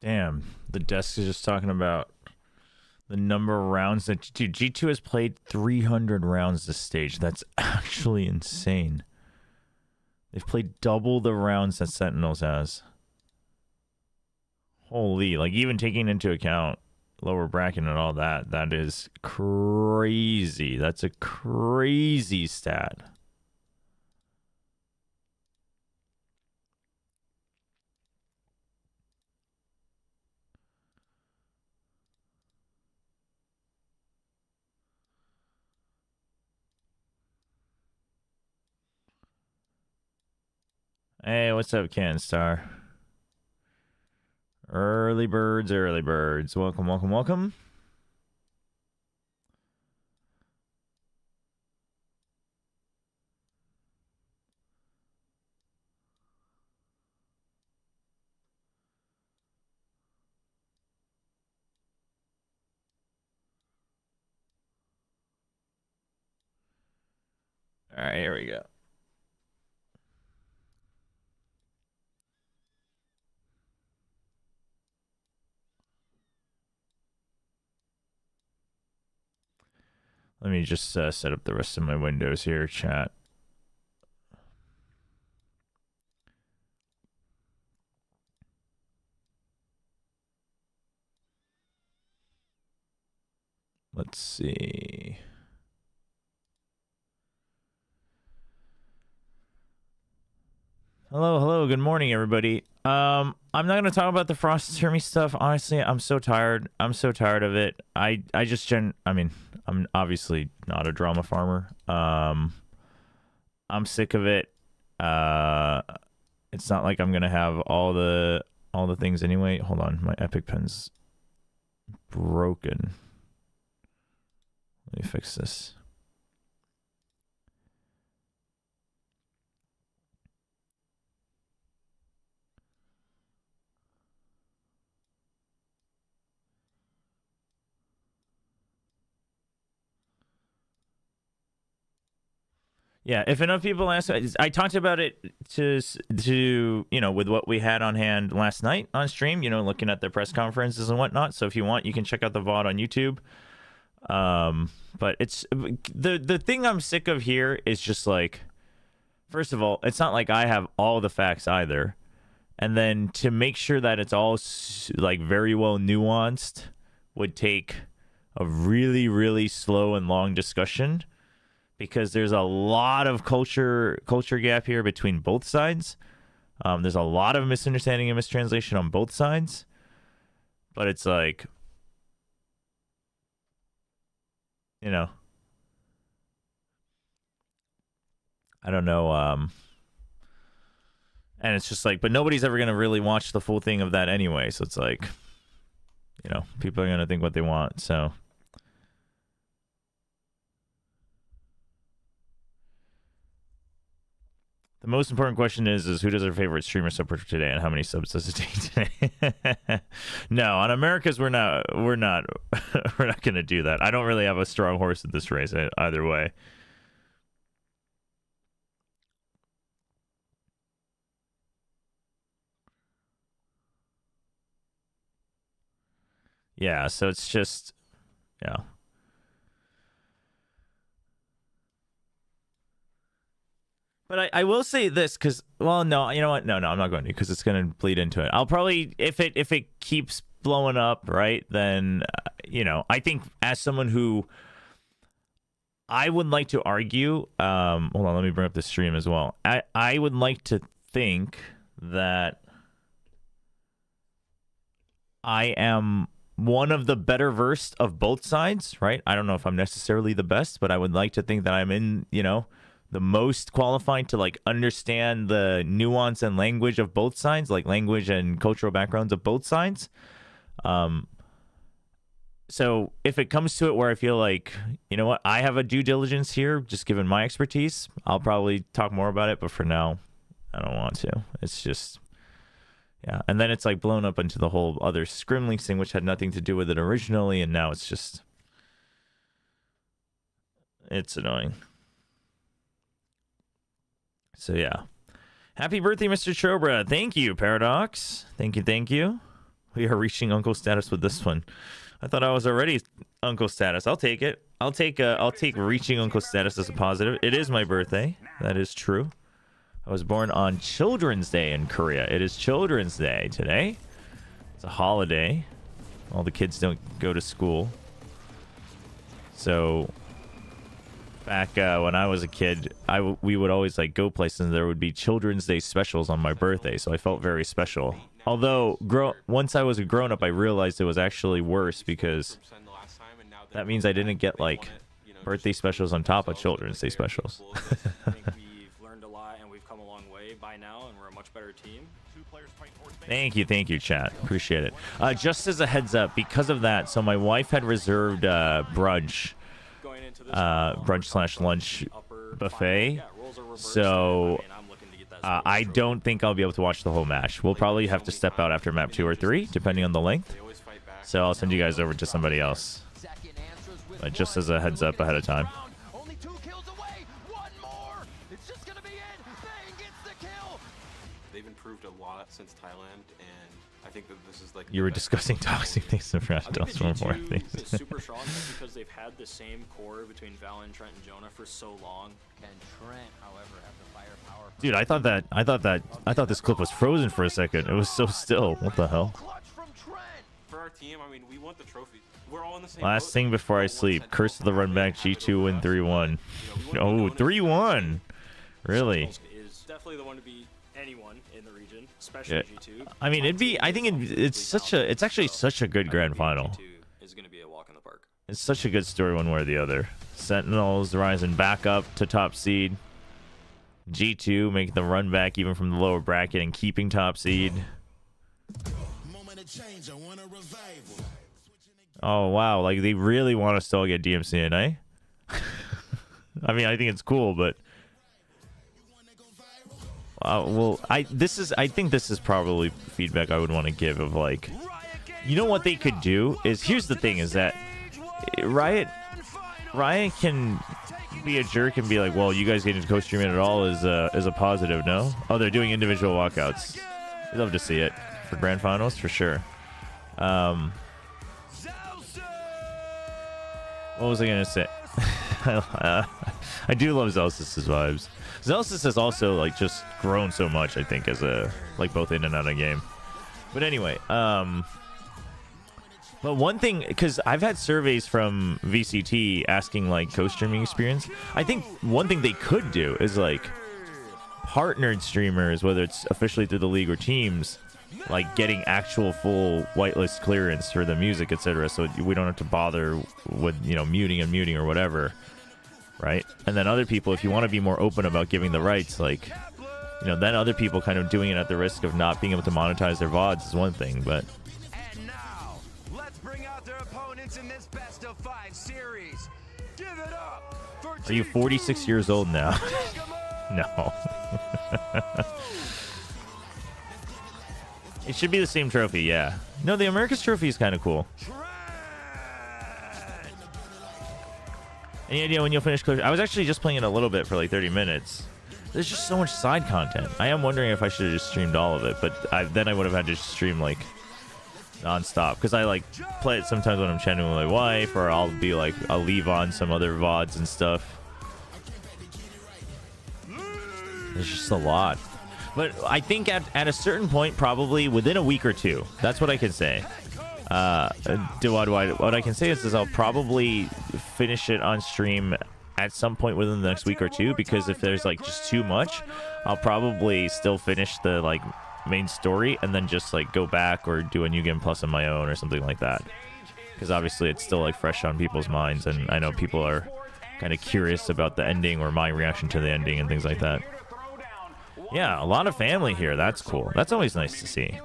Damn, the desk is just talking about the number of rounds that dude, G2 has played 300 rounds this stage. That's actually insane. They've played double the rounds that Sentinels has. Holy, like even taking into account lower bracket and all that, that is crazy. That's a crazy stat. Hey, what's up, Canstar? Early birds, early birds. Welcome, welcome, welcome. All right, here we go. Let me just set up the rest of my windows here, chat. Let's see. Hello, hello. Good morning, everybody. I'm not gonna talk about the Frost Army stuff. Honestly, I'm so tired. I'm so tired of it. I mean, I'm obviously not a drama farmer. I'm sick of it. It's not like I'm gonna have all the things anyway. Hold on, my Epic Pen's broken. Let me fix this. Yeah, if enough people ask, I talked about it to you know, with what we had on hand last night on stream, you know, looking at the press conferences and whatnot. So if you want, you can check out the VOD on YouTube. But it's the thing I'm sick of here is just like, first of all, it's not like I have all the facts either, and then to make sure that it's all like very well nuanced would take a really, really slow and long discussion. Because there's a lot of culture gap here between both sides. There's a lot of misunderstanding and mistranslation on both sides. But it's like, you know, I don't know. And it's just like, but nobody's ever going to really watch the full thing of that anyway. So it's like, you know, people are going to think what they want. So. The most important question is who does our favorite streamer support for today and how many subs does it take today? No, on Americas we're not going to do that. I don't really have a strong horse in this race either way. Yeah, so it's just, yeah. But I will say this because, well, no, you know what? No, I'm not going to, because it's going to bleed into it. I'll probably, if it keeps blowing up, right, then, you know, I think as someone who, I would like to argue, hold on, let me bring up the stream as well. I would like to think that I am one of the better versed of both sides, right? I don't know if I'm necessarily the best, but I would like to think that I'm in, you know, the most qualified to like understand the nuance and language of both sides, like language and cultural backgrounds of both sides. So if it comes to it where I feel like, you know what, I have a due diligence here, just given my expertise, I'll probably talk more about it. But for now, I don't want to. It's just, yeah. And then it's like blown up into the whole other Scrimlinks thing, which had nothing to do with it originally. And now it's just, it's annoying. So yeah, happy birthday, Mr. Chobra. Thank you, Paradox. Thank you. We are reaching uncle status with this one. I thought I was already uncle status. I'll take it. I'll take reaching uncle status as a positive. It is my birthday. That is true. I was born on Children's Day in Korea. It is Children's Day today. It's a holiday. All the kids don't go to school. So back when I was a kid, we would always like go places and there would be Children's Day specials on my birthday, so I felt very special. Although once I was a grown-up, I realized it was actually worse because that means I didn't get like birthday specials on top of Children's Day specials. Thank you, chat. Appreciate it. Just as a heads up, because of that, so my wife had reserved brunch / lunch buffet. So I don't think I'll be able to watch the whole match. We'll probably have to step out after map 2 or 3, depending on the length. So I'll send you guys over to somebody else. Just as a heads up ahead of time. They've improved a lot since Thailand, and I think that this is like you were discussing toxic things in front of us. More things. Super strong because they've had the same core between Val and Trent and Jonah for so long. Can Trent, however, have the firepower? Dude, I thought this clip was frozen for a second. It was so still. What the hell? For our team, I mean, we want the trophy. We're all in the same Last boat. thing before I sleep. Curse of the run back. G2 win 3-1. Oh, 3-1. Really? Is definitely the one to beat anyone in the region, especially G2. I mean, it's actually such a good grand final. G2 is going to be a walk in the park. It's such a good story one way or the other. Sentinels rising back up to top seed. G2 making the run back even from the lower bracket and keeping top seed. Oh, wow. Like, they really want us to all get DMCN, eh? I mean, I think it's cool, but... well, I think this is probably feedback I would want to give of, like... You know what they could do? Here's the thing, is that... Riot can be a jerk and be like, well, you guys getting to co-stream it at all is a positive, no? Oh, they're doing individual walkouts. I'd love to see it. For grand finals, for sure. What was I gonna say? I do love Zelsis' vibes. Zelsis has also like just grown so much, I think, as a like both in and out of game. But anyway, but one thing, because I've had surveys from VCT asking like co-streaming experience. I think one thing they could do is like partnered streamers, whether it's officially through the league or teams, like getting actual full whitelist clearance for the music, etc., so we don't have to bother with, you know, muting or whatever, right? And then other people, if you want to be more open about giving the rights, like, you know, then other people kind of doing it at the risk of not being able to monetize their VODs is one thing, but... And now, let's bring out their opponents in this best of 5 series. Give it up for Are you 46 years old now? No. It should be the same trophy, yeah. No, the Americas trophy is kind of cool. Any idea when you'll finish? I was actually just playing it a little bit for like 30 minutes. There's just so much side content. I am wondering if I should have just streamed all of it, but then I would have had to stream like non-stop, because I like play it sometimes when I'm chatting with my wife, or I'll leave on some other VODs and stuff. There's just a lot. But I think at a certain point, probably within a week or two, that's what I can say. What I can say is I'll probably finish it on stream at some point within the next week or two, because if there's like just too much, I'll probably still finish the like main story and then just like go back or do a new game plus on my own or something like that, because obviously it's still like fresh on people's minds, and I know people are kind of curious about the ending or my reaction to the ending and things like that. Yeah, a lot of family here. That's cool. That's always nice to see.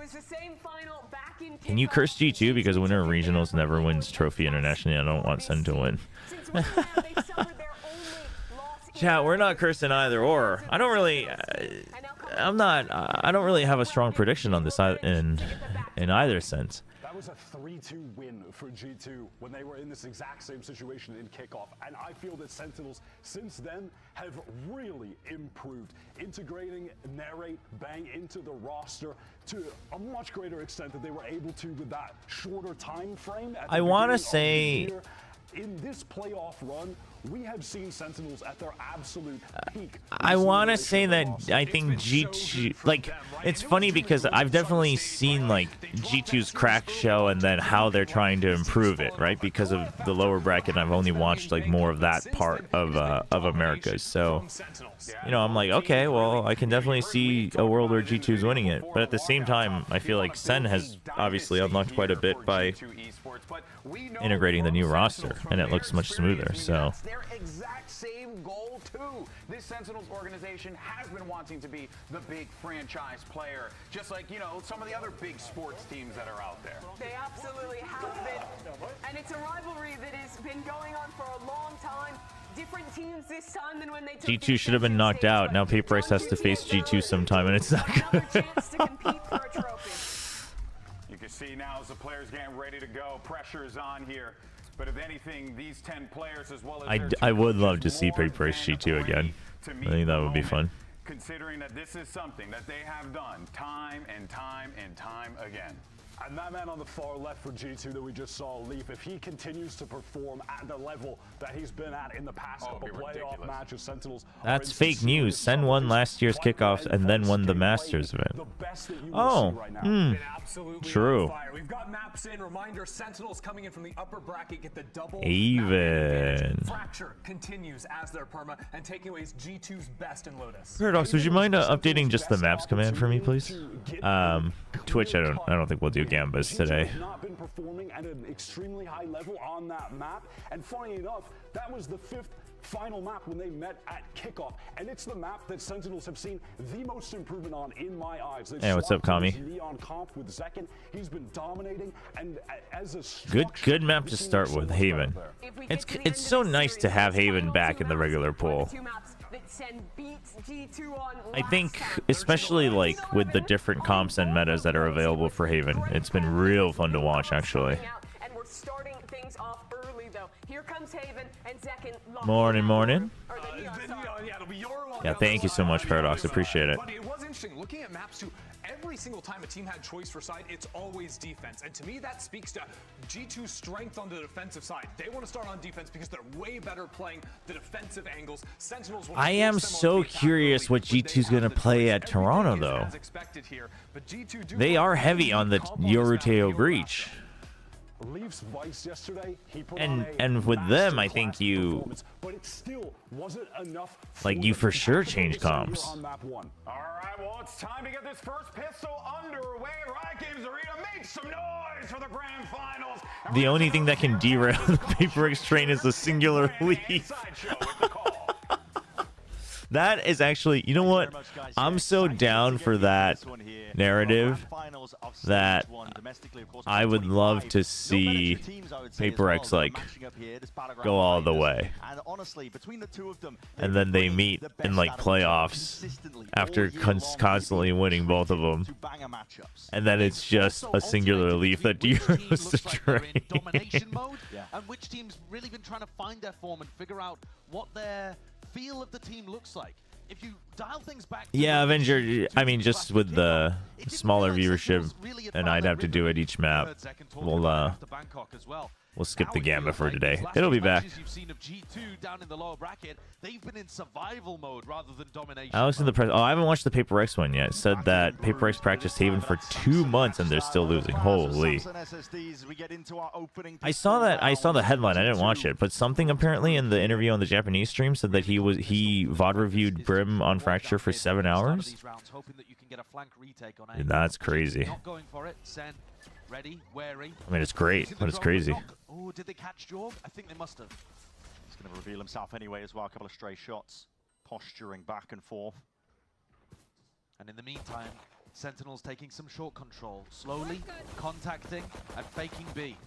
Can you curse G2 because winner of regionals never wins trophy internationally? I don't want SEN to win. Chat, we're not cursing either or. I don't really have a strong prediction on this in either sense. 3-2 win for G2 when they were in this exact same situation in kickoff. And I feel that Sentinels since then have really improved, integrating Narrate Bang into the roster to a much greater extent that they were able to with that shorter time frame. I want to say in this playoff run, we have seen Sentinels at their absolute peak. I want to say that I think G2, like, it's funny because I've definitely seen like G2's crack show and then how they're trying to improve it, right? Because of the lower bracket, I've only watched like more of that part of Americas. So, you know, I'm like, okay, well, I can definitely see a world where G2's winning it. But at the same time, I feel like SEN has obviously unlocked quite a bit by integrating the new roster, and it looks much smoother. So. Their exact same goal too. This Sentinels organization has been wanting to be the big franchise player, just like, you know, some of the other big sports teams that are out there. They absolutely have been, and it's a rivalry that has been going on for a long time. Different teams this time than when they took G2 should have been knocked out. Now Paper X has to face G2 sometime, and it's not good. You can see now as the players getting ready to go, pressure's on here. But if anything, these 10 players as well as I would love to see Paper X G2 again. I think that would be fun. Considering that this is something that they have done time and time and time again. And that man on the far left for G2 that we just saw, Leaf, if he continues to perform at the level that he's been at in the past couple playoff matches, Sentinels. That's fake news. SEN won last year's kickoffs and then won the Masters event. Oh, true. We've got maps in. Reminder: Sentinels coming in from the upper bracket get the double. Even. Fracture continues as their perma and taking away G2's best in Lotus. Paradox, would you mind updating just the maps command for me, please? Twitch, I don't think we'll do Gambas today. Not been performing at an extremely high level on that map, and funny enough, that was the 5th final map when they met at kickoff, and it's the map that Sentinels have seen the most improvement on in my eyes. Hey, what's up, Kami? Neon comp with Zekin. He's been dominating, and as a good map to start with, Haven. It's so nice to have Haven back in the regular pool. I think, especially like with the different comps and metas that are available for Haven, it's been real fun to watch, actually. Morning. Yeah, thank you so much, Paradox. Appreciate it. But it was interesting looking at maps too. Every single time a team had choice for side, it's always defense. And to me, that speaks to G2's strength on the defensive side. They want to start on defense because they're way better playing the defensive angles. Sentinels. I am so curious what G2's going to play at Toronto, though. They are heavy on the Yoruteo Breach. Leafs Vice yesterday, he put and with them, I think you, but it still wasn't enough. Like, you for sure change comps. All right, well, it's time to get this first pistol underway. Riot Games Arena, make some noise for the grand finals. The only thing that can derail the Paper X train is a singular leaf. That is actually, you know what? I'm so down for that narrative that I would love to see Paper X like go all the way. And then they meet in like playoffs after constantly winning both of them. And then it's just a singular leaf that derails the train. And which team's really been trying to find their form and figure out what their feel of the team looks like. If you dial things back, yeah, Avenger, I mean, just with the smaller viewership, and I'd have to do it each map, we'll skip the Gamba for today. It'll be back. Alex in the press. Oh, I haven't watched the Paper X one yet. It said that Paper X practiced Haven for 2 months and they're still losing. Holy! I saw that. I saw the headline. I didn't watch it, but something apparently in the interview on the Japanese stream said that he VOD reviewed Brim on Fracture for 7 hours. Dude, that's crazy. Ready, wary. I mean, it's great, but it's crazy. Oh, did they catch Job? I think they must have. He's going to reveal himself anyway as well. A couple of stray shots, posturing back and forth. And in the meantime, Sentinels taking some short control, slowly contacting and faking B.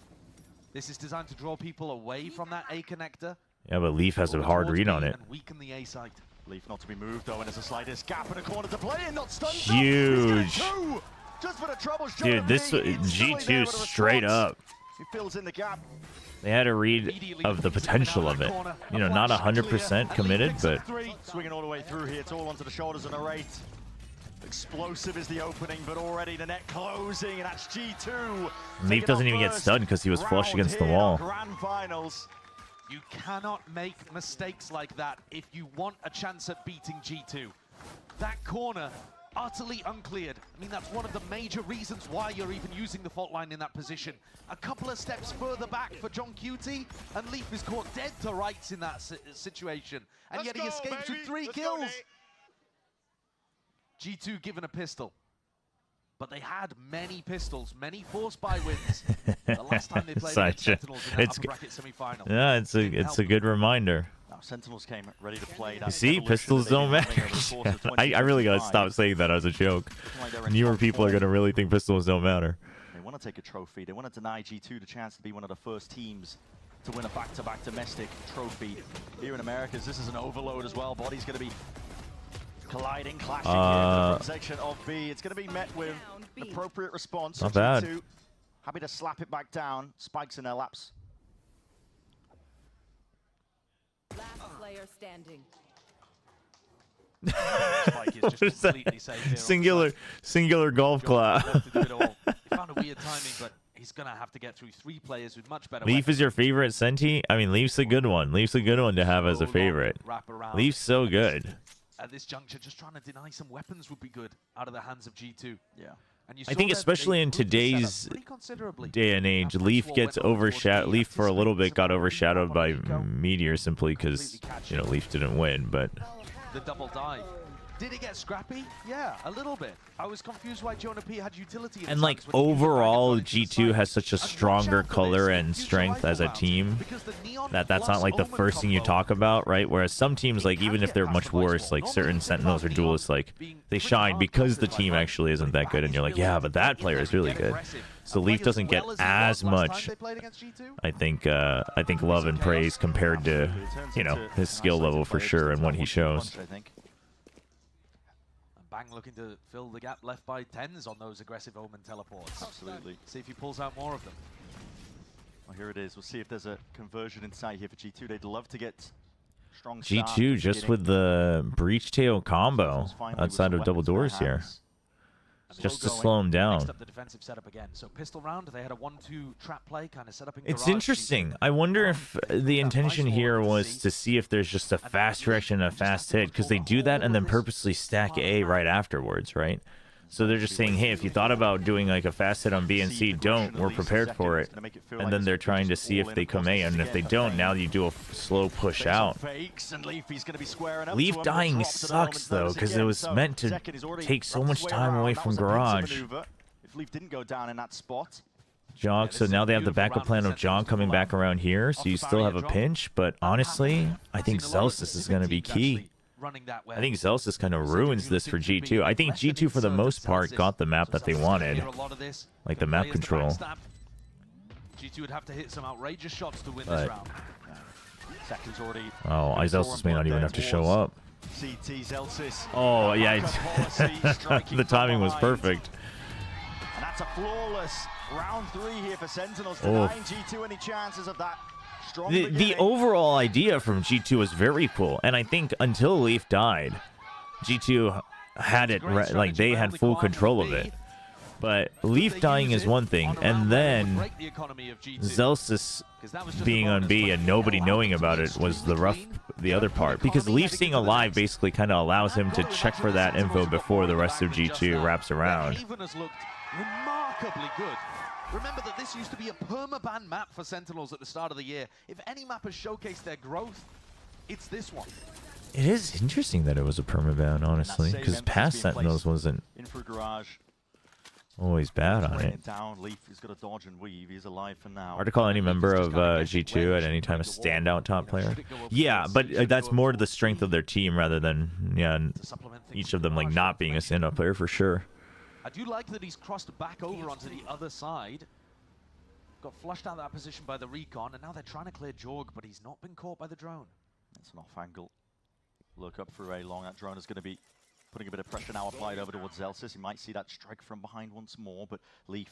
This is designed to draw people away from that A connector. Yeah, but Leaf has a hard read on it. And weaken the A site. Leaf not to be moved though, and there's a slightest gap in a corner to play and not stunned. Huge. Just for the trouble. Dude, this G2 straight up. He fills in the gap. They had a read of the potential of it. You know, not 100% committed, but Swinging all the way through here. It's all onto the shoulders of Narrate. Explosive is the opening, but already the net closing, and that's G2. Leaf doesn't even get stunned because he was flush against the wall. Grand finals. You cannot make mistakes like that if you want a chance at beating G2. That corner, utterly uncleared. I mean, that's one of the major reasons why you're even using the fault line in that position. A couple of steps further back for John Cutie, and Leaf is caught dead to rights in that situation. And yet he escapes with 3 kills. G2 given a pistol. But they had many pistols, many force buy wins. The last time they played against Sentinels in that upper bracket semi-final. Yeah, it's a good reminder. Now Sentinels came ready to play. You see, pistols don't matter. I really gotta stop saying that as a joke. Newer people are gonna really think pistols don't matter. They want to take a trophy. They want to deny G2 the chance to be one of the first teams to win a back-to-back domestic trophy here in Americas. This is an overload as well. Body's gonna be colliding, clashing here in the front section of B. It's going to be met with an appropriate response. Not bad. G2 happy to slap it back down. Spikes in their laps. Last player standing. Spike is just completely safe. Singular golf clap. He found a weird timing, but he's going to have to get through 3 players with much better Leaf weapons. is your favorite Senti? I mean, Leaf's a good one. Leaf's a good one to have as a favorite. Leaf's so good. At this juncture, just trying to deny some weapons would be good out of the hands of G2. Yeah. And you I think especially in today's day and age, Leaf gets overshadowed. Leaf for a little bit got overshadowed by Meteor simply because, you know, Leaf didn't win, but... The double dive. Did it get scrappy? Yeah, a little bit. I was confused why Jonah P had utility. And like overall, G2 has such a stronger color and strength as a team that that's not like the first thing you talk about, right? Whereas some teams, like even if they're much worse, like certain Sentinels or Duelists, like they shine because the team actually isn't that good, and you're like, yeah, but that player is really good. So Leaf doesn't get as much, I think love and praise compared to, you know, his skill level for sure and what he shows. Bang looking to fill the gap left by Tens on those aggressive Omen teleports. Absolutely. See if he pulls out more of them. Well, here it is. We'll see if there's a conversion inside here for G2. They'd love to get strong G2 just with the Breach Tail combo outside of double doors here. Just to slow him down. Next up, the defensive setup again. So pistol round, they had a 1-2 trap play kind of set up in It's garage. interesting. I wonder if the intention here was to see if there's just a fast reaction and a fast hit, because they do that and then purposely stack A right afterwards, right? So they're just saying, hey, if you thought about doing like a fast hit on B and C, don't. We're prepared for it. And then they're trying to see if they come A, and if they don't, now you do a slow push out. Leaf dying sucks, though, because it was meant to take so much time away from Garage. If Leaf didn't go down in that spot. Jog, so now they have the backup plan of John coming back around here, so you still have a pinch, but honestly, I think Celsius is going to be key. I think Celsius kind of ruins this for G2. I think G2, for the most part, got the map that they wanted, like the map control. G2 would have to hit some outrageous shots to win this round. Oh, Celsius may not even have to show up. Oh, yeah. The timing was perfect. And that's a flawless round 3 here for Sentinels, denying G2 any chances of that. The overall idea from G2 was very cool, and I think until Leaf died, G2 had it like they had full control of it. But Leaf dying is one thing, and then Celsius being on B and nobody knowing about it was the other part. Because Leaf staying alive basically kind of allows him to check for that info before the rest of G2 wraps around. Even has looked remarkably good. Remember that this used to be a permaban map for Sentinels at the start of the year. If any map has showcased their growth, it's this one. It is interesting that it was a permaban, honestly, because past Sentinels wasn't always bad on it. Hard to call any member of G2 at any time a standout top player. Yeah, but that's more to the strength of their team rather than each of them like not being a standout player for sure. I do like that he's crossed back over onto the other side. Got flushed out of that position by the recon, and now they're trying to clear Jorg, but he's not been caught by the drone. That's an off angle. Look up for A long. That drone is going to be putting a bit of pressure now applied over towards Celsius. He might see that strike from behind once more, but Leaf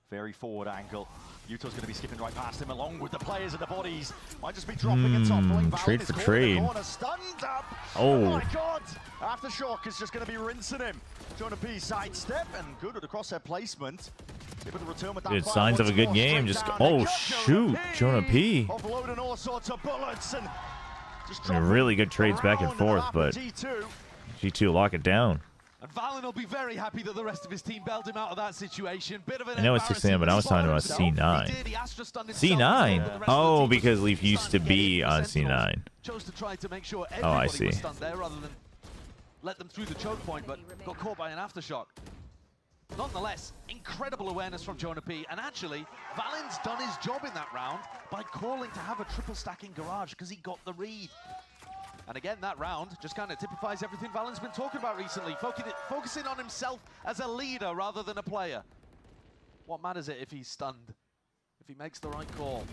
Very forward angle. Yuto's going to be skipping right past him along with the players and the bodies. Might just be dropping it top. Trade for trade. Stunned up. Oh my god. Aftershock is just going to be rinsing him. Jonah P sidestep and good with the crosshair placement. Able to return with that Dude, fire. signs of a good game. Just oh shoot, Jonah P. Offloading all sorts of bullets and just really good trades back and forth, but G2 lock it down. And Valen will be very happy that the rest of his team bailed him out of that situation. Bit of an I know it's 6 a.m., but I was talking about C9. C9? Oh, because Leaf used to be on C9. Chose to try to make sure Oh, I everybody see. was stunned there rather than let them through the choke point, but got caught by an aftershock. Nonetheless, incredible awareness from Jonah P. And actually, Valen's done his job in that round by calling to have a triple stacking garage because he got the read. And again, that round just kind of typifies everything Valen's been talking about recently, focusing on himself as a leader rather than a player. What matters it if he's stunned, if he makes the right call?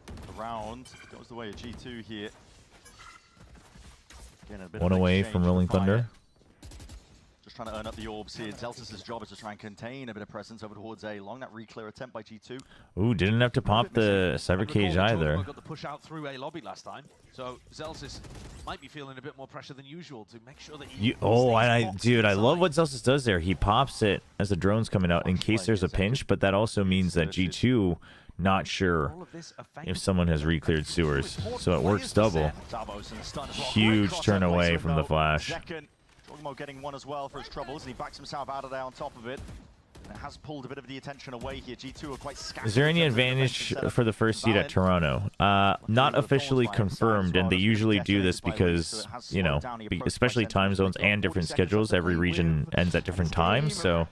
The round goes the way of G2 here. Again, a bit One of away exchange from Rolling fire. Thunder. Just trying to earn up the orbs here. Zeltis' job is to try and contain a bit of presence over towards A long. That re-clear attempt by G2. Ooh, didn't have to pop the cyber cage either. Got the push out through A lobby last time, so Zelsis might be feeling a bit more pressure than usual to make sure that he. Dude, I love what Zelsis does there. He pops it as the drone's coming out in case there's a pinch, but that also means that G2 not sure if someone has re-cleared sewers, so it works double. Huge turn away from the flash. Chogmo getting one as well for his troubles, and he backs himself out of there on top of it. And it has pulled a bit of the attention away here. G2 are quite scattered. Is there any advantage for the first seed at Toronto? Not officially confirmed, and they usually do this because, you know, especially time zones and different schedules, every region ends at different times, so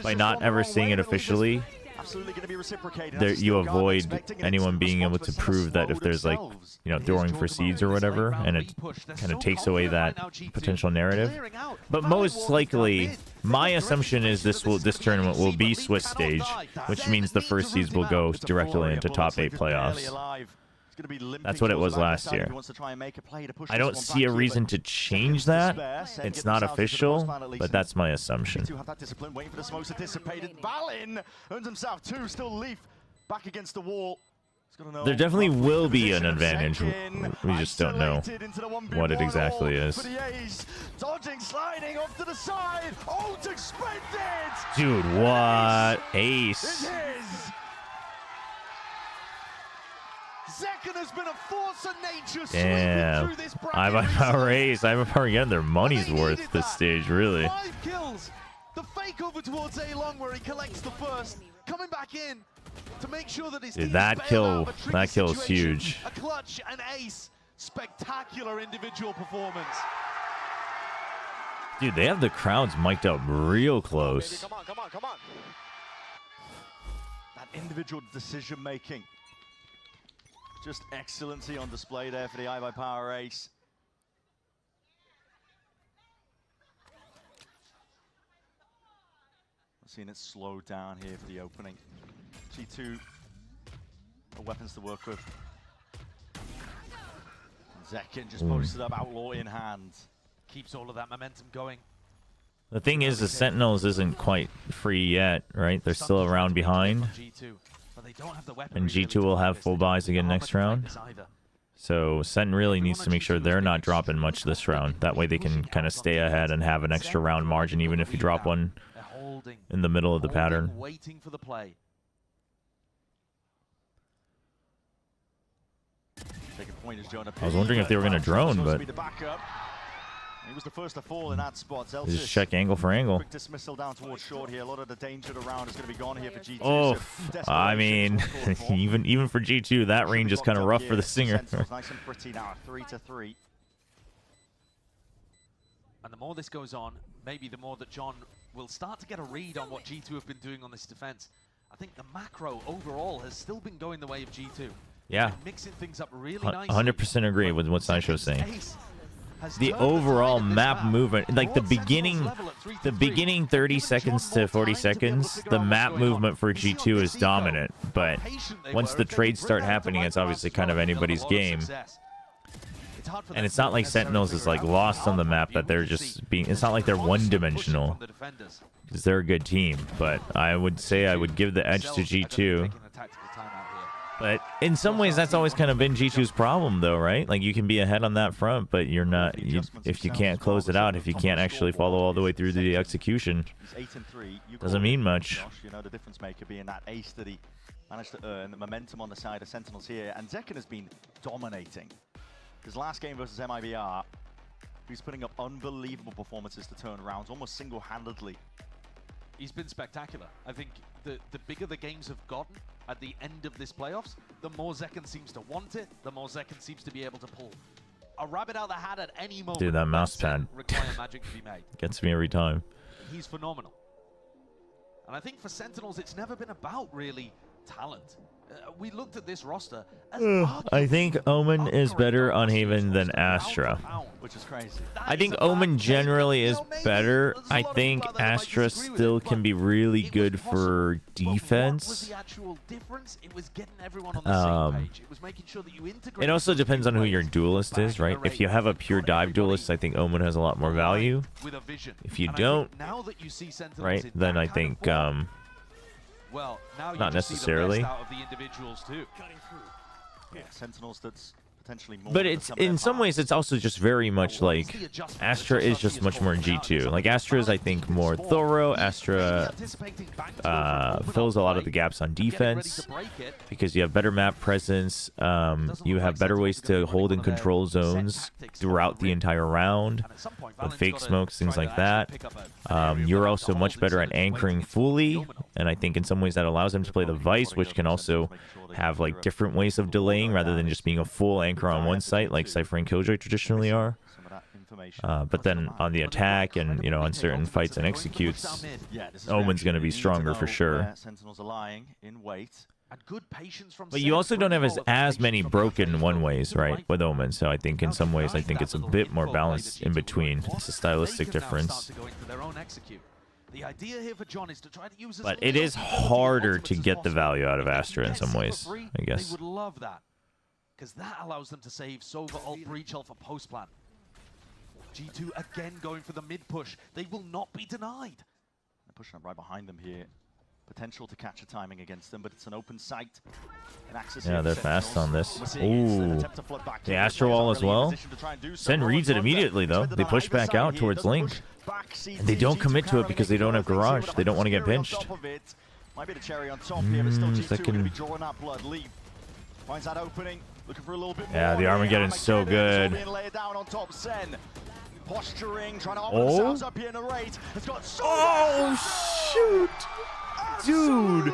by not ever seeing it officially, absolutely going to be reciprocated. there, you avoid anyone being able to prove that if there's like, you know, throwing for seeds or whatever, and it kind of takes away that potential narrative. But most likely, my assumption is this tournament will be Swiss stage, which means the first seeds will go directly into top 8 playoffs. That's what it was last year. I don't see a reason to change that. It's not official, but that's my assumption. Have that discipline, waiting for the smokes to dissipate. Valen earns himself 2, still Leaf back against the wall. There definitely will be an advantage. We just don't know what it exactly is. Dodging, sliding off to the side. Oh, expended! Dude, what? Ace. Zekken has been a force of nature. Damn. iBuyPower Ace. iBuyPower getting their money's worth this stage, really. 5 kills. The fake over towards A long where he collects the first. Coming back in to make sure that his Dude, team that bail kill, out of a tricky that kill is situation. huge. A clutch, an ace. Spectacular individual performance. Dude, they have the crowds mic'd up real close. Come on, come on, come on. That individual decision making. Just excellency on display there for the iBuyPower Ace. I've seen it slow down here for the opening. G2, no weapons to work with. Zekken just posted up, Outlaw in hand. Keeps all of that momentum going. The thing is, the Sentinels isn't quite free yet, right? They're still a round behind. And G2 will have full buys again next round. So Sen really needs to make sure they're not dropping much this round. That way they can kind of stay ahead and have an extra round margin, even if you drop one in the middle of the pattern. Waiting for the play. I was wondering if they were going to drone, but He was the first to fall in that spot. they just check angle for angle. Quick dismissal down towards short here. A lot of the danger around is going to be gone here for G2. Oh, so I mean, even for G2, that range is kind of rough for the Singer. Nice and pretty now, 3-3. And the more this goes on, maybe the more that John will start to get a read on what G2 have been doing on this defense. I think the macro overall has still been going the way of G2. Yeah, mixing things up really nicely. 100% agree with what Sideshow's saying. The overall map movement, like the beginning 30 seconds to 40 seconds, the map movement for G2 is dominant. But once the trades start happening, it's obviously kind of anybody's game. hard for And them it's to not like necessarily Sentinels is figure like out lost how on the to map, view. that they're We'll just see. being, it's not like they're one-dimensional, From the defenders. because they're a good team. But I would say I would give the edge to G2. But in some ways, that's always kind of been G2's problem, though, right? Like, you can be ahead on that front, but you're not, if you can't close it out, if you can't actually follow all the way through the execution, doesn't mean much. You know, the difference maker being that ace that he managed to earn, the momentum on the side of Sentinels here, and Zekken has been dominating. His last game versus MIBR, he's putting up unbelievable performances to turn rounds, almost single-handedly. He's been spectacular. I think the bigger the games have gotten at the end of this playoffs, the more Zekken seems to want it, the more Zekken seems to be able to pull a rabbit out of the hat at any moment. Dude, that mouse pad require magic to be made. gets me every time. He's phenomenal. And I think for Sentinels, it's never been about really talent. We looked at this roster. I think Omen is better on Haven than Astra. Which is crazy. I think Omen generally is better. I think Astra still can be really good for defense. It also depends on who your duelist is, right? If you have a pure dive duelist, I think Omen has a lot more value. If you don't, right, then I think well, now you not just necessarily. See the best out of the individuals too. Yeah, Sentinels that's potentially more. But it's in some ways it's also just very much like Astra is just much more G2. Like Astra is, I think, more thorough. Astra fills a lot of the gaps on defense because you have better map presence. You have better ways to hold and control zones throughout the entire round with fake smokes, things like that. You're also much better at anchoring fully, and I think in some ways that allows them to play the Vice, which can also have like different ways of delaying rather than just being a full anchor on one site like Cypher and Killjoy traditionally are. But then on the attack and, you know, on certain fights and executes, Omen's going to be stronger for sure. Sentinels are lying in wait. But you also don't have as many broken one-ways, right, with Omen. So I think in some ways, I think it's a bit more balanced in between. It's a stylistic difference. The idea here for John is to try to use But it is harder to get the value out of Astra in some ways, I guess. They would love that, because that allows them to save Sova, Alt, Breach, Alpha, Post Plan. G2 again going for the mid push. They will not be denied. They're pushing up right behind them here. Potential to catch a timing against them, but it's an open sight. Yeah, they're fast on this. Ooh. The Astra Wall as well. SEN reads it immediately, though. They push back out towards Link. And they don't commit to it because they don't have Garage. They don't want to get pinched. Might be the cherry on top here, but still G2 Zekken. going to be drawing that blood. Leap finds that opening, looking for a little bit more. Yeah, the Armageddon's so good. Being laid down on top. SEN posturing, trying to arm themselves up here in a rate. It's got so shoot! Dude!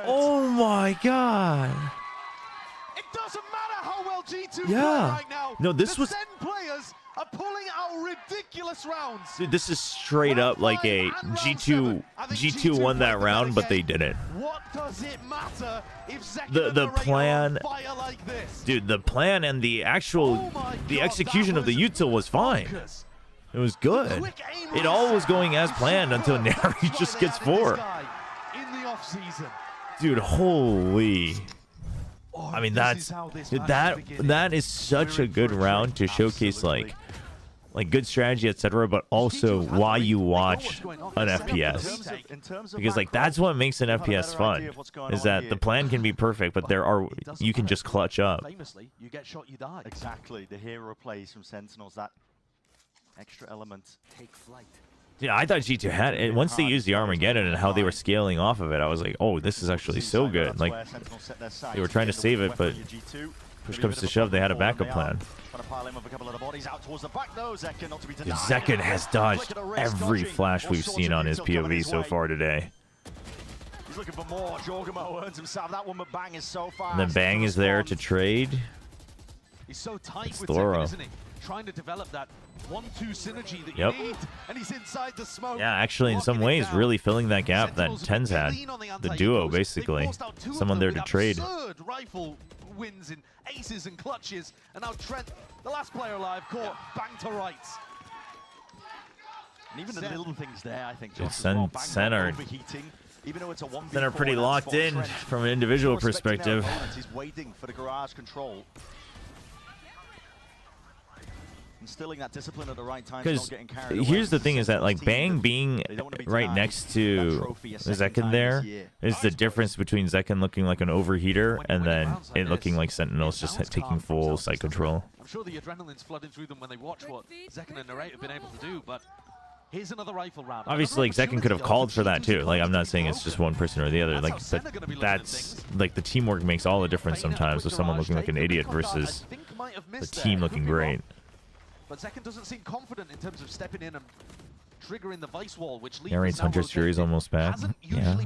Oh my god! It doesn't matter how well G2 Yeah. play right now. No, this was- SEN players are pulling out ridiculous rounds. Dude, this is straight up like a G2 won that round, but they didn't. What does it matter if Zekken The and Narrator plan, are on fire like this? dude, the plan and the actual the execution of the util was fine. It was good. It all was going as planned until Nary just gets 4. In the off season. Dude, holy. I mean, that's dude, that is such a good round to showcase like good strategy, etc., but also why you watch an FPS. Because like that's what makes an FPS fun, is that the plan can be perfect, but you can just clutch up. Famously, you get shot, you die. Exactly, the hero plays from Sentinels, that extra element. Take flight. Yeah, I thought G2 had it. Once they used the Armageddon and how they were scaling off of it, I was like, oh, this is actually so good. Like, they were trying to save it, but push comes to shove, they had a backup plan. Dude, Zekken has dodged every flash we've seen on his POV so far today. He's looking for more. Jorgamo earns himself that one, but Bang is so fast. And then Bang is there to trade. He's so tight It's with thorough. Zekken, isn't he? Trying to develop that 1-2 synergy that Yep. you need, and he's inside the smoke. Yeah, actually, in some ways, really filling that gap that Tens had. The duo, basically. Someone there to trade. Absurd rifle wins in aces and clutches, and now Trent, the last player alive, caught bang to rights. And even the little things there, I think. Dude, Josh, as well. Bang Sen not are overheating, even though it's a 1v4, Sen are pretty that's locked spot in Trent. from an individual Respecting their perspective. opponents, he's waiting for the garage control. instilling that discipline at the right time. Because here's the thing is that like Bang being right next to Zekken there is the difference between Zekken looking like an overheater and then it looking like Sentinels just taking full site control. I'm sure the adrenaline's flooding through them when they watch what Zekken and Narrate have been able to do, but here's another rifle round. Obviously, like, Zekken could have called for that too. Like, I'm not saying it's just one person or the other. Like, that's like the teamwork makes all the difference sometimes with someone looking like an idiot versus the team looking great. But Zekken doesn't seem confident in terms of stepping in and triggering the vice wall, which leaves Narrate's Hunter's Fury is almost back. Yeah.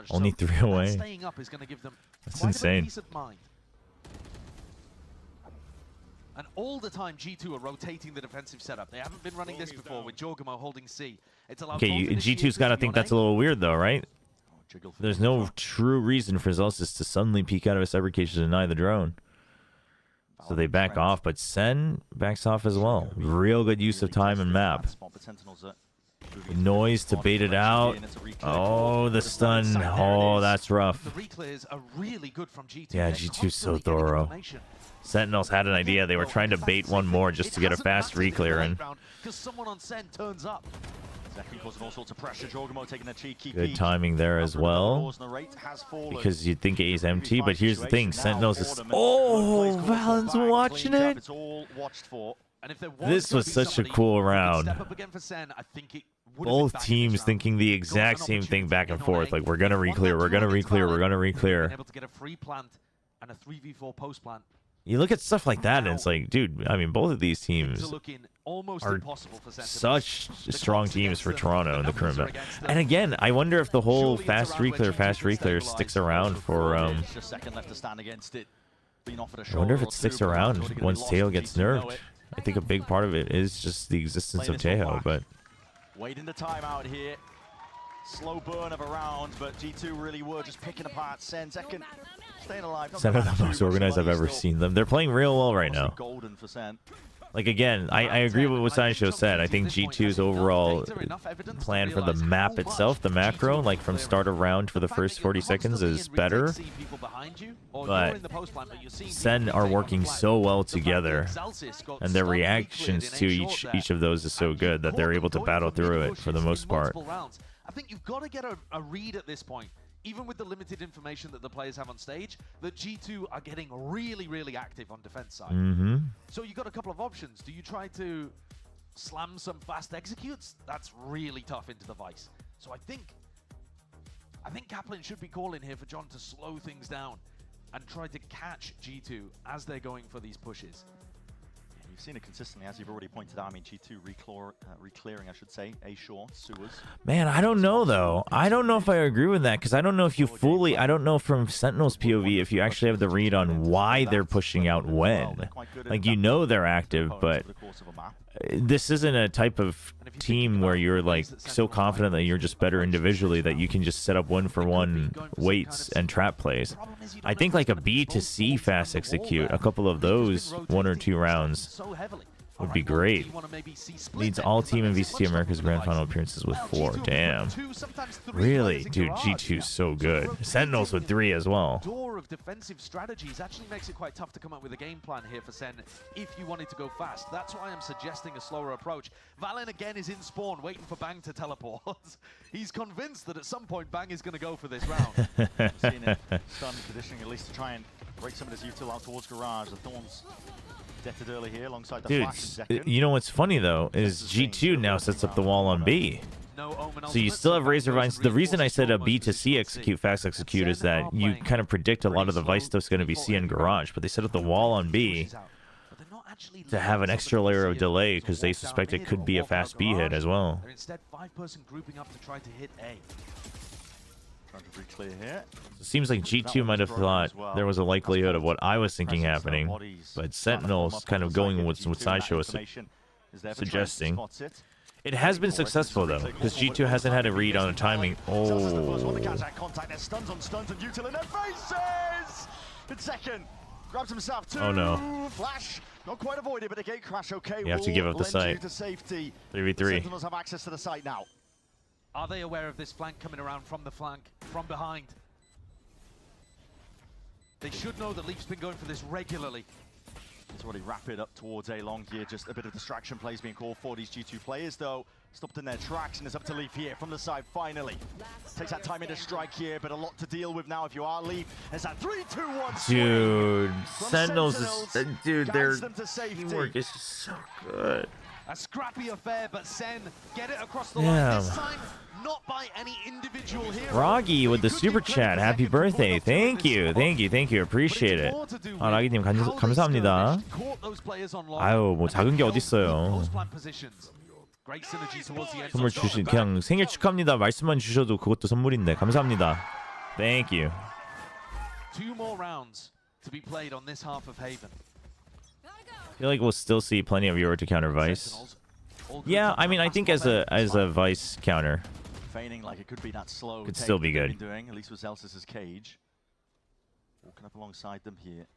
Only 3 away. Staying up is going to give them That's insane. peace of mind. And all the time, G2 are rotating the defensive setup. They haven't been running this before with Jorgamo holding C. It's allowed Okay, G2's got to think that's a little weird though, right? There's no true reason for Zelsis to suddenly peek out of his cyber cage to deny the drone. So they back off, but Sen backs off as well. Real good use of time and map. Noise to bait it out. Oh, the stun. Oh, that's rough. The reclears are really good from G2. Yeah, G2's so thorough. Sentinels had an idea. They were trying to bait one more just to get a fast reclear in. Because someone on Sen turns up. Causing all sorts of pressure. Jorgamo taking a cheeky Good timing there as well. Because you'd think A is empty, but here's the thing. Sentinels is... Oh, Valen's watching it. This was such a cool round. Both teams thinking the exact same thing back and forth. Like, we're going to reclear, we're going to reclear, we're going to reclear. Able to get a free plant and a 3v4 post plant. You look at stuff like that, and it's like, dude, I mean, both of these teams are such strong teams for Toronto in the current map. And again, I wonder if the whole fast reclear sticks around for... I wonder if it sticks around once Teo gets nerfed. I think a big part of it is just the existence of Teo, but... Waiting the timeout here. Slow burn of a round, but G2 really were just picking apart Sen. Zekken staying alive. Sen are the most organized I've ever seen them. They're playing real well right now. Golden for Sen. Like, again, I agree with what Sideshow said. I think G2's overall plan for the map itself, the macro, like from start of round for the first 40 seconds is better. But Sen are working so well together, and their reactions to each of those is so good that they're able to battle through it for the most part. I think you've got to get a read at this point, even with the limited information that the players have on stage, that G2 are getting really, really active on defense side. So you've got a couple of options. Do you try to slam some fast executes? That's really tough into the Vice. So I think Kaplan should be calling here for John to slow things down and try to catch G2 as they're going for these pushes. You've seen it consistently, as you've already pointed out. I mean, G2 reclearing, I should say, A short, sewers. Man, I don't know, though. I don't know if I agree with that, because I don't know if you fully... I don't know from Sentinel's POV if you actually have the read on why they're pushing out when. Like, you know they're active, but this isn't a type of team where you're, like, so confident that you're just better individually that you can just set up one-for-one waits and trap plays. I think, like, a B to C fast execute, a couple of those 1 or 2 rounds would be great. Leads all team in VCT Americas grand final appearances with 4. Damn. Really? Dude, G2's so good. Sentinels with 3 as well. Door of defensive strategies actually makes it quite tough to come up with a game plan here for Sen if you wanted to go fast. That's why I'm suggesting a slower approach. Valen again is in spawn waiting for Bang to teleport. He's convinced that at some point Bang is going to go for this round. Seen it. Stun conditioning at least to try and break some of this util out towards Garage. The Thorns detted early here alongside the Dude, you know what's funny though is G2 now sets up the wall on B. So you still have Razorvines. The reason I said a B to C execute, fast execute, is that you kind of predict a lot of the Vice stuff's going to be C and Garage, but they set up the wall on B to have an extra layer of delay because they suspect it could be a fast B hit as well. They're instead 5-person grouping up to try to hit A. Trying to re-clear here. It seems like G2 might have thought there was a likelihood of what I was thinking happening, but Sentinel's kind of going with what Sideshow was suggesting. It has been successful though, because G2 hasn't had a read on the timing. Oh. Oh no. Flash, not quite avoided, but a gate crash. Okay. You have to give up the site. 3v3. Sentinels have access to the site now. Are they aware of this flank coming around from the flank, from behind? They should know that Leaf's been going for this regularly. It's already rapid up towards A-Long here. Just a bit of distraction plays being called for these G2 players, though. Stopped in their tracks, and it's up to Leaf here from the side, finally. Takes that time into strike here, but a lot to deal with now if you are Leaf. It's that 3-2-1 swing. Dude, Sentinels is... Dude, their them to safety. teamwork is just so good. A scrappy affair, but Sen get it across the Yeah. line this time. Not by any individual hero. Roggy with the super chat. Happy birthday. Thank you. Thank you. Thank you. Appreciate it. 아, 라기님 감사합니다. 아유, 뭐 작은 게 어딨어요. 선물 주신 그냥 생일 축하합니다. 말씀만 주셔도 그것도 선물인데. 감사합니다. Thank you. 2 more rounds to be played on this half of Haven. I feel like we'll still see plenty of Euro to counter Vice. Yeah, I mean, I think as a Vice counter, Feigning like it could be that slow. Could still be good. Doing, at least with Zelsis' cage. Walking up alongside them here.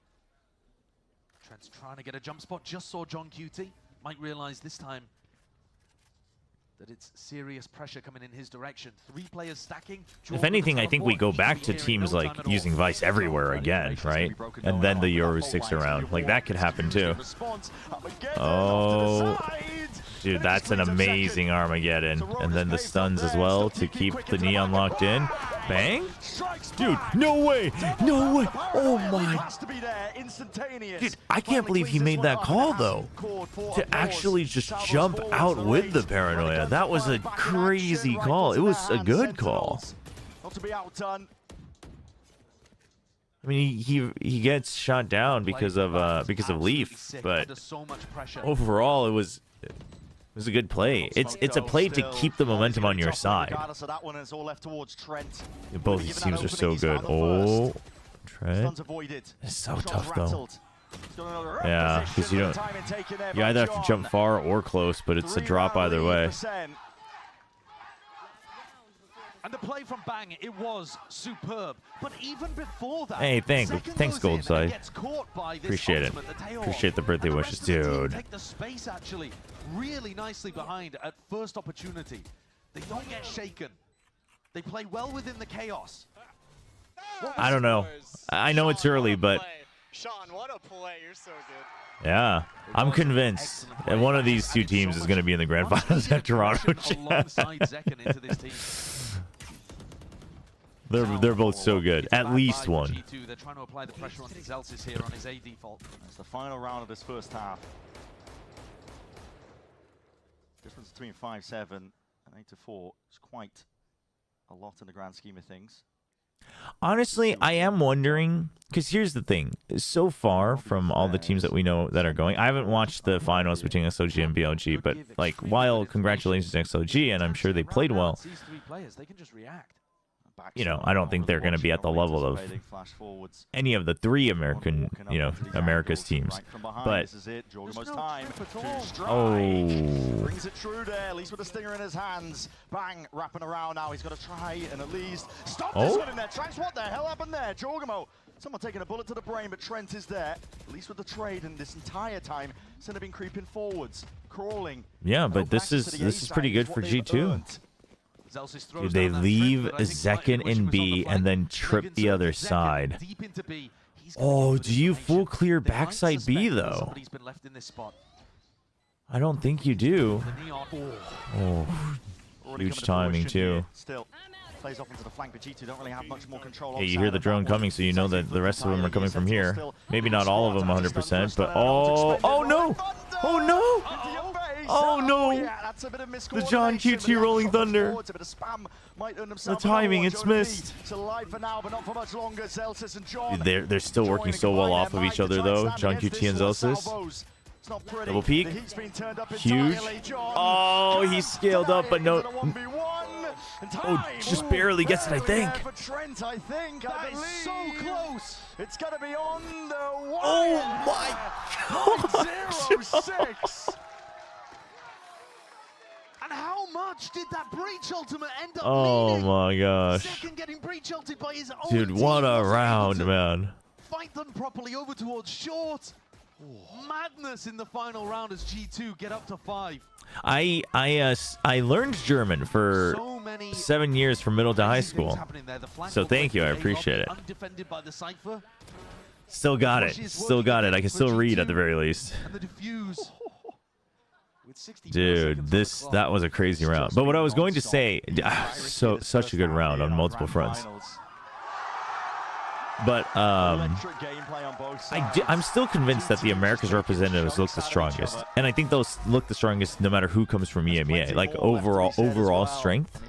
Trent's trying to get a jump spot. Just saw John QT. Might realize this time that it's serious pressure coming in his direction. 3 players stacking. if anything, I think we go back to teams like using Vice everywhere again, right? And then the Euro sticks around. Like that could happen too. Oh, dude, that's an amazing Armageddon. And then the stuns as well to keep the Neon locked in. Bang? Dude, no way! No way! Oh my... Dude, I can't believe he made that call, though. To actually just jump out with the Paranoia. That was a crazy call. It was a good call. Not to be outdone. I mean, he gets shot down because of Leaf, but overall it was a good play. It's a play to keep the momentum on your side. Both these teams are so good. Oh, Trent. It's so tough though. Yeah, because you either have to jump far or close, but it's a drop either way. And the play from Bang, it was superb. But even before that, hey, thanks, Goldside. Appreciate it. Appreciate the birthday wishes, dude. Take the space actually really nicely behind at first opportunity. They don't get shaken. They play well within the chaos. I don't know. I know it's early, but Sean, what a play! You're so good. yeah, I'm convinced that one of these two teams is going to be in the grand finals at Toronto. They're both so good. At least one. They're trying to apply the pressure on Zelsis here on his A default. That's the final round of this first half. Difference between 5-7 and 8-4 is quite a lot in the grand scheme of things. Honestly, I am wondering, because here's the thing. So far from all the teams that we know that are going, I haven't watched the finals between SOG and BLG, but like, while congratulations to SOG, and I'm sure they played well, These 3 players, they can just react. you know, I don't think they're going to be at the level of any of the 3 American, America's teams. But brings it true there, at least with a stinger in his hands. Bang, wrapping around now. He's got to try and at least stop this one in there. Tracks, what the hell happened there? Jorgamo, someone taking a bullet to the brain, but Trent is there, at least with the trade, and this entire time, instead of been creeping forwards, crawling. Yeah, but this is pretty good for G2. Dude, they leave Zekin in B and then trip the other side. Oh, do you full clear backside B, though? I don't think you do. Oh, huge timing, too. Plays off into the flank, but G2 don't really have much more control. Hey, you hear the drone coming, so you know that the rest of them are coming from here. Maybe not all of them 100%, but oh no! Oh no! Oh no! The John QT Rolling Thunder. The timing, it's missed. They're still working so well off of each other, though. John QT and Zelsis. Double peek. Huge. Oh, he scaled up, but no. Oh, just barely gets it, I think. That is so close. It's gonna be on the wire. Oh my God. 0-6. And how much did that breach ultimate end up Oh my gosh. Second getting breach ulted by his own Dude, what team a was round, able to man. Fight them properly over towards short. Madness in the final round as G2 get up to 5. I learned German for 7 years from middle to high school. So thank you, I appreciate it. Undefended by the Cypher. Still got it. Still got it. I can still read at the very least. And the defuse. With 60 Dude, that was a crazy round. But what I was going to say, such a good round on multiple fronts. But I'm still convinced that the Americas representatives look the strongest, and I think they'll look the strongest no matter who comes from EMEA. Like overall strength.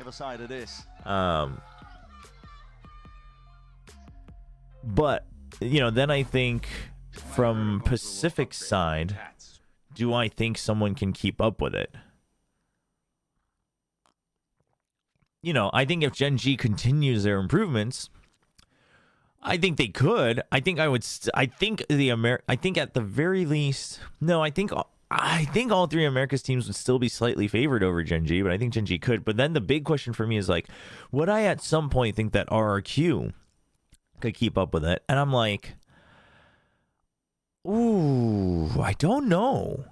But you know, then I think from Pacific side, do I think someone can keep up with it? You know, I think if Gen G continues their improvements, I think they could. I think I would. I think at the very least, no. I think all three Americas teams would still be slightly favored over Gen G, but I think Gen G could. But then the big question for me is like, would I at some point think that RRQ could keep up with it? And I'm like, ooh, I don't know.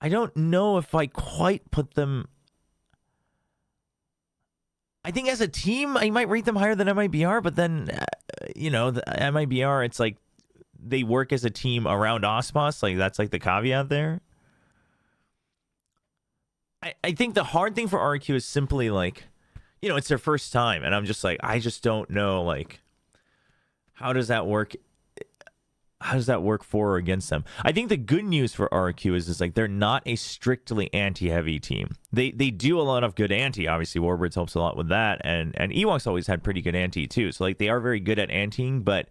I don't know if I quite put them. I think as a team, I might rate them higher than MIBR, but then, you know, the MIBR, it's like they work as a team around OSPOS. Like, that's like the caveat there. I think the hard thing for RQ is simply like, you know, it's their first time. And I'm just like, I just don't know, like, how does that work? How does that work for or against them? I think the good news for RQ is like they're not a strictly anti-heavy team. They do a lot of good anti. Obviously, Warbirds helps a lot with that, and Ewok's always had pretty good anti too. So like they are very good at antiing. But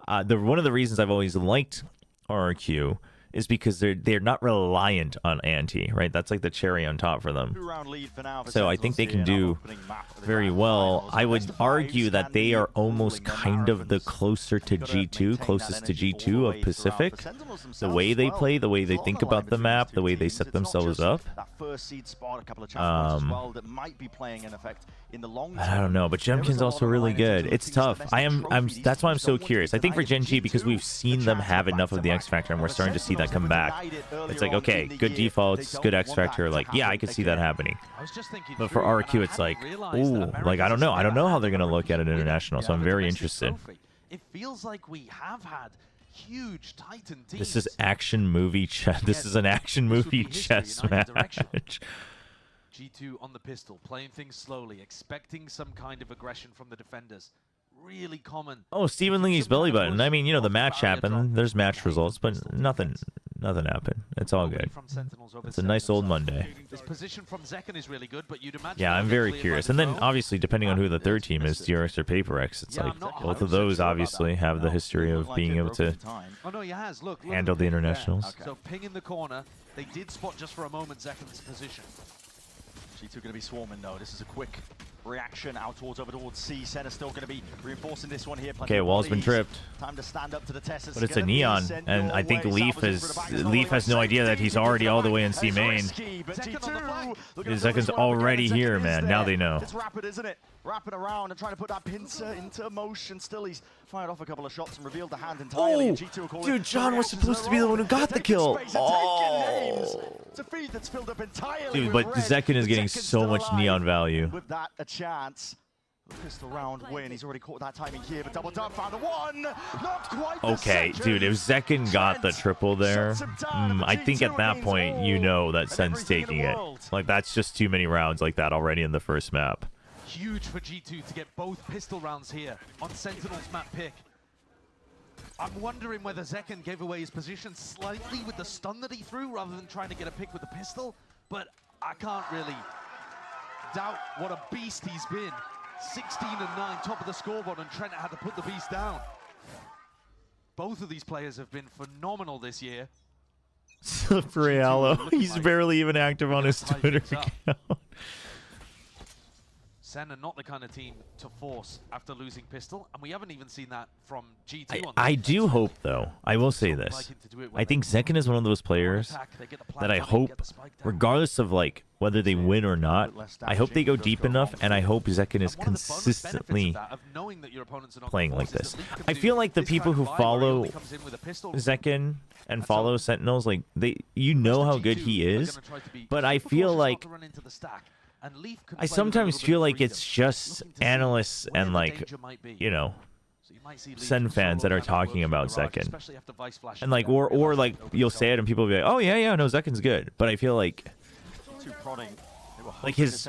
one of the reasons I've always liked RQ is because they're not reliant on anti, right? That's like the cherry on top for them. So I think they can do very well. I would argue that they are almost kind of the closest to G2 of Pacific. The way they play, the way they think about the map, the way they set themselves up. I don't know, but Jemkin's also really good. It's tough. That's why I'm so curious. I think for Gen G, because we've seen them have enough of the X Factor and we're starting to see that come back. It's like, okay, good defaults, good X Factor. Like, yeah, I could see that happening. But for RQ, it's like, ooh, like, I don't know. I don't know how they're going to look at it international, so I'm very interested. It feels like we have had huge Titan teams. This is action movie chess. This is an action movie chess match. G2 on the pistol, playing things slowly, expecting some kind of aggression from the defenders. Really common. Oh, Steven Lee's belly button. I mean, you know, the match happened. There's match results, but nothing happened. It's all good. It's a nice old Monday. This position from Zekken is really good, but you'd imagine. Yeah, I'm very curious. And then, obviously, depending on who the third team is, DRX or PaperX, it's like both of those obviously have the history of being able to handle the internationals. So ping in the corner. They did spot just for a moment Zekken's position. G2 going to be swarming though. This is a quick reaction out over towards C. Sen is still going to be reinforcing this one here. Okay, wall's been tripped. Time to stand up to the test. But it's a neon, and I think Leaf has no idea that he's already all the way in C main. Zekken's already here, man. Now they know. It's rapid, isn't it? Wrapping around and trying to put that pincer into motion. Still, he's fired off a couple of shots and revealed the hand entirely. Oh, dude, John was supposed to be the one who got the kill. Oh. It's a feed that's filled up entirely. Dude, but Zekken is getting so much neon value. With that, a chance. Pistol round win. He's already caught that timing here, but double down found a one. Not quite. Okay, dude, if Zekken got the triple there, I think at that point you know that Sen's taking it. Like, that's just too many rounds like that already in the first map. Huge for G2 to get both pistol rounds here on Sentinel's map pick. I'm wondering whether Zekken gave away his position slightly with the stun that he threw rather than trying to get a pick with the pistol, but I can't really doubt what a beast he's been. 16 and 9, top of the scoreboard, and Trent had to put the beast down. Both of these players have been phenomenal this year. Slippery Aloe, he's barely even active on his Twitter account. SEN are not the kind of team to force after losing pistol, and we haven't even seen that from G2. I do hope, though, I will say this. I think Zekken is one of those players that I hope, regardless of like whether they win or not, I hope they go deep enough, and I hope Zekken is consistently playing like this. I feel like the people who follow Zekken and follow Sentinels, like you know how good he is, but I feel like And Leaf could I play with a sometimes little bit feel of like freedom, it's just looking to see analysts where and the like, danger might be. you know, So you might see Leaf SEN fans that solo are kind of talking work about through the garage, Zekken. especially after Vice Flash And like, again, or realizing like open you'll himself. say it and people will be like, oh yeah, no, Zekken's good. But I feel like Like his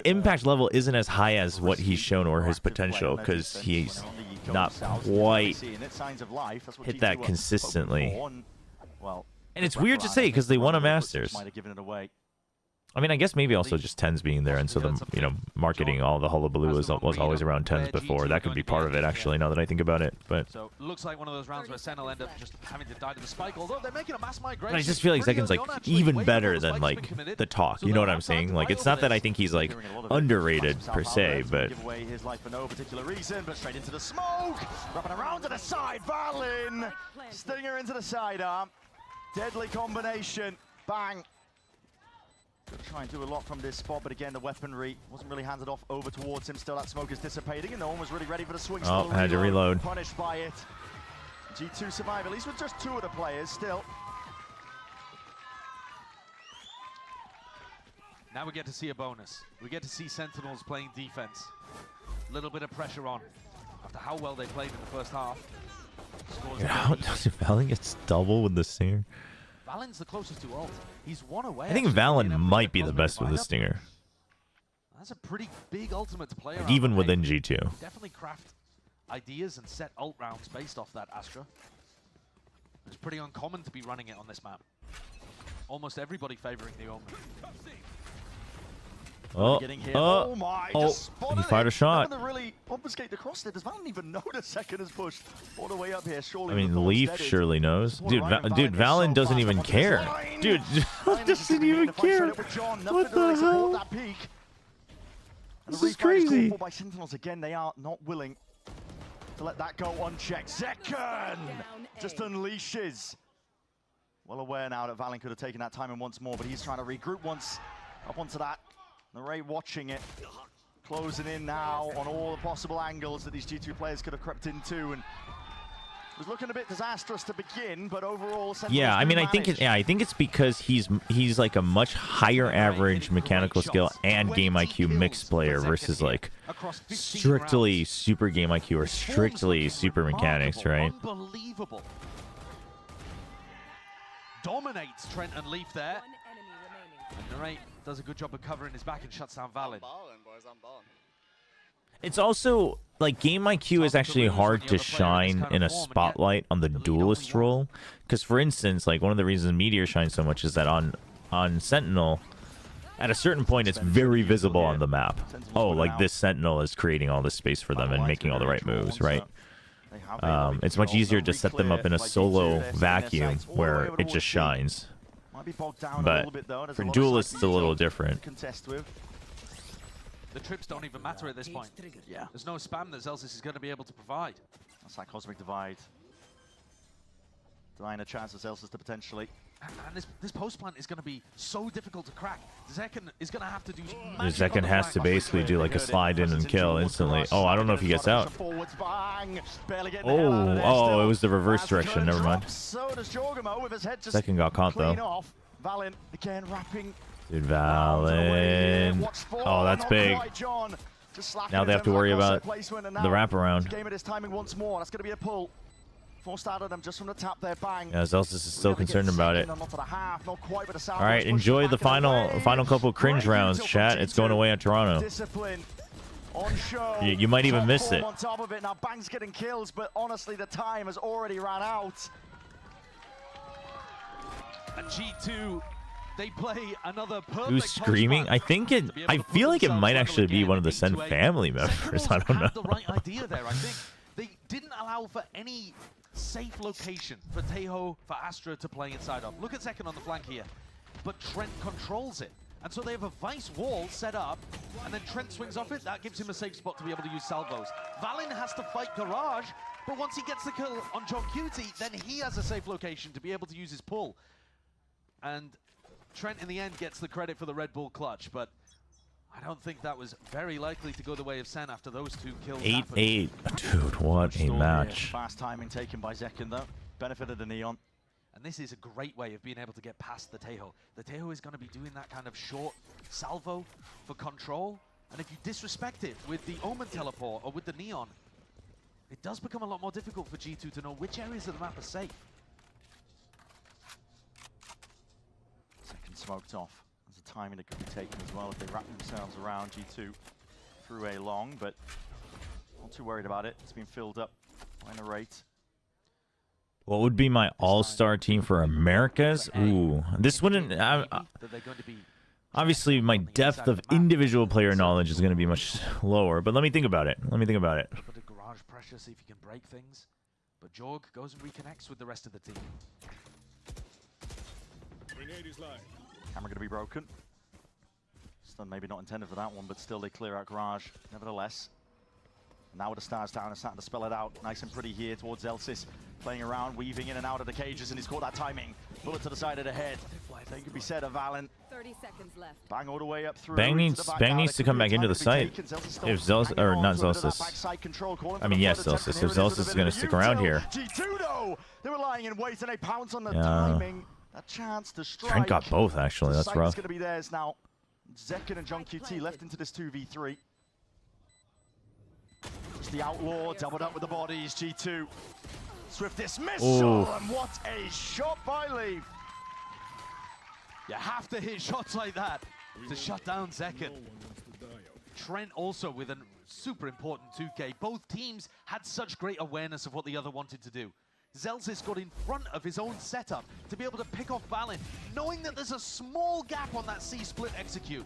impact level isn't as high as what he's shown or his potential, because he's not quite hit that consistently. And it's weird to say because they won a Masters. I mean, I guess maybe also just 10s being there, and so the marketing, all the hullabaloo was always around 10s before. That could be part of it, actually, now that I think about it. But So looks like one of those rounds where SEN will end up just having to die to the spike, although they're making a mass migration. I just feel like Zekken's like even better than like the talk. You know what I'm saying? Like, it's not that I think he's like underrated per se, but Give away his life for no particular reason, but straight into the smoke. Wrapping around to the side, Valin. Stinger into the sidearm. Deadly combination. Bang. Gonna try and do a lot from this spot, but again, the weaponry wasn't really handed off over towards him. Still, that smoke is dissipating, and no one was really ready for the swing. Oh, had to reload. Punished by it. G2 survive, at least with just 2 of the players still. Now we get to see a bonus. We get to see Sentinels playing defense. A little bit of pressure on after how well they played in the first half. Scores how does Valin gets double with the Stinger? Valen's the closest to ult. He's one away. I think Valin might be the best with the Stinger, That's a pretty big ultimate to play like around. even right? within G2. Definitely craft ideas and set ult rounds based off that Astra. It's pretty uncommon to be running it on this map. Almost everybody favoring the Omen. He fired a shot. Really obfuscate the cross there. Does Valin even know the second is pushed all the way up here? Surely I mean, Leaf surely knows. Dude, Valin doesn't even care. Dude, doesn't even care. What the hell? This is crazy. By Sentinels again, they are not willing to let that go unchecked. Zekken just unleashes. Well aware now that Valin could have taken that time and once more, but he's trying to regroup once up onto that. Narray watching it, closing in now on all the possible angles that these G2 players could have crept into, and it was looking a bit disastrous to begin, but overall, Yeah, I mean, I think it's because he's like a much higher average mechanical skill and game IQ mixed player versus like strictly super game IQ or strictly super mechanics, right? Unbelievable. Dominates Trent and Leaf there. And Narray does a good job of covering his back and shuts down Valin. I'm balling, boys. I'm balling. It's also like game IQ is actually hard to shine in a spotlight on the duelist role, because for instance, like one of the reasons Meteor shines so much is that on Sentinel, at a certain point it's very visible on the map. Oh, like this Sentinel is creating all this space for them and making all the right moves, right? It's much easier to set them up in a solo vacuum where it just shines. But for duelists, it's a little different. The trips don't even matter at this point. Yeah. There's no spam that Zelsis is going to be able to provide. That's that Cosmic Divide. Denying a chance of Zelsis to potentially... And this post plant is going to be so difficult to crack. Zekken is going to have to do... Zekken has to basically do like a slide in and kill instantly. Oh, I don't know if he gets out. Oh, it was the reverse direction. Never mind. Zekken got caught though. Valin again wrapping. Dude, Valin. Oh, that's big. Now they have to worry about the wraparound. Game at his timing once more. That's going to be a pull. Forced out of them just from the tap there. Bang. Yeah, Zelsis is still concerned about it. All right, enjoy the final couple cringe rounds, chat. It's going away at Toronto. You might even miss it. On top of it now, Bang's getting kills, but honestly, the time has already ran out. And G2, they play another perfect. Who's screaming? I feel like it might actually be one of the SEN family members. I don't know. The right idea there, I think. They didn't allow for any safe location for Tejo, for Astra to play inside of. Look at Zekken on the flank here. But Trent controls it. And so they have a Vice wall set up, and then Trent swings off it. That gives him a safe spot to be able to use salvos. Valin has to fight Garage, but once he gets the kill on John Cutie, then he has a safe location to be able to use his pull. And Trent, in the end, gets the credit for the Red Bull clutch, but I don't think that was very likely to go the way of SEN after those 2 kills. 8-8. Dude, what a match. Fast timing taken by Zekken, though. Benefited the Neon. And this is a great way of being able to get past the Tejo. The Tejo is going to be doing that kind of short salvo for control. And if you disrespect it with the Omen teleport or with the Neon, it does become a lot more difficult for G2 to know which areas of the map are safe. Second smoked off. There's a timing that could be taken as well if they wrap themselves around G2 through a long, but not too worried about it. It's been filled up by the rate. What would be my all-star team for Americas? Ooh, this wouldn't... obviously, my depth of individual player knowledge is going to be much lower, but let me think about it. Let me think about it. Put a garage pressure, see if you can break things. But Jorg goes and reconnects with the rest of the team. Camera going to be broken. Stun maybe not intended for that one, but still they clear out garage nevertheless. Now with the stars down, it's starting to spell it out. Nice and pretty here towards Elsis. Playing around, weaving in and out of the cages, and he's caught that timing. Bullet to the side of the head. That could be said of Valen. 30 seconds left. Bang all the way up through. Bang needs to come back into the site. If Zelsis, or not Zelsis. I mean, yes, Zelsis. If Zelsis is going to stick around here. G2 though, they were lying in wait and they pounce on the timing. A chance to strike. Trent got both actually. That's rough. It's going to be theirs now. Zekin and John QT left into this 2v3. Just the Outlaw doubled up with the bodies. G2. Swift dismissal, and what a shot by Leaf. You have to hit shots like that to shut down Zekin. Trent also with a super important 2K. Both teams had such great awareness of what the other wanted to do. Zelsis got in front of his own setup to be able to pick off Valen, knowing that there's a small gap on that C-split execute.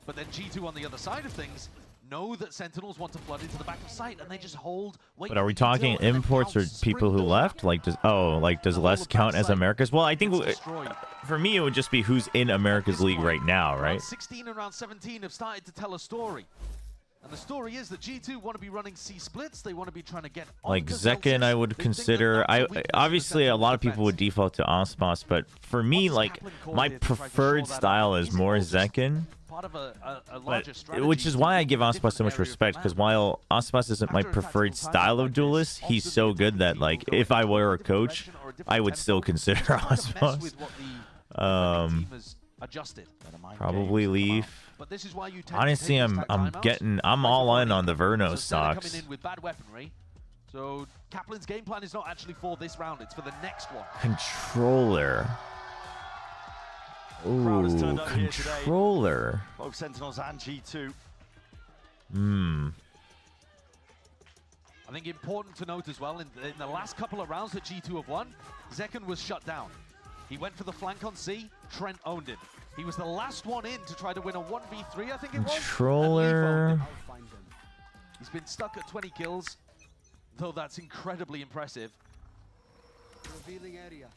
But then G2 on the other side of things know that Sentinels want to flood into the back of site, and they just hold. But are we talking imports or people who left? Like, does less count as Americas? Well, I think for me it would just be who's in America's league right now, right? Round 16 and round 17 have started to tell a story. And the story is that G2 want to be running C-splits. They want to be trying to get like Zekin, I would consider. Obviously a lot of people would default to Osmos, but for me, like, my preferred style is more Zekin. Which is why I give Osmos so much respect, because while Osmos isn't my preferred style of duelist, he's so good that, like, if I were a coach, I would still consider Osmos. Probably Leaf. Honestly, I'm all in on the Verno stocks. So Kaplan's game plan is not actually for this round, it's for the next one. Controller. Ooh, controller. Both Sentinels and G2. I think important to note as well, in the last couple of rounds that G2 have won, Zekin was shut down. He went for the flank on C, Trent owned it. He was the last one in to try to win a 1v3, I think it was. Controller. He's been stuck at 20 kills, though that's incredibly impressive. Revealing area.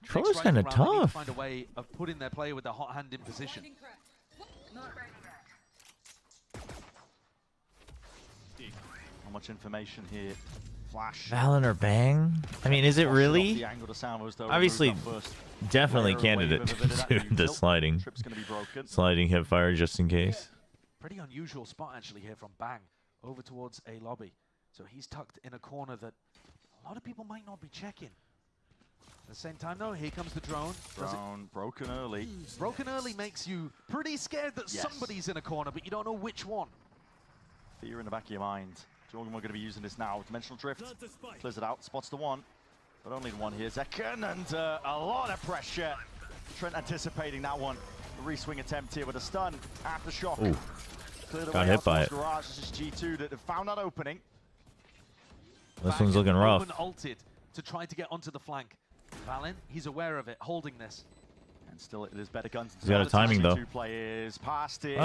Controller's kind of tough. Find a way of putting their player with their hot hand in position. How much information here? Flash. Valen or Bang? I mean, is it really? Obviously, definitely candidate to the sliding hip fire just in case. Pretty unusual spot actually here from Bang over towards A lobby. So he's tucked in a corner that a lot of people might not be checking. At the same time, though, here comes the drone. Drone broken early. Broken early makes you pretty scared that somebody's in a corner, but you don't know which one. Fear in the back of your mind. Jorgen, we're going to be using this now. Dimensional drift. Clears it out. Spots the one. But only the one here. Zekin, and a lot of pressure. Trent anticipating that one. A re-swing attempt here with a stun. Aftershock. Got hit by it. Garage. This is G2 that have found that opening. This one's looking rough. Ulted to try to get onto the flank. Valen, he's aware of it, holding this. And still, it is better guns. He's got a timing, though. Two players past it.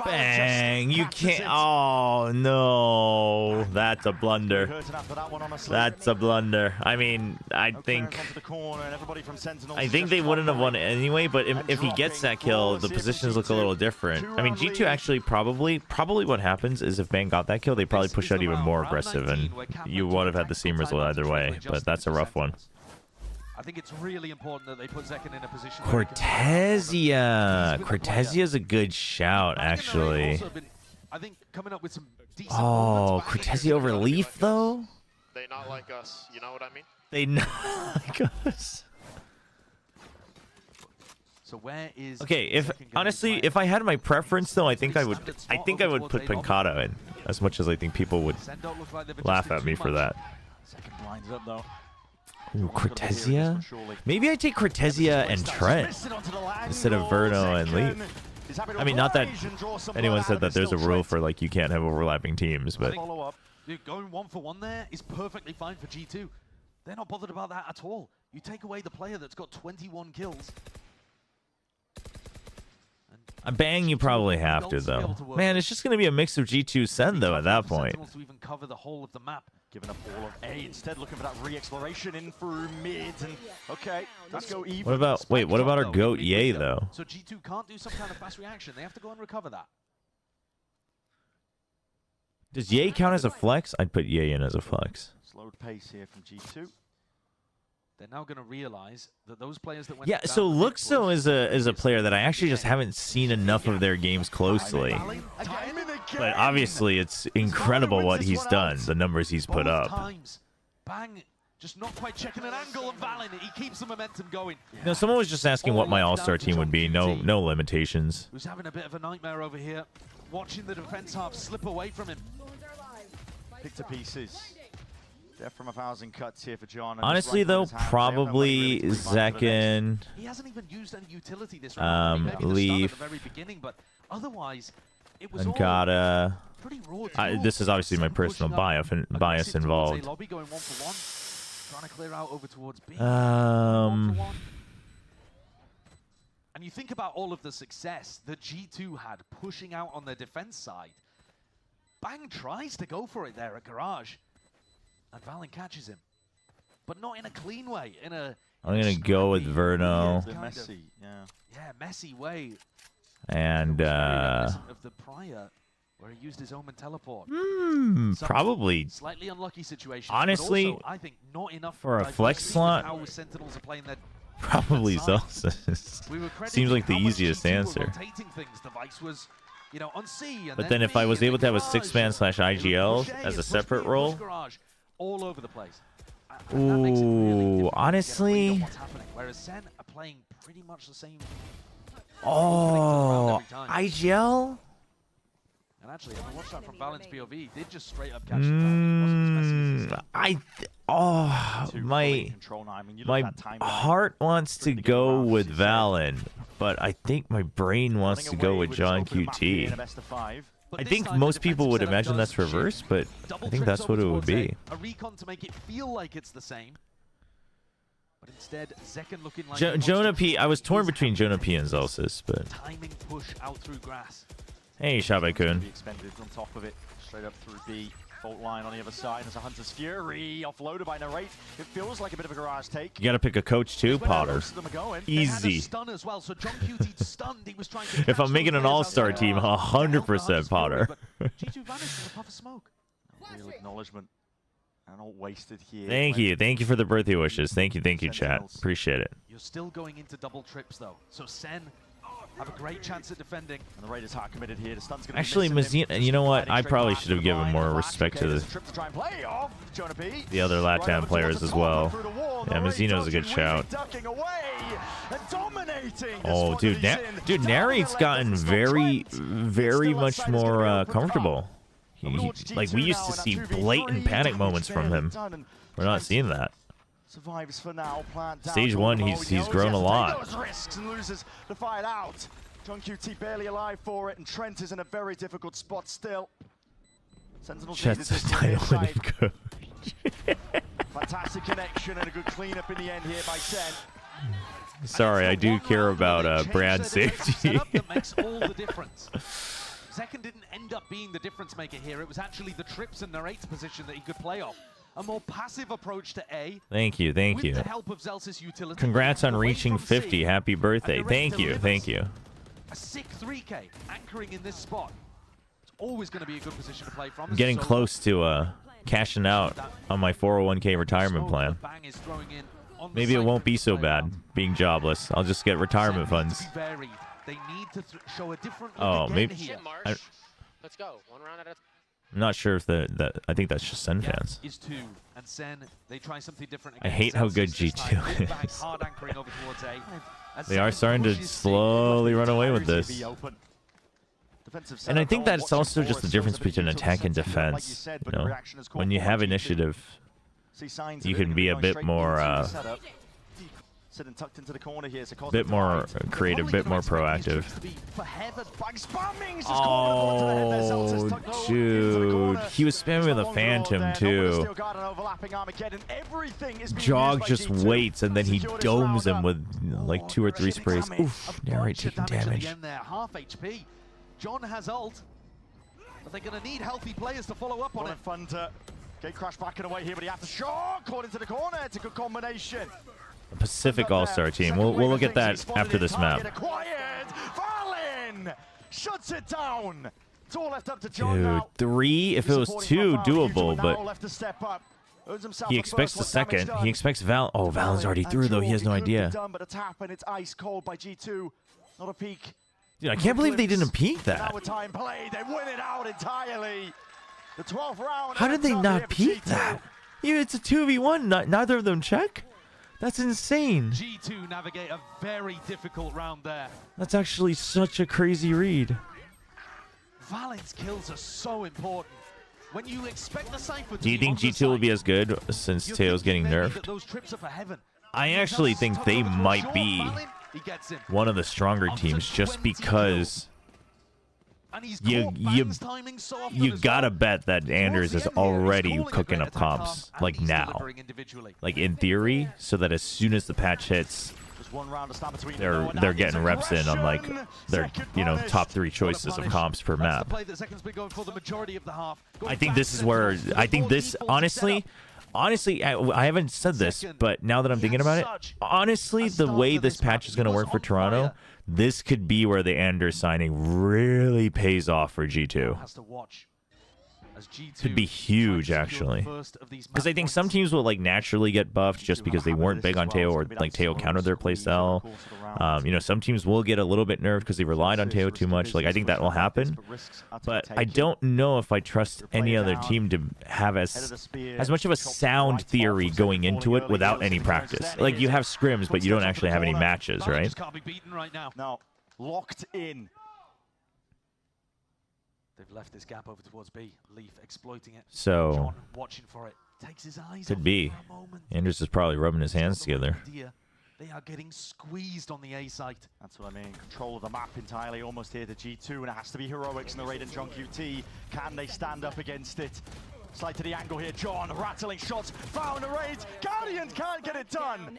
Bang! You can't. Oh, no. That's a blunder. That's a blunder. I mean, I think they wouldn't have won it anyway, but if he gets that kill, the positions look a little different. I mean, G2 actually probably what happens is if Bang got that kill, they probably push out even more aggressive, and you would have had the same result either way, but that's a rough one. I think it's really important that they put Zekin in a position. Cortesia. Cortesia's a good shout, actually. I think coming up with some decent Cortesia over Leaf, though? They not like us, you know what I mean? They know. Gosh. So where is Okay, if honestly, if I had my preference though, I think I would put Pincata in, as much as I think people would laugh at me for that. Second blinds up though. Ooh, Cortezia? Maybe I take Cortezia and Trent instead of Verno and Leaf. I mean, not that anyone said that there's a rule for like you can't have overlapping teams, but Dude, going 1-for-1 there is perfectly fine for G2. They're not bothered about that at all. You take away the player that's got 21 kills. a bang you probably have to though. Man, it's just gonna be a mix of G2 SEN though at that point. To even cover the whole of the map. Giving up all of A instead, looking for that re-exploration in through mid, and okay, let's go even. What about what about our GOAT Ye though? So G2 can't do some kind of fast reaction. They have to go and recover that. Does Ye count as a flex? I'd put Ye in as a flex. Slowed pace here from G2. They're now going to realize that those players that went Yeah, so Luxo is a player that I actually just haven't seen enough of their games closely. But obviously, it's incredible what he's done, the numbers he's put up. Bang, just not quite checking an angle, and Valen, he keeps the momentum going. No, someone was just asking what my all-star team would be. No limitations. Who's having a bit of a nightmare over here, watching the defense half slip away from him. Picked to pieces. Death from 1,000 cuts here for John. Honestly, though, probably Zekin. He hasn't even used any utility this round. Leaf. At the very beginning, but otherwise, it was Angata. Pretty raw. This is obviously my personal bias involved. Lobby going 1-for-1, trying to clear out over towards B. And you think about all of the success that G2 had pushing out on their defense side. Bang tries to go for it there at Garage. And Valen catches him, but not in a clean way. I'm gonna go with Verno. Messy, yeah, messy way. And of the prior, where he used his omen teleport. Probably. Slightly unlucky situation. Honestly, also, I think not enough for a flex slot. How Sentinels are playing their probably Zelsis. Seems like the easiest answer. But then if I was able to have a 6-man/IGL as a separate role. All over the place. Ooh, honestly. Whereas SEN are playing pretty much the same. Oh, IGL? And actually, I watched that from Valen's POV. He did just straight up catch the my heart wants to go with Valen, but I think my brain wants to go with John QT. I think most people would imagine that's reverse, but I think that's what it would be. A recon to make it feel like it's the same. But instead, Zekin looking like Jonah P. I was torn between Jonah P and Zelsis, but timing push out through grass. Hey, Shabai-kun. Expended on top of it, straight up through B. Fault line on the other side. There's a Hunter's Fury offloaded by Narrate. It feels like a bit of a Garage take. You got to pick a coach too, Potter. Easy. If I'm making an all-star team, 100% Potter. Real acknowledgement. And all wasted here. Thank you for the birthday wishes. Thank you, chat. Appreciate it. You're still going into double trips though, so SEN have a great chance at defending. And the Raiders hard committed here. The stun's gonna Actually, Mazina, you know what? I probably should have given more respect to the other LATAM players as well. Yeah, Mazino's a good shout. Oh, dude, Narrate's gotten very, very much more comfortable. Like, we used to see blatant panic moments from him. We're not seeing that. Survives for now. Stage 1, he's grown a lot. Those risks and loses to fight out. John QT barely alive for it, and Trent is in a very difficult spot still. Chet's a title-winning coach. Fantastic connection and a good cleanup in the end here by SEN. Sorry, I do care about Brad's safety. That makes all the difference. Zekin didn't end up being the difference maker here. It was actually the trips and Narrate's position that he could play off. A more passive approach to A. Thank you. With the help of Zelsis utility. Congrats on reaching 50. Happy birthday. Thank you. A sick 3K anchoring in this spot. It's always going to be a good position to play from. I'm getting close to cashing out on my 401k retirement plan. Maybe it won't be so bad being jobless. I'll just get retirement funds. They need to show a different maybe. Let's go. One round at a I'm not sure if I think that's just SEN fans. Is 2 and SEN, they try something different. I hate how good G2 is. Hard anchoring over towards A. They are starting to slowly run away with this. And I think that's also just the difference between attack and defense. You know, when you have initiative, you can be a bit more creative, bit more proactive. Oh, dude. He was spamming with a Phantom, too. Jog just waits, and then he domes him with like 2 or 3 sprays. Oof, Narrate taking damage. Half HP. John has ult, but they're going to need healthy players to follow up on it. Fun to get Crash backing away here, but he has to shot. Caught into the corner. It's a good combination. A Pacific All-Star team. We'll look at that after this map. Valin shuts it down. It's all left up to John. Dude, 3. If it was 2, doable, but he expects the second. He expects Val. Oh, Valen's already through, though. He has no idea. But a tap, and it's ice cold by G2. Not a peek. Dude, I can't believe they didn't peek that. Now with time played, they win it out entirely. The 12th round. How did they not peek that? It's a 2v1. Neither of them check? That's insane. G2 navigate a very difficult round there. That's actually such a crazy read. Valen's kills are so important. When you expect the Cypher to Do you think G2 will be as good since Teo's getting nerfed? Those trips are for heaven. I actually think they might be one of the stronger teams just because you gotta bet that Anders is already cooking up comps like now, like in theory, so that as soon as the patch hits, they're getting reps in on like their top 3 choices of comps per map. I think this is where honestly, I haven't said this, but now that I'm thinking about it, honestly, the way this patch is going to work for Toronto, this could be where the Anders signing really pays off for G2. Could be huge, actually. Because I think some teams will like naturally get buffed just because they weren't big on Teo, or like Teo countered their playstyle. Some teams will get a little bit nerfed because they relied on Teo too much. Like, I think that will happen. But I don't know if I trust any other team to have as much of a sound theory going into it without any practice. Like, you have scrims, but you don't actually have any matches, right? No, locked in. They've left this gap over towards B. Leaf exploiting it. So, John watching for it. Takes his eyes could be. Anders is probably rubbing his hands together. They are getting squeezed on the A site. That's what I mean. Control of the map entirely, almost here to G2, and it has to be heroics in the Raiden John QT. Can they stand up against it? Slide to the angle here. John rattling shots. Found a raid. Guardians can't get it done.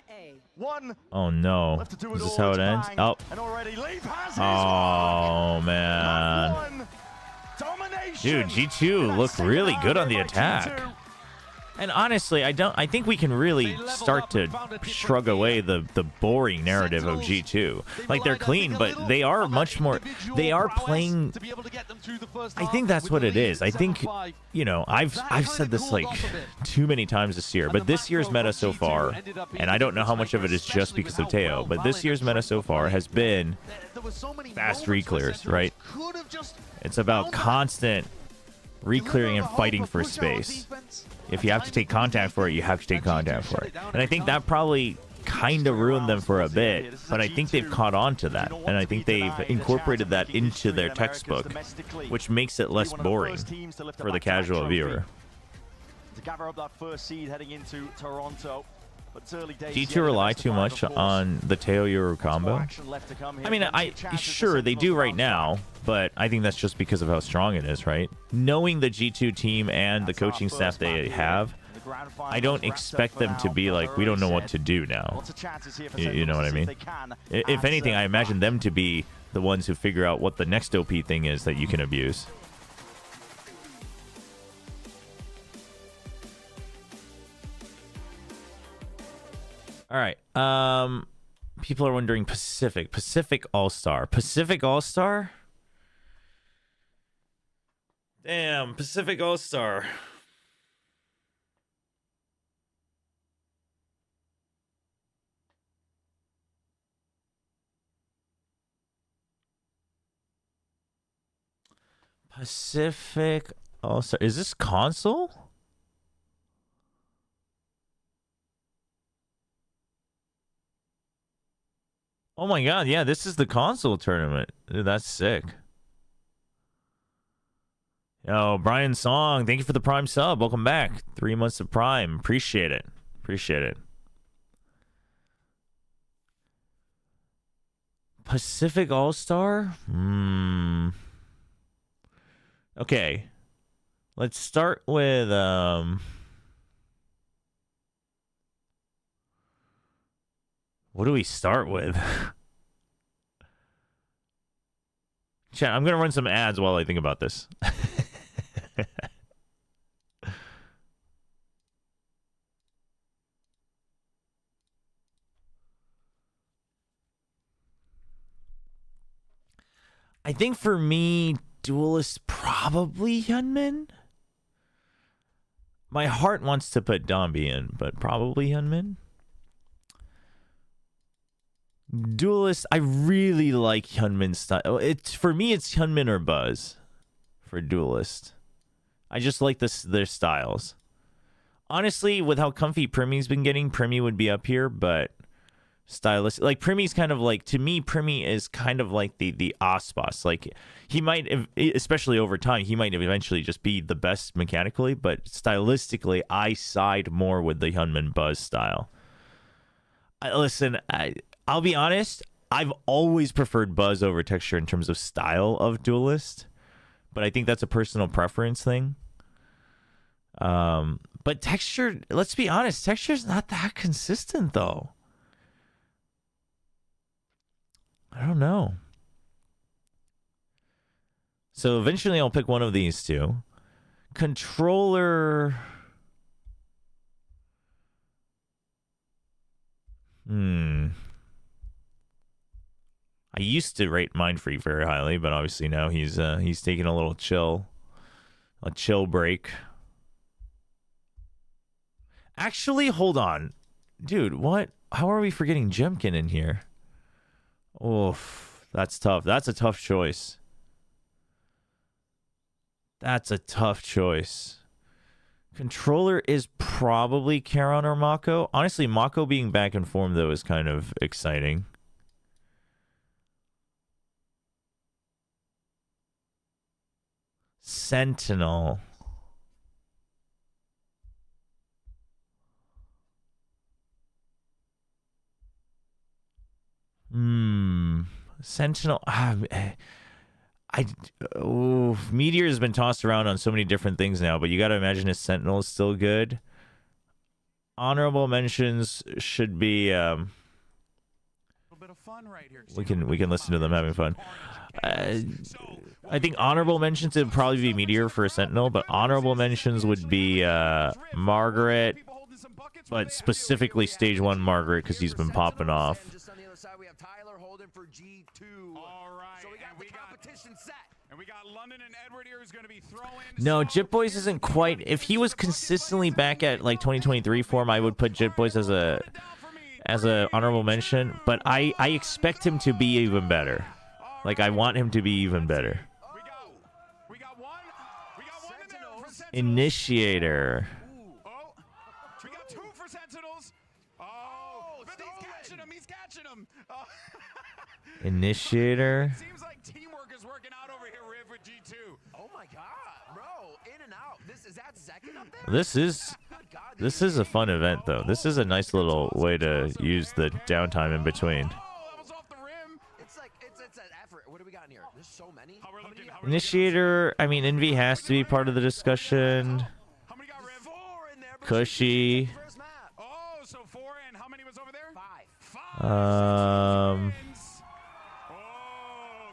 One. Oh no. Is this how it ends? Oh. And already Leaf has his Oh man. Dude, G2 looked really good on the attack. And honestly, I think we can really start to shrug away the boring narrative of G2. Like, they're clean, but they are much more, they are playing, I think that's what it is. I think, I've said this like too many times this year, but this year's meta so far, and I don't know how much of it is just because of Teo, but this year's meta so far has been fast re-clears, right? It's about constant re-clearing and fighting for space. If you have to take contact for it, you have to take contact for it. And I think that probably kind of ruined them for a bit, but I think they've caught on to that. And I think they've incorporated that into their textbook, which makes it less boring for the casual viewer. To gather up that first seed heading into Toronto. G2 rely too much on the Teo Yoru combo. I mean, sure they do right now, but I think that's just because of how strong it is, right? Knowing the G2 team and the coaching staff they have, I don't expect them to be like, we don't know what to do now. You know what I mean? If anything, I imagine them to be the ones who figure out what the next OP thing is that you can abuse. All right. People are wondering Pacific All-Star. Pacific All-Star? Damn, Pacific All-Star. Pacific Oh, sorry. Is this console? Oh my god, yeah, this is the console tournament. Dude, that's sick. Yo, Brian Song, thank you for the Prime sub. Welcome back. 3 months of Prime. Appreciate it. Appreciate it. Pacific All-Star? Okay. Let's start with what do we start with? Chat, I'm gonna run some ads while I think about this. I think for me, Duelist probably Hyunmin. My heart wants to put Dombi in, but probably Hyunmin. Duelist, I really like Hyunmin's style. It's for me, it's Hyunmin or Buzz for Duelist. I just like their styles. Honestly, with how comfy Primy's been getting, Primy would be up here, but stylistic, like Primy's kind of like, to me, Primy is kind of like the Aspas. Like he might, especially over time, he might eventually just be the best mechanically, but stylistically, I side more with the Hyunmin Buzz style. I'll be honest, I've always preferred Buzz over Texture in terms of style of Duelist, but I think that's a personal preference thing. But Texture, let's be honest, Texture's not that consistent though. I don't know. So eventually I'll pick one of these two. Controller. I used to rate Mindfreak very highly, but obviously now he's taking a little chill break. Actually, hold on. Dude, what? How are we forgetting Jemkin in here? Oof, that's tough. That's a tough choice. That's a tough choice. Controller is probably Karon or Mako. Honestly, Mako being back in form, though, is kind of exciting. Sentinel. Sentinel. Meteor has been tossed around on so many different things now, but you got to imagine his Sentinel is still good. Honorable mentions should be. We can listen to them having fun. I think honorable mentions would probably be Meteor for a Sentinel, but honorable mentions would be Margaret, but specifically Stage 1 Margaret because he's been popping off. No, Jit Boys isn't quite. If he was consistently back at like 2023 form, I would put Jit Boys as a honorable mention. But I expect him to be even better. Like I want him to be even better. Initiator. We got 2 for Sentinels. Oh, but he's catching him. Initiator. Seems like teamwork is working out over here with G2. Oh my god, bro, in and out. Is that second up there? This is a fun event though. This is a nice little way to use the downtime in between. It's an effort. What do we got in here? There's so many. Initiator, I mean, Envy has to be part of the discussion. Cushy. Oh, so 4, and how many was over there? 5. Oh,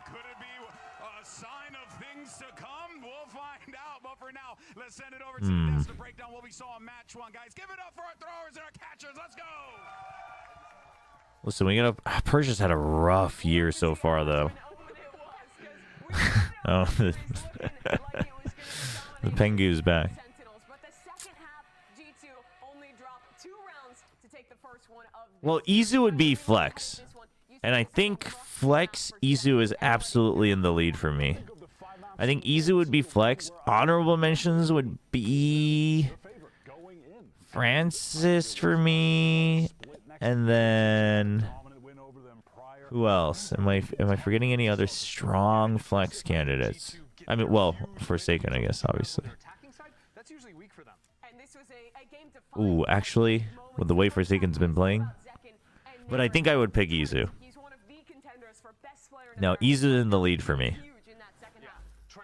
could it be a sign of things to come? We'll find out. But for now, let's send it over to the desk to break down what we saw in match 1, guys. Give it up for our throwers and our catchers. Let's go. Listen, Persia's had a rough year so far, though. Oh, the Pengu's back. Well, Izu would be Flex. And I think Flex, Izu is absolutely in the lead for me. I think Izu would be flex. Honorable mentions would be Francis for me, and then who else? Am I forgetting any other strong flex candidates? I mean, well, Forsaken, I guess, obviously. Ooh, actually, with the way Forsaken's been playing, but I think I would pick Izu. No, Izu's in the lead for me.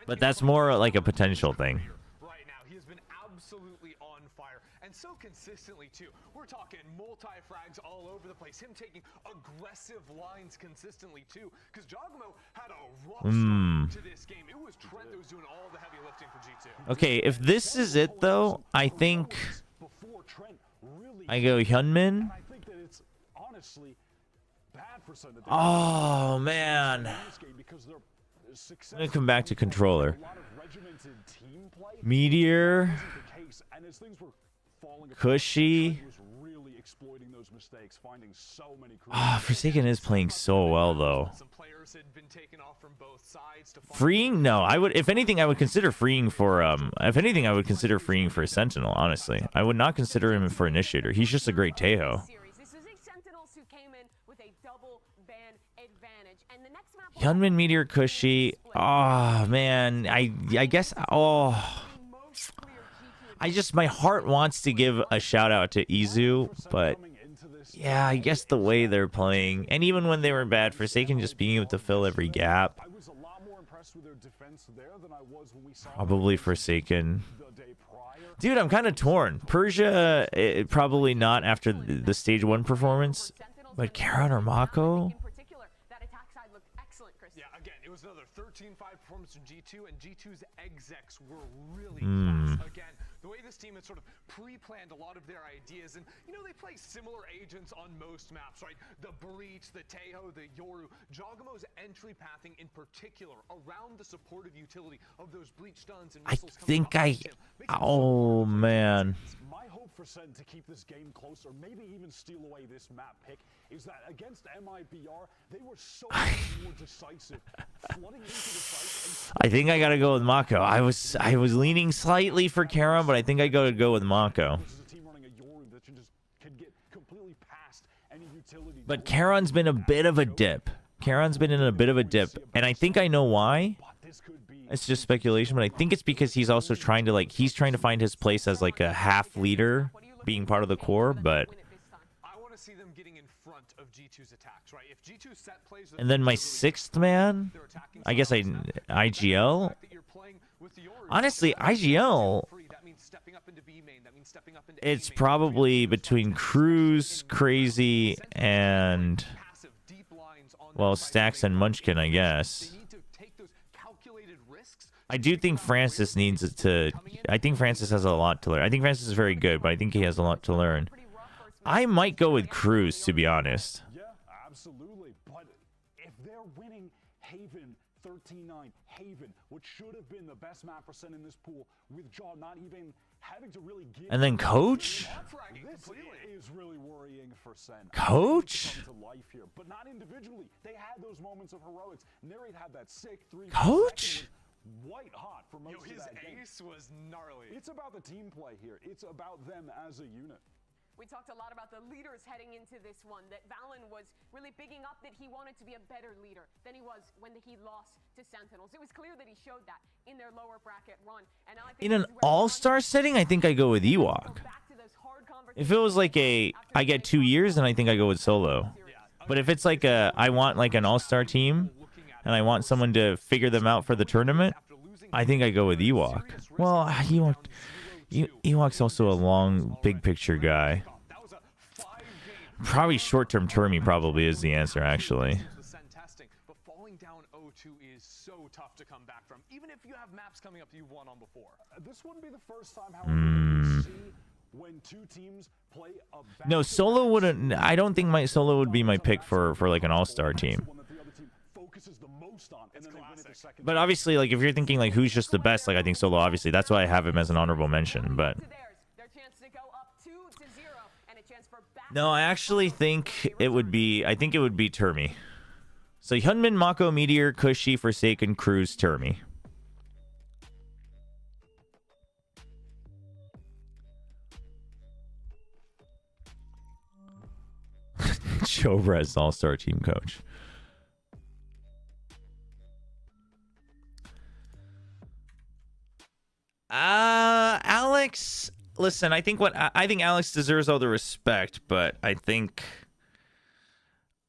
But that's more like a potential thing. Right now, he has been absolutely on fire, and so consistently too. We're talking multi-frags all over the place. Him taking aggressive lines consistently too, because Jogmo had a rough start to this game. It was Trent that was doing all the heavy lifting for G2. Okay, if this is it though, I think I go Hyunmin. Oh man. I'm gonna come back to controller. Meteor, Cushy. Forsaken is playing so well though. Freeing? No, I would. If anything, I would consider freeing for. If anything, I would consider freeing for Sentinel. Honestly, I would not consider him for Initiator. He's just a great Tejo. Hyunmin, Meteor, Cushy. Oh man, I guess. Oh, my heart wants to give a shout out to Izu, but yeah, I guess the way they're playing, and even when they were bad, Forsaken just being able to fill every gap. Probably Forsaken. Dude, I'm kind of torn. Persia, probably not after the stage 1 performance, but Karon or Mako? Yeah, again, it was another 13-5 performance from G2, and G2's execs were really fast. Again, the way this team has sort of pre-planned a lot of their ideas, and you know, they play similar agents on most maps, right? The Breach, the Tejo, the Yoru. Jogmo's entry pathing in particular around the supportive utility of those Bleach stuns and missiles. Oh man. My hope for SEN to keep this game close, or maybe even steal away this map pick, is that against MIBR, they were so much more decisive, flooding into the site. I think I gotta go with Mako. I was leaning slightly for Karon, but I think I gotta go with Mako. But Karon's been a bit of a dip. Karon's been in a bit of a dip, and I think I know why. It's just speculation, but I think it's because he's also trying to find his place as like a half leader, being part of the core, but I want to see them getting in front of G2's attacks, right? If G2 set plays, and then my sixth man, I guess IGL. Honestly, IGL, it's probably between Cruz, Crazy, and well, Stacks and Munchkin, I guess. I do think Francis needs it to. I think Francis has a lot to learn. I think Francis is very good, but I think he has a lot to learn. I might go with Cruz, to be honest. Yeah, absolutely. But if they're winning Haven 13-9, Haven, which should have been the best map for SEN in this pool, with Jaw not even having to really give. And then Coach? This is really worrying for SEN. Coach? To life here, but not individually. They had those moments of heroics. Nerate had that sick 3. Coach? White hot for most of that game. His ace was gnarly. It's about the team play here. It's about them as a unit. We talked a lot about the leaders heading into this one, that Valen was really bigging up that he wanted to be a better leader than he was when he lost to Sentinels. It was clear that he showed that in their lower bracket run. And I think in an all-star setting, I think I go with Ewok. If it was like I get 2 years, then I think I go with Solo. But if it's like I want like an all-star team, and I want someone to figure them out for the tournament, I think I go with Ewok. Well, Ewok's also a long, big picture guy. Probably short-term Termy probably is the answer, actually. But falling down 0-2 is so tough to come back from, even if you have maps coming up that you've won on before. This wouldn't be the first time, however, we see when two teams play a no, Solo wouldn't. I don't think my Solo would be my pick for like an all-star team. But obviously, like if you're thinking like who's just the best, like I think Solo. Obviously, that's why I have him as an honorable mention. But no, I actually think it would be. I think it would be Termy. So Hyunmin, Mako, Meteor, Cushy, Forsaken, Cruz, Termy. Chobra as all-star team coach. Alex, listen, I think Alex deserves all the respect, but I think,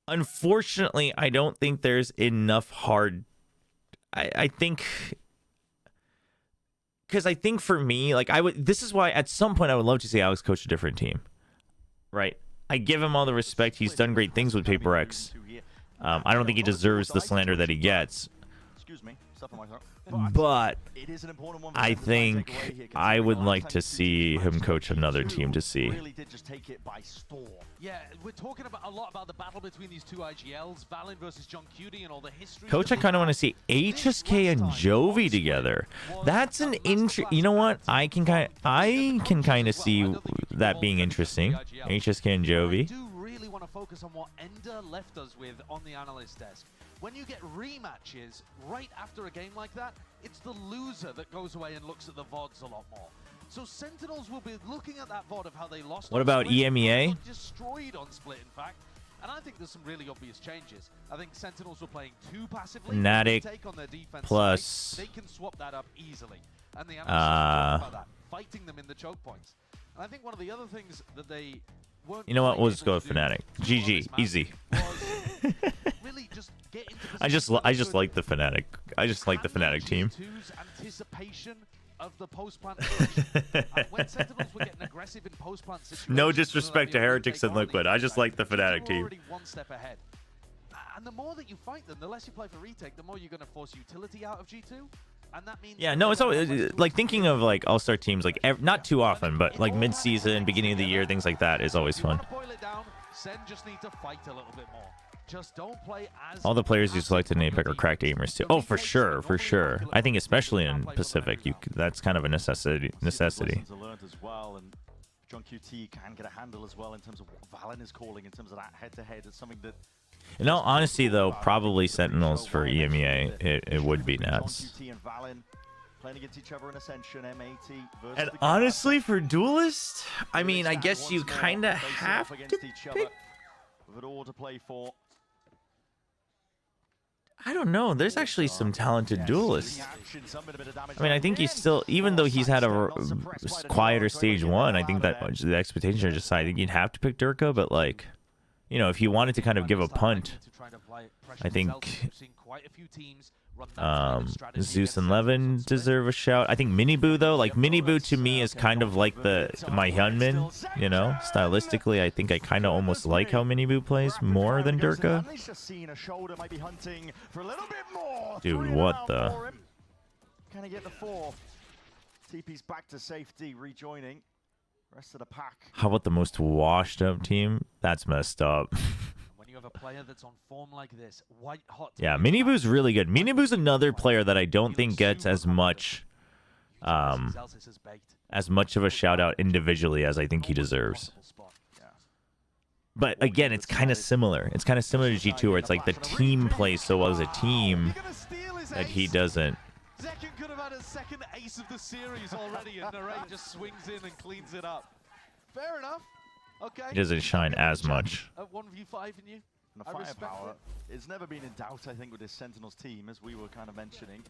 unfortunately, I don't think there's enough hard. I think, because I think for me, like this is why at some point I would love to see Alex coach a different team, right? I give him all the respect. He's done great things with Paper X. I don't think he deserves the slander that he gets. Excuse me, stuff on my throat. But it is an important one. I think I would like to see him coach another team to see. Really did just take it by storm. Yeah, we're talking a lot about the battle between these two IGLs, Valen versus John Cutie, and all the history. Coach, I kind of want to see HSK and Jovi together. That's an you know what? I can kind of see that being interesting. HSK and Jovi. I do really want to focus on what Ender left us with on the analyst desk. When you get rematches right after a game like that, it's the loser that goes away and looks at the VODs a lot more. So Sentinels will be looking at that VOD of how they lost. What about EMEA? Destroyed on Split, in fact. And I think there's some really obvious changes. I think Sentinels were playing too passively. Fnatic take on their defense plus side, they can swap that up easily. And the analysts about that, fighting them in the choke points. And I think one of the other things that they weren't. You know what? We'll just go with Fnatic. GG, easy. Really just get into I just like the Fnatic. I just like the Fnatic team. Anticipation of the post-plant when Sentinels were getting aggressive in post-plant situations. No disrespect to Heretics and Liquid. I just like the Fnatic team. Already one step ahead. And the more that you fight them, the less you play for retake, the more you're going to force utility out of G2. And that means yeah, no, it's always like thinking of like all-star teams, like not too often, but like mid-season, beginning of the year, things like that is always fun. Boil it down, Sen just need to fight a little bit more. Just don't play as all the players you selected in APEC are cracked gamers too. Oh, for sure, for sure. I think especially in Pacific, that's kind of a necessity. Lessons learned as well, and John QT can get a handle as well in terms of what Valen is calling in terms of that head-to-head. It's something that. In all honesty, though, probably Sentinels for EMEA. It would be nuts. Playing against each other in Ascension, M80 and honestly, for Duelist, I mean, I guess you kind of have to against each other with it all to play for. I don't know. There's actually some talented duelists. I mean, I think he's still, even though he's had a quieter stage one, I think that the expectations are just high. I think you'd have to pick Durka, but like, you know, if you wanted to kind of give a punt, I think Zeus and Levin deserve a shout. I think Miniboo, though, like Miniboo to me is kind of like my Hyunmin, you know, stylistically. I think I kind of almost like how Miniboo plays more than Durka. Dude, what the? Can I get the 4? TP's back to safety, rejoining. Rest of the pack. How about the most washed up team? That's messed up. When you have a player that's on form like this, white hot. Yeah, Miniboo's really good. Miniboo's another player that I don't think gets as much of a shout out individually as I think he deserves. But again, it's kind of similar. It's kind of similar to G2 where it's like the team plays so well as a team that he doesn't. Zekin could have had a second ace of the series already, and Narate just swings in and cleans it up. Fair enough. Okay. He doesn't shine as much. 1v5 in you. And the firepower, it's never been in doubt, I think, with this Sentinels team, as we were kind of mentioning.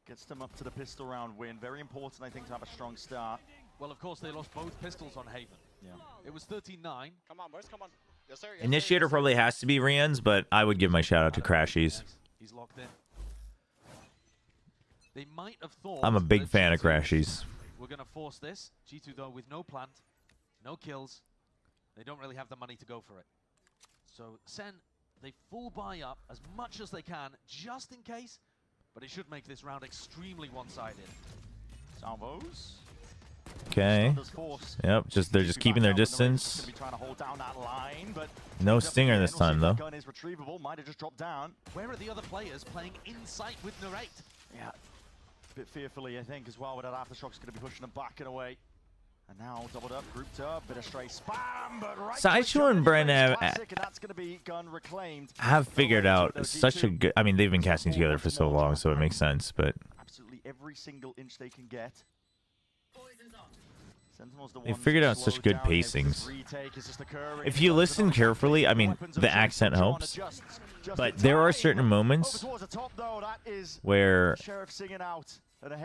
Gets them up to the pistol round win. Very important, I think, to have a strong start. Well, of course, they lost both pistols on Haven. Yeah. It was 13-9. Come on, boys, come on. Yes, sir. Yes, Initiator probably has to be Rian's, but I would give my shout out to Crashies. He's locked in. They might have thought. I'm a big fan of Crashies. We're going to force this. G2, though, with no plant, no kills. They don't really have the money to go for it. So, Sen, they full buy up as much as they can, just in case. But it should make this round extremely one-sided. Salvos. Okay. Yep, they're just keeping their distance. No stinger this time, though. Gun is retrievable. Might have just dropped down. Where are the other players playing insight with Narate? Yeah. A bit fearfully, I think, as well, with that aftershock's going to be pushing them back and away. And now doubled up, grouped up, bit of stray spam, but right. Sideshow and Bren that's going to be gun reclaimed. Have figured out such a good. I mean, they've been casting together for so long, so it makes sense. But absolutely every single inch they can get. They figured out such good pacings. If you listen carefully, I mean, the accent helps. But there are certain moments where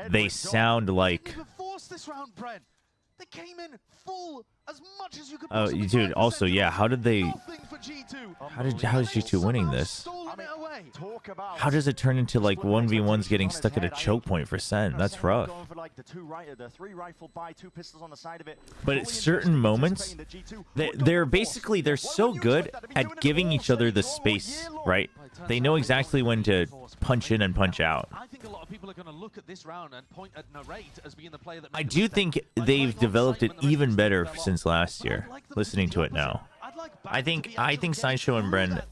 they sound like... They came in full as much as you could Oh, dude, also, yeah, how did they... How is G2 winning this? How does it turn into, like, 1v1s getting stuck at a choke point for SEN? That's rough. But at certain moments, they're so good at giving each other the space, right? They know exactly when to punch in and punch out. I think a lot of people are going to look at this round and point at Narrate as being the player that... I do think they've developed it even better since last year, listening to it now. I think Sideshow and Bren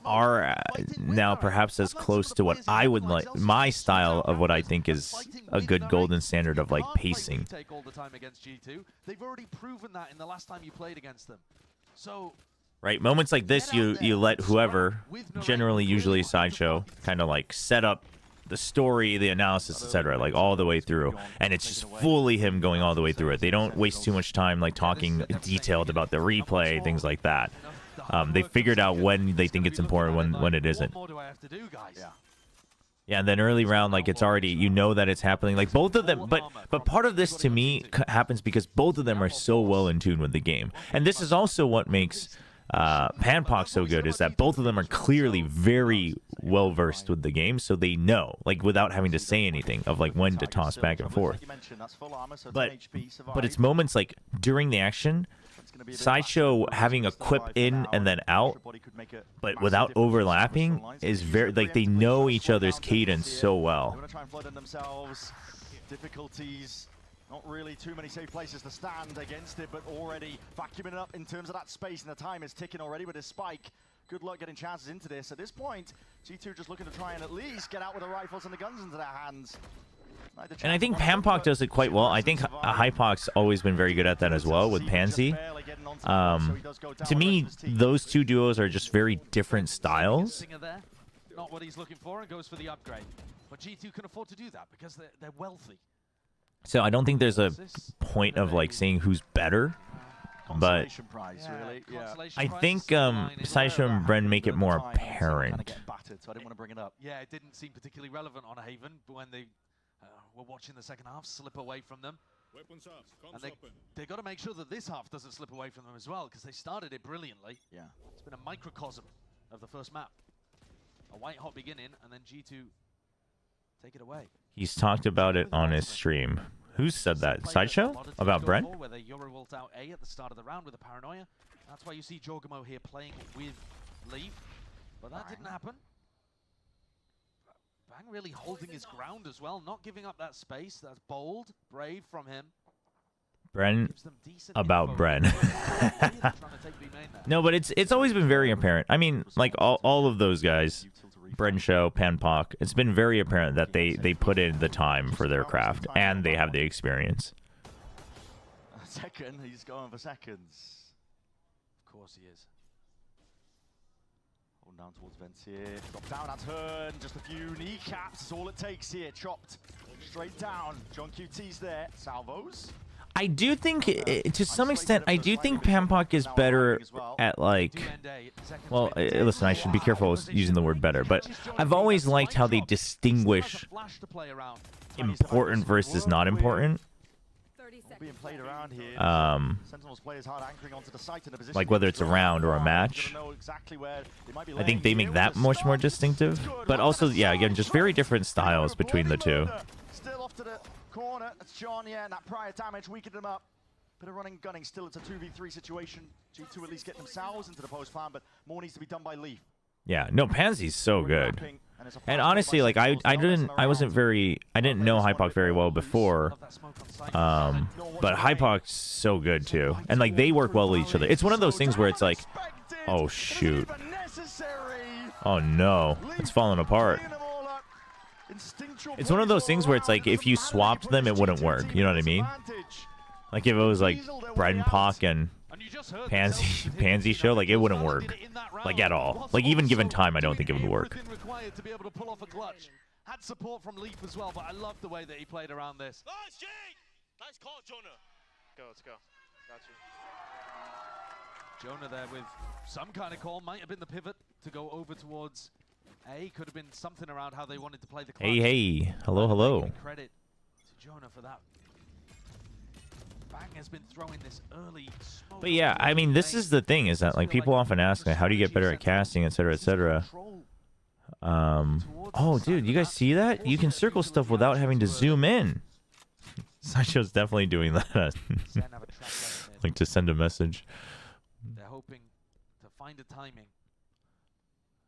are now perhaps as close to what I would like, my style of what I think is a good golden standard of like pacing. They've already proven that in the last time you played against them. So right, moments like this, you let whoever, generally usually Sideshow, kind of like set up the story, the analysis, etc., like all the way through, and it's just fully him going all the way through it. They don't waste too much time like talking detailed about the replay, things like that. They figured out when they think it's important, when it isn't. Yeah, and then early round, like it's already, you know that it's happening. Like both of them, but part of this to me happens because both of them are so well in tune with the game, and this is also what makes Panpoc so good, is that both of them are clearly very well versed with the game, so they know, like without having to say anything, of like when to toss back and forth. But it's moments like during the action, Sideshow having a quip in and then out, but without overlapping, is very like they know each other's cadence so well. Difficulties. Not really too many safe places to stand against it, but already vacuuming it up in terms of that space, and the time is ticking already with his spike. Good luck getting chances into this. At this point, G2 just looking to try and at least get out with the rifles and the guns into their hands. And I think Panpoc does it quite well. I think Hypoc's always been very good at that as well with Pansy. To me, those two duos are just very different styles. Not what he's looking for, and goes for the upgrade. But G2 can afford to do that because they're wealthy. So I don't think there's a point of like saying who's better, but I think Sideshow and Bren make it more apparent. Yeah, it didn't seem particularly relevant on Haven when they were watching the second half slip away from them. And they got to make sure that this half doesn't slip away from them as well, because they started it brilliantly. Yeah, it's been a microcosm of the first map. A white hot beginning, and then G2 take it away. He's talked about it on his stream. Who said that? Sideshow? About Brent? Where they Euro ult out A at the start of the round with a paranoia. That's why you see Jorgamo here playing with Leaf. But that didn't happen. Bang really holding his ground as well, not giving up that space. That's bold, brave from him. Bren about Bren. No, but it's always been very apparent. I mean, like all of those guys, Bren Show, Panpoc, it's been very apparent that they put in the time for their craft and they have the experience. Second, he's going for seconds. Of course he is. Holding down towards Vents here. Drop down at turn. Just a few kneecaps. That's all it takes here. Chopped straight down. John QT's there. Salvos. I do think, to some extent, I do think Panpoc is better at, like... Well, listen, I should be careful using the word better, but I've always liked how they distinguish important versus not important. Like whether it's a round or a match. I think they make that much more distinctive. But also, yeah, again, just very different styles between the two. Still off to the corner. That's John, yeah, and that prior damage weakened him up. Bit of running gunning. Still, it's a 2v3 situation. G2 at least get themselves into the post farm, but more needs to be done by Leaf. Yeah, no, Pansy's so good. And honestly, like I didn't know Hypoc very well before. But Hypoc's so good too. And like they work well with each other. It's one of those things where it's like, oh shoot. Oh no, it's falling apart. It's one of those things where it's like if you swapped them, it wouldn't work. You know what I mean? Like if it was like Brenpoc and Pansy show, like it wouldn't work, like at all. Like even given time, I don't think it would work. To be able to pull off a clutch. Had support from Leaf as well, but I love the way that he played around this. Nice, Jay! Nice call, Jonah. Go, let's go. Got you. Jonah there with some kind of call. Might have been the pivot to go over towards A. Could have been something around how they wanted to play the clutch. Hey. Hello, hello. Credit to Jonah for that. Bang has been throwing this early smoke. But yeah, I mean, this is the thing, is that like people often ask, like, how do you get better at casting, etc., etc. Oh, dude, you guys see that? You can circle stuff without having to zoom in. Sideshow's definitely doing that. Like to send a message. They're hoping to find a timing.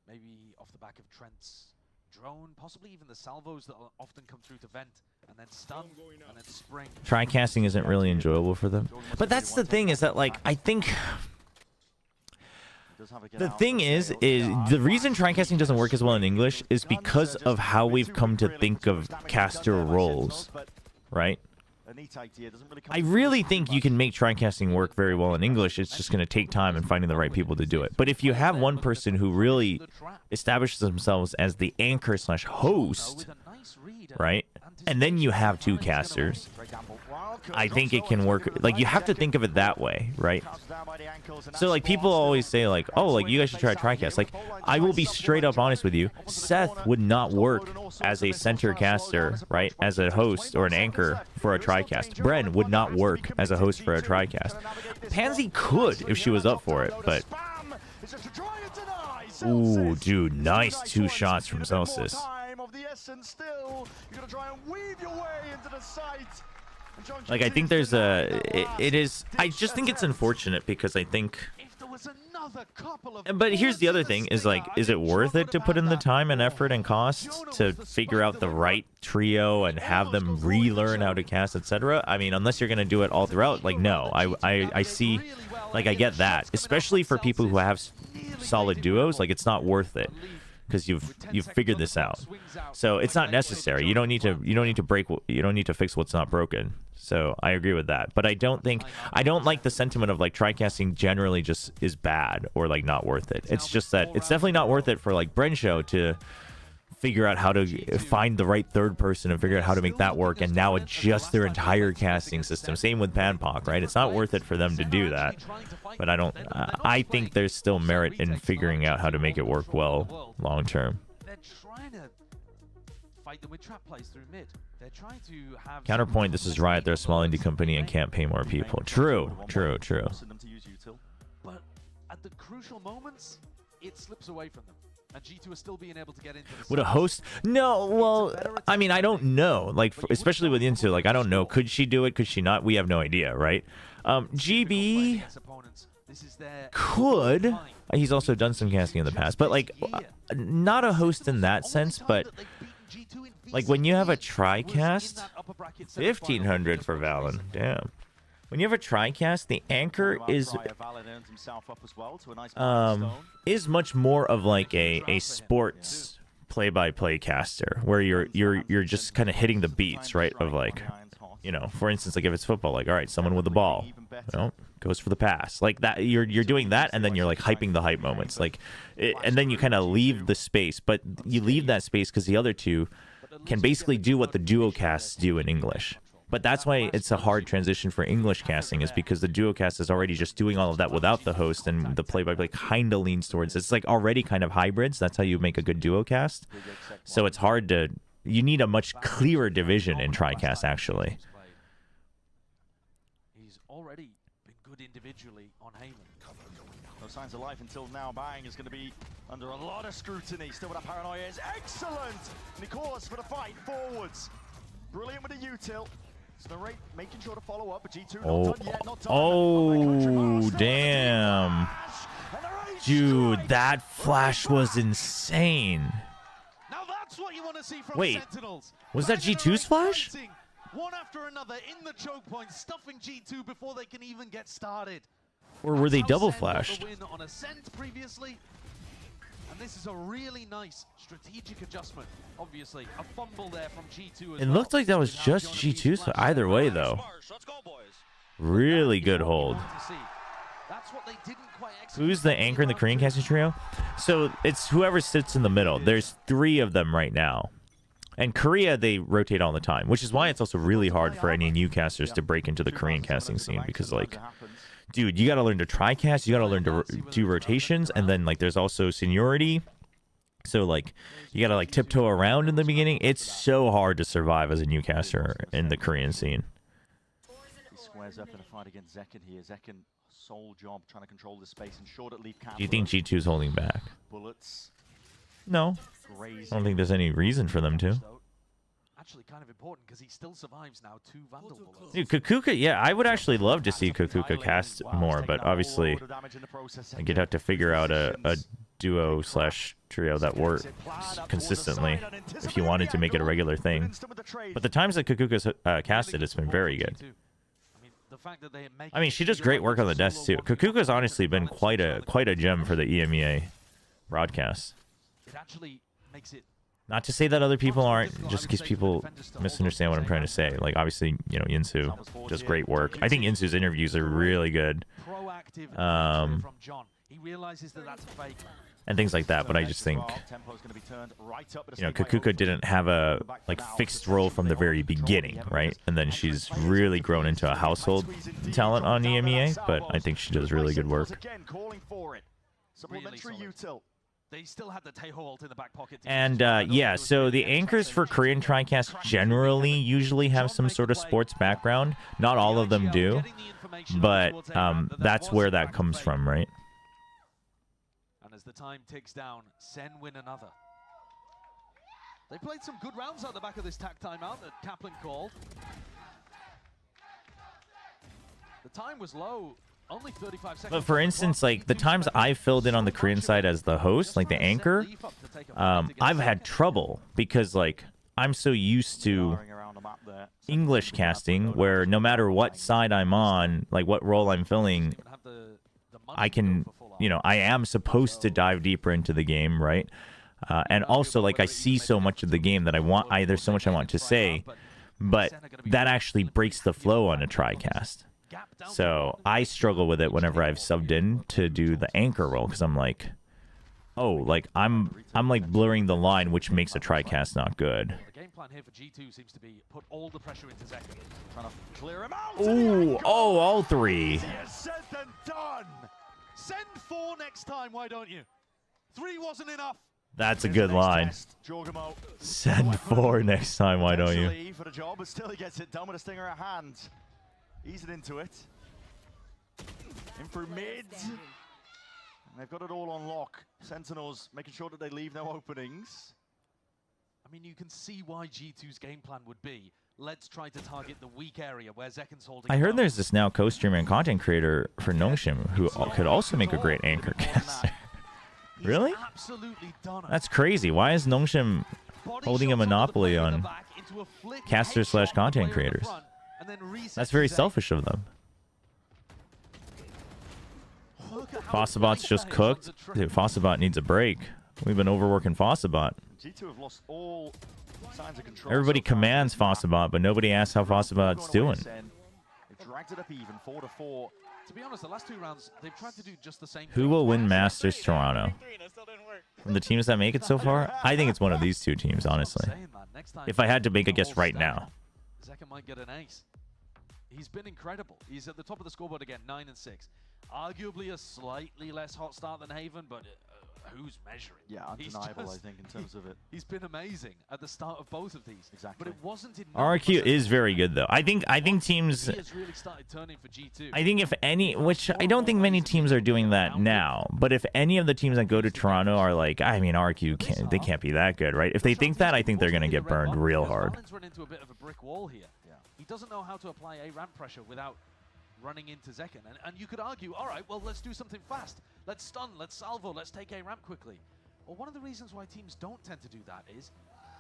Maybe off the back of Trent's drone, possibly even the salvos that often come through to vent and then stun and then spring. Try casting isn't really enjoyable for them. But that's the thing, is that like I think the thing is the reason try-casting doesn't work as well in English is because of how we've come to think of caster roles, right? I really think you can make try-casting work very well in English. It's just going to take time and finding the right people to do it. But if you have one person who really establishes themselves as the anchor / host, right? And then you have two casters, I think it can work. Like, you have to think of it that way, right? So like people always say like, oh, like you guys should try TriCast. Like, I will be straight up honest with you, Seth would not work as a center caster, right, as a host or an anchor for a TriCast. Bren would not work as a host for a TriCast. Pansy could if she was up for it, but ooh, dude, nice 2 shots from Celsius. Like, I think there's a it is, I just think it's unfortunate because I think, but here's the other thing, is like, is it worth it to put in the time and effort and costs to figure out the right trio and have them relearn how to cast, etc.? I mean, unless you're gonna do it all throughout, like, no, I see, like, I get that, especially for people who have solid duos. Like, it's not worth it because you've figured this out, so it's not necessary. You don't need to fix what's not broken. So I agree with that, but I don't like the sentiment of like TriCasting generally just is bad or like not worth it. It's just that it's definitely not worth it for like Bren Show to figure out how to find the right third person and figure out how to make that work and now adjust their entire casting system. Same with Panpoc, right? It's not worth it for them to do that, but I think there's still merit in figuring out how to make it work well long term. They're trying to fight them with trap plays through mid. They're trying to have Counterpoint, this is Riot. They're a small indie company and can't pay more people. True. But at the crucial moments, it slips away from them. And G2 is still being able to get into the Would a host? No, well, I mean, I don't know. Like, especially with Into, like, I don't know. Could she do it? Could she not? We have no idea, right? GB could. He's also done some casting in the past, but like, not a host in that sense. But like, when you have a TriCast, 1,500 for Valen. Damn. When you have a TriCast, the anchor is much more of like a sports play-by-play caster, where you're just kind of hitting the beats, right? Of like, you know, for instance, like if it's football, like, all right, someone with the ball, you know, goes for the pass, like that. You're doing that, and then you're like hyping the hype moments, like, and then you kind of leave the space, but you leave that space because the other two can basically do what the duo casts do in English. But that's why it's a hard transition for English casting, is because the duo cast is already just doing all of that without the host, and the play-by-play kind of leans towards, it's like already kind of hybrids. That's how you make a good duo cast. So it's hard to, you need a much clearer division in TriCast, actually. He's already been good individually on Heyman. No signs of life until now. Bang is going to be under a lot of scrutiny. Still with that paranoia is excellent. Nicholas for the fight forwards. Brilliant with the util. Snarate making sure to follow up, but G2 not done yet, not done. Oh, damn. Dude, that flash was insane. Now that's what you want to see from Wait, Sentinels. was that G2's flash? One after another in the choke point, stuffing G2 before they can even get started. Or were they That's how double SEN got flashed? the win on Ascent previously. And this is a really nice strategic adjustment. Obviously, a fumble there from G2 as It well. looked like that was just G2, so either way, though. Really good hold. That's what they didn't quite execute. Who's the anchor in the Korean casting trio? So it's whoever sits in the middle. There's 3 of them right now. And Korea, they rotate all the time, which is why it's also really hard for any new casters to break into the Korean casting scene, because, like, dude, you got to learn to tri-cast, you got to learn to do rotations, and then, like, there's also seniority. So, like, you got to, like, tiptoe around in the beginning. It's so hard to survive as a new caster in the Korean scene. He squares up in a fight against Zekken here. Zekken, sole job trying to control the space and short at leave. Do you think G2 is holding back? Bullets. No. I don't think there's any reason for them to. Actually, kind of important because he still survives now 2 Vandal bullets. Dude, Kukuka, yeah, I would actually love to see Kukuka cast more, but obviously, I could have to figure out a duo/trio that works consistently if you wanted to make it a regular thing. But the times that Kukuka's casted, it's been very good. I mean, she does great work on the desk too. Kukuka's honestly been quite a gem for the EMEA broadcast. It actually makes it. Not to say that other people aren't, just in case people misunderstand what I'm trying to say. Like, obviously, you know, Yinsu does great work. I think Yinsu's interviews are really good. And things like that, but I just think, you know, Kukuka didn't have a, like, fixed role from the very beginning, right? And then she's really grown into a household talent on EMEA, but I think she does really good work. They still had the Taeho ult in the back pocket. And yeah, so the anchors for Korean TriCast generally usually have some sort of sports background. Not all of them do, but that's where that comes from, right? And as the time ticks down, SEN win another. They played some good rounds out the back of this tack timeout that Kaplan called. The time was low. Only 35 seconds. But for instance, like the times I filled in on the Korean side as the host, like the anchor, I've had trouble because like I'm so used to English casting where no matter what side I'm on, like what role I'm filling, I can, you know, I am supposed to dive deeper into the game, right? And also like I see so much of the game that there's so much I want to say, but that actually breaks the flow on a TriCast. So I struggle with it whenever I've subbed in to do the anchor role because I'm like, oh, like I'm like blurring the line, which makes a TriCast not good. The game plan here for G2 seems to be put all the pressure into Zekken. Trying to clear him out. Ooh, oh, all three. Said and done. Send 4 next time, why don't you? 3 wasn't enough. That's a good line. Send 4 next time, why don't you? For the job, but still he gets it done with a stinger at hand. Easing into it. In through mid. And they've got it all on lock. Sentinels making sure that they leave no openings. I mean, you can see why G2's game plan would be, let's try to target the weak area where Zekken's holding. I heard there's this now co-streamer and content creator for Nongshim who could also make a great anchor caster. Really? That's crazy. Why is Nongshim holding a monopoly on casters/content creators? That's very selfish of them. Fossabot's just cooked. Dude, Fossabot needs a break. We've been overworking Fossabot. G2 have lost all signs of control. Everybody commands Fossabot, but nobody asks how Fossabot's doing. They've dragged it up even, 4-4. To be honest, the last 2 rounds, they've tried to do just the same. Who will win Masters Toronto? From the teams that make it so far? I think it's one of these 2 teams, honestly. If I had to make a guess right now. Zekken might get an ace. He's been incredible. He's at the top of the scoreboard again, 9 and 6. Arguably a slightly less hot start than Haven, but who's measuring? Yeah, undeniable, I think, in terms of it. He's been amazing at the start of both of these. Exactly. But it wasn't enough. RQ is very good, though. I think teams... He has really started turning for G2. I think if any... Which I don't think many teams are doing that now. But if any of the teams that go to Toronto are like, I mean, RQ, they can't be that good, right? If they think that, I think they're going to get burned real hard. Valen's run into a bit of a brick wall here. He doesn't know how to apply a ramp pressure without running into Zekken. And you could argue, all right, well, let's do something fast. Let's stun, let's salvo, let's take a ramp quickly. Well, one of the reasons why teams don't tend to do that is,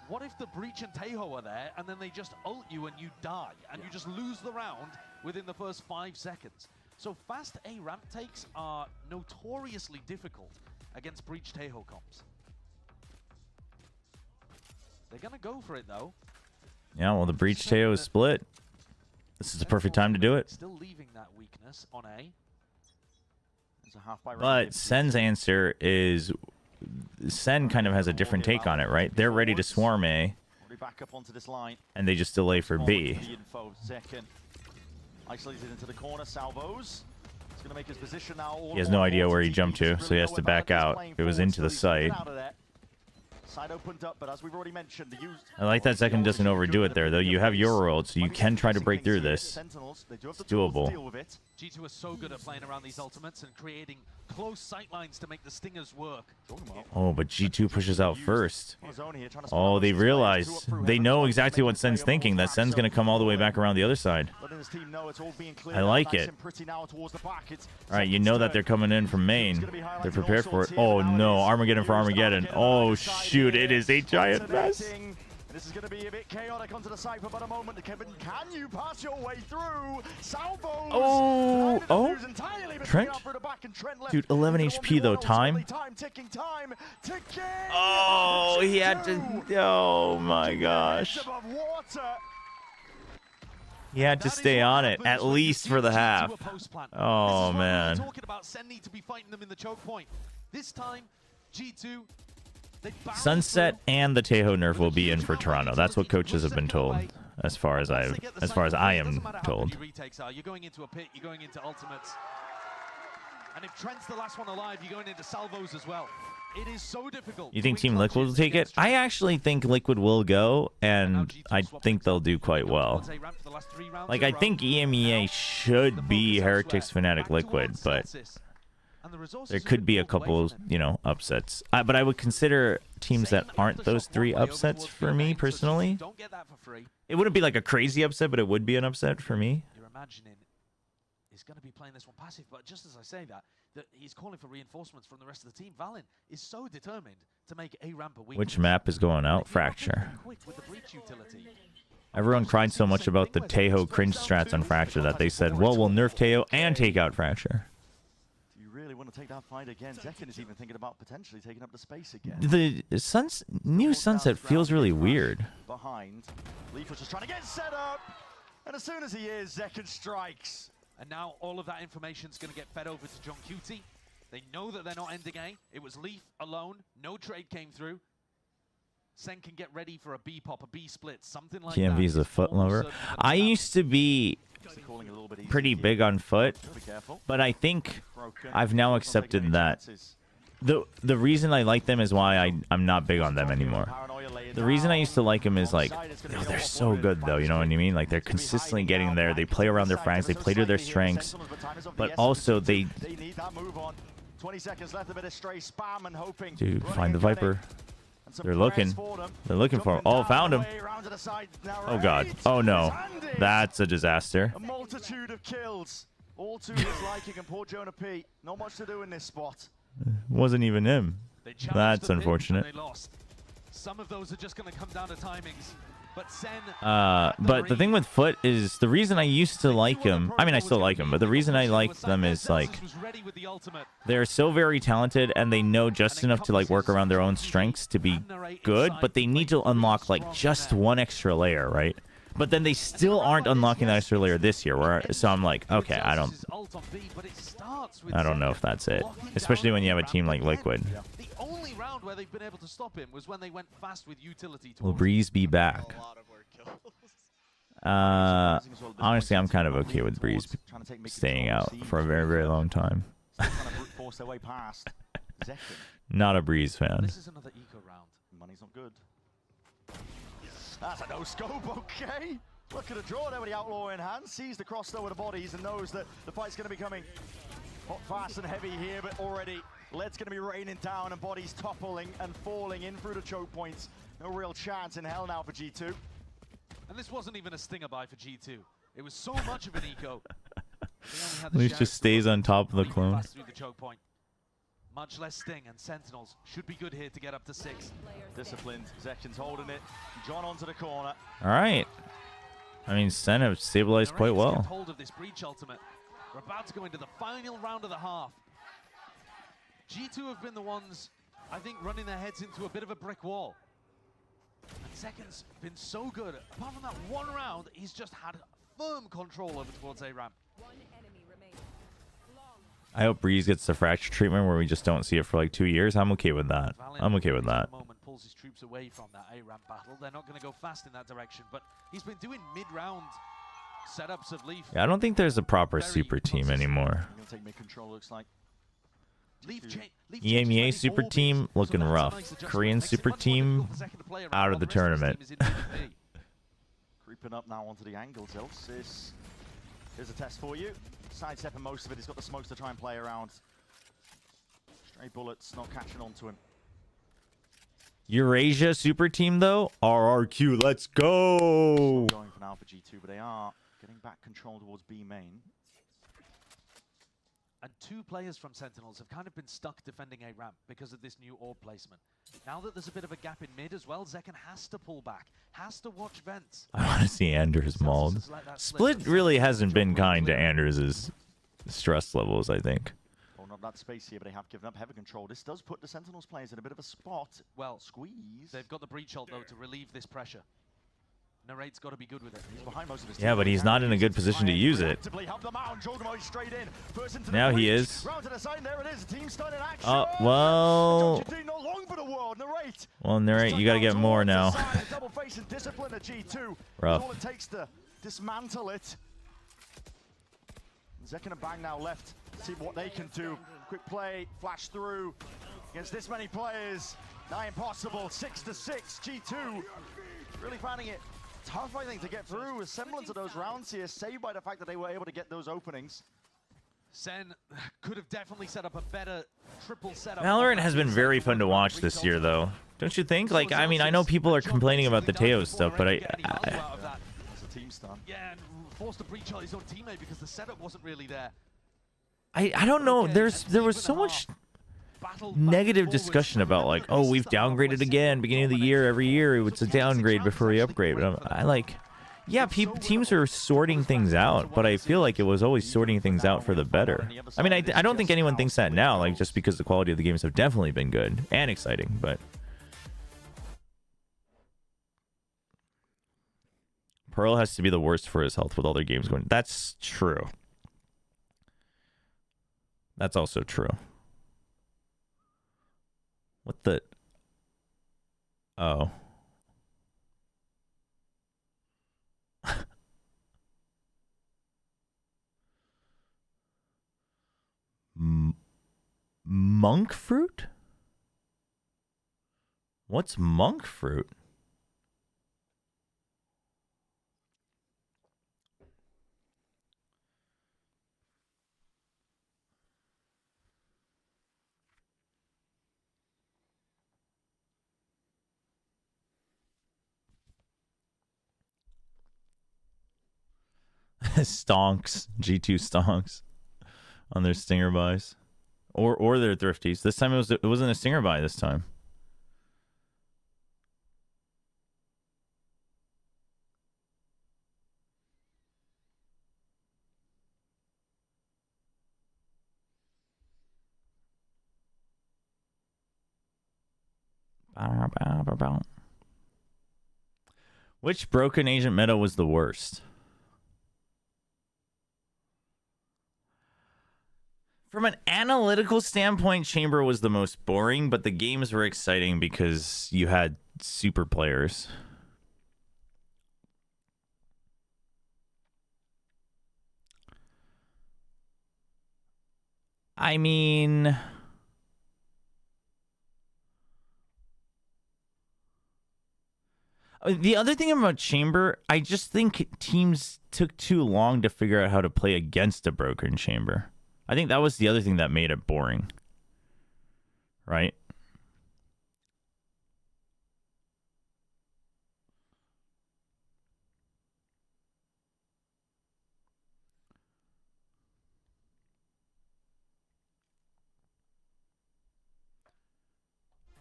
what if the Breach and Taeho are there, and then they just ult you and you die, and you just lose the round within the first 5 seconds? So fast A ramp takes are notoriously difficult against Breach Taeho comps. They're going to go for it, though. Yeah, well, the Breach Taeho is split. This is the perfect time to do it. Still leaving that weakness on A. But Sen's answer is... Sen kind of has a different take on it, right? They're ready to swarm A. back up onto this line. and they just delay for B. The info. Second. Isolated into the corner. Salvos. He's going to make his position now. He has no idea where he jumped to, so he has to back out. It was into the site. Side opened up, but as we've already mentioned, the use. I like that Second doesn't overdo it there, though. You have your world, so you can try to break through this. It's doable. G2 are so good at playing around these ultimates and creating close sight lines to make the stingers work. Oh, but G2 pushes out first. Oh, they realize. They know exactly what Sen's thinking, that Sen's going to come all the way back around the other side. I like it. All right, you know that they're coming in from main. They're prepared for it. Oh, no. Armageddon for Armageddon. Oh, shoot. It is a giant mess. This is going to be a bit chaotic onto the side for about a moment. Kevin, can you pass your way through? Salvos! Oh. Trent? Dude, 11 HP, though. Time? Oh, he had to... Oh, my gosh. He had to stay on it, at least for the half. Oh, man. Talking about SEN need to be fighting them in the choke point. This time, G2... Sunset and the Tejo nerf will be in for Toronto. That's what coaches have been told, as far as I am told. You're going into a pit, you're going into ultimates. And if Trent's the last one alive, you're going into salvos as well. It is so difficult. You think Team Liquid will take it? I actually think Liquid will go, and I think they'll do quite well. Like, I think EMEA should be Heretics, Fnatic, Liquid, but there could be a couple, you know, upsets. But I would consider teams that aren't those three upsets for me, personally. It wouldn't be like a crazy upset, but it would be an upset for me. You're imagining he's going to be playing this one passive, but just as I say that he's calling for reinforcements from the rest of the team. Valen is so determined to make a ramp a week. Which map is going out? Fracture. Everyone cried so much about the Tejo cringe strats on Fracture that they said, well, we'll nerf Tejo and take out Fracture. Want to take that fight again. Zekken is even thinking about potentially taking up the space again. The new Sunset feels really weird. Behind, Leaf was just trying to get set up, and as soon as he is, Zekken strikes. And now all of that information is going to get fed over to John Cutie. They know that they're not ending A. It was Leaf alone. No trade came through. SEN can get ready for a B pop, a B split, something like that. GMV's a foot lover. I used to be pretty big on foot, but I think I've now accepted that. The reason I like them is why I'm not big on them anymore. The reason I used to like them is like, oh, they're so good though, you know what I mean? Like, they're consistently getting there. They play around their frags. They play to their strengths, but also they need that move on. 20 seconds left, a bit of stray spam and hoping. Dude, find the Viper. They're looking. They're looking for him. Oh, found him. Oh, God. Oh, no. That's a disaster. A multitude of kills. All to his liking, and poor Jonah P. Not much to do in this spot. Wasn't even him. That's unfortunate. Some of those are just going to come down to timings. But SEN, but the thing with Foot is the reason I used to like him. I mean, I still like him, but the reason I like them is like they're so very talented and they know just enough to like work around their own strengths to be good, but they need to unlock like just one extra layer, right? But then they still aren't unlocking that extra layer this year. So I'm like, okay, I don't know if that's it, especially when you have a team like Liquid. The only round where they've been able to stop him was when they went fast with utility. Will Breeze be back? Honestly, I'm kind of okay with Breeze staying out for a very, very long time. Not a Breeze fan. This is another eco round. Money's not good. That's a no scope, okay. Look at the draw there with the outlaw in hand. Sees the cross though with the bodies and knows that the fight's going to be coming hot, fast and heavy here, but already lead's going to be raining down and bodies toppling and falling in through the choke points. No real chance in hell now for G2. And this wasn't even a stinger buy for G2. It was so much of an eco. Leaf just stays on top of the clone. Through the choke point. Much less sting, and Sentinels should be good here to get up to 6. Disciplined. Zekken's holding it. John onto the corner. All right. I mean, SEN have stabilized quite well. Hold of this breach ultimate. We're about to go into the final round of the half. G2 have been the ones, I think, running their heads into a bit of a brick wall. And Zekken's been so good. Apart from that one round, he's just had firm control over towards A-Ramp. I hope Breeze gets the fracture treatment where we just don't see it for like 2 years. I'm okay with that. I'm okay with that. pulls his troops away from that A-ramp battle. They're not going to go fast in that direction, but he's been doing mid-round setups of Leaf. Yeah, I don't think there's a proper super team anymore. He'll take mid-control, looks like. EMEA super team looking rough. Korean super team out of the tournament. Creeping up now onto the angles. Elsis, here's a test for you. Sidestepping most of it. He's got the smokes to try and play around. Stray bullets not catching onto him. Eurasia super team though. RRQ, let's go. Going for now for G2, but they are getting back control towards B main. And 2 players from Sentinels have kind of been stuck defending A ramp because of this new orb placement. Now that there's a bit of a gap in mid as well, Zekken has to pull back, has to watch vents. I want to see Anders mauled. Split really hasn't been kind to Anders' stress levels, I think. Oh, not that space here, but they have given up heavy control. This does put the Sentinels players in a bit of a spot. Well, squeeze. They've got the breach ult though to relieve this pressure. Narrate's got to be good with it. He's behind most of his Yeah, but he's not in a good position to use it. Now he is. Oh, well. Well, Narrate, you got to get more now. Rough. All it takes to dismantle it. Zekken and Bang now left. See what they can do. Quick play, flash through. Against this many players, nigh impossible. 6-6, G2. Really finding it tough, I think, to get through. A semblance of those rounds here, saved by the fact that they were able to get those openings. SEN could have definitely set up a better triple setup. Valorant has been very fun to watch this year, though. Don't you think? Like, I mean, I know people are complaining about the Teo stuff, but That's a team stun. Yeah, and forced to breach on his own teammate because the setup wasn't really there. I don't know. There was so much negative discussion about, like, oh, we've downgraded again. Beginning of the year, every year it's a downgrade before we upgrade. But I like, yeah, teams are sorting things out, but I feel like it was always sorting things out for the better. I mean, I don't think anyone thinks that now, like, just because the quality of the games have definitely been good and exciting, but Pearl has to be the worst for his health with all their games going. That's true. That's also true. What the? Oh. Monk fruit? What's monk fruit? Stonks, G2 stonks on their stinger buys, or their thrifties. This time it wasn't a stinger buy this time. Which broken agent meta was the worst? From an analytical standpoint, Chamber was the most boring, but the games were exciting because you had super players. I mean, the other thing about Chamber, I just think teams took too long to figure out how to play against a broken Chamber. I think that was the other thing that made it boring. Right?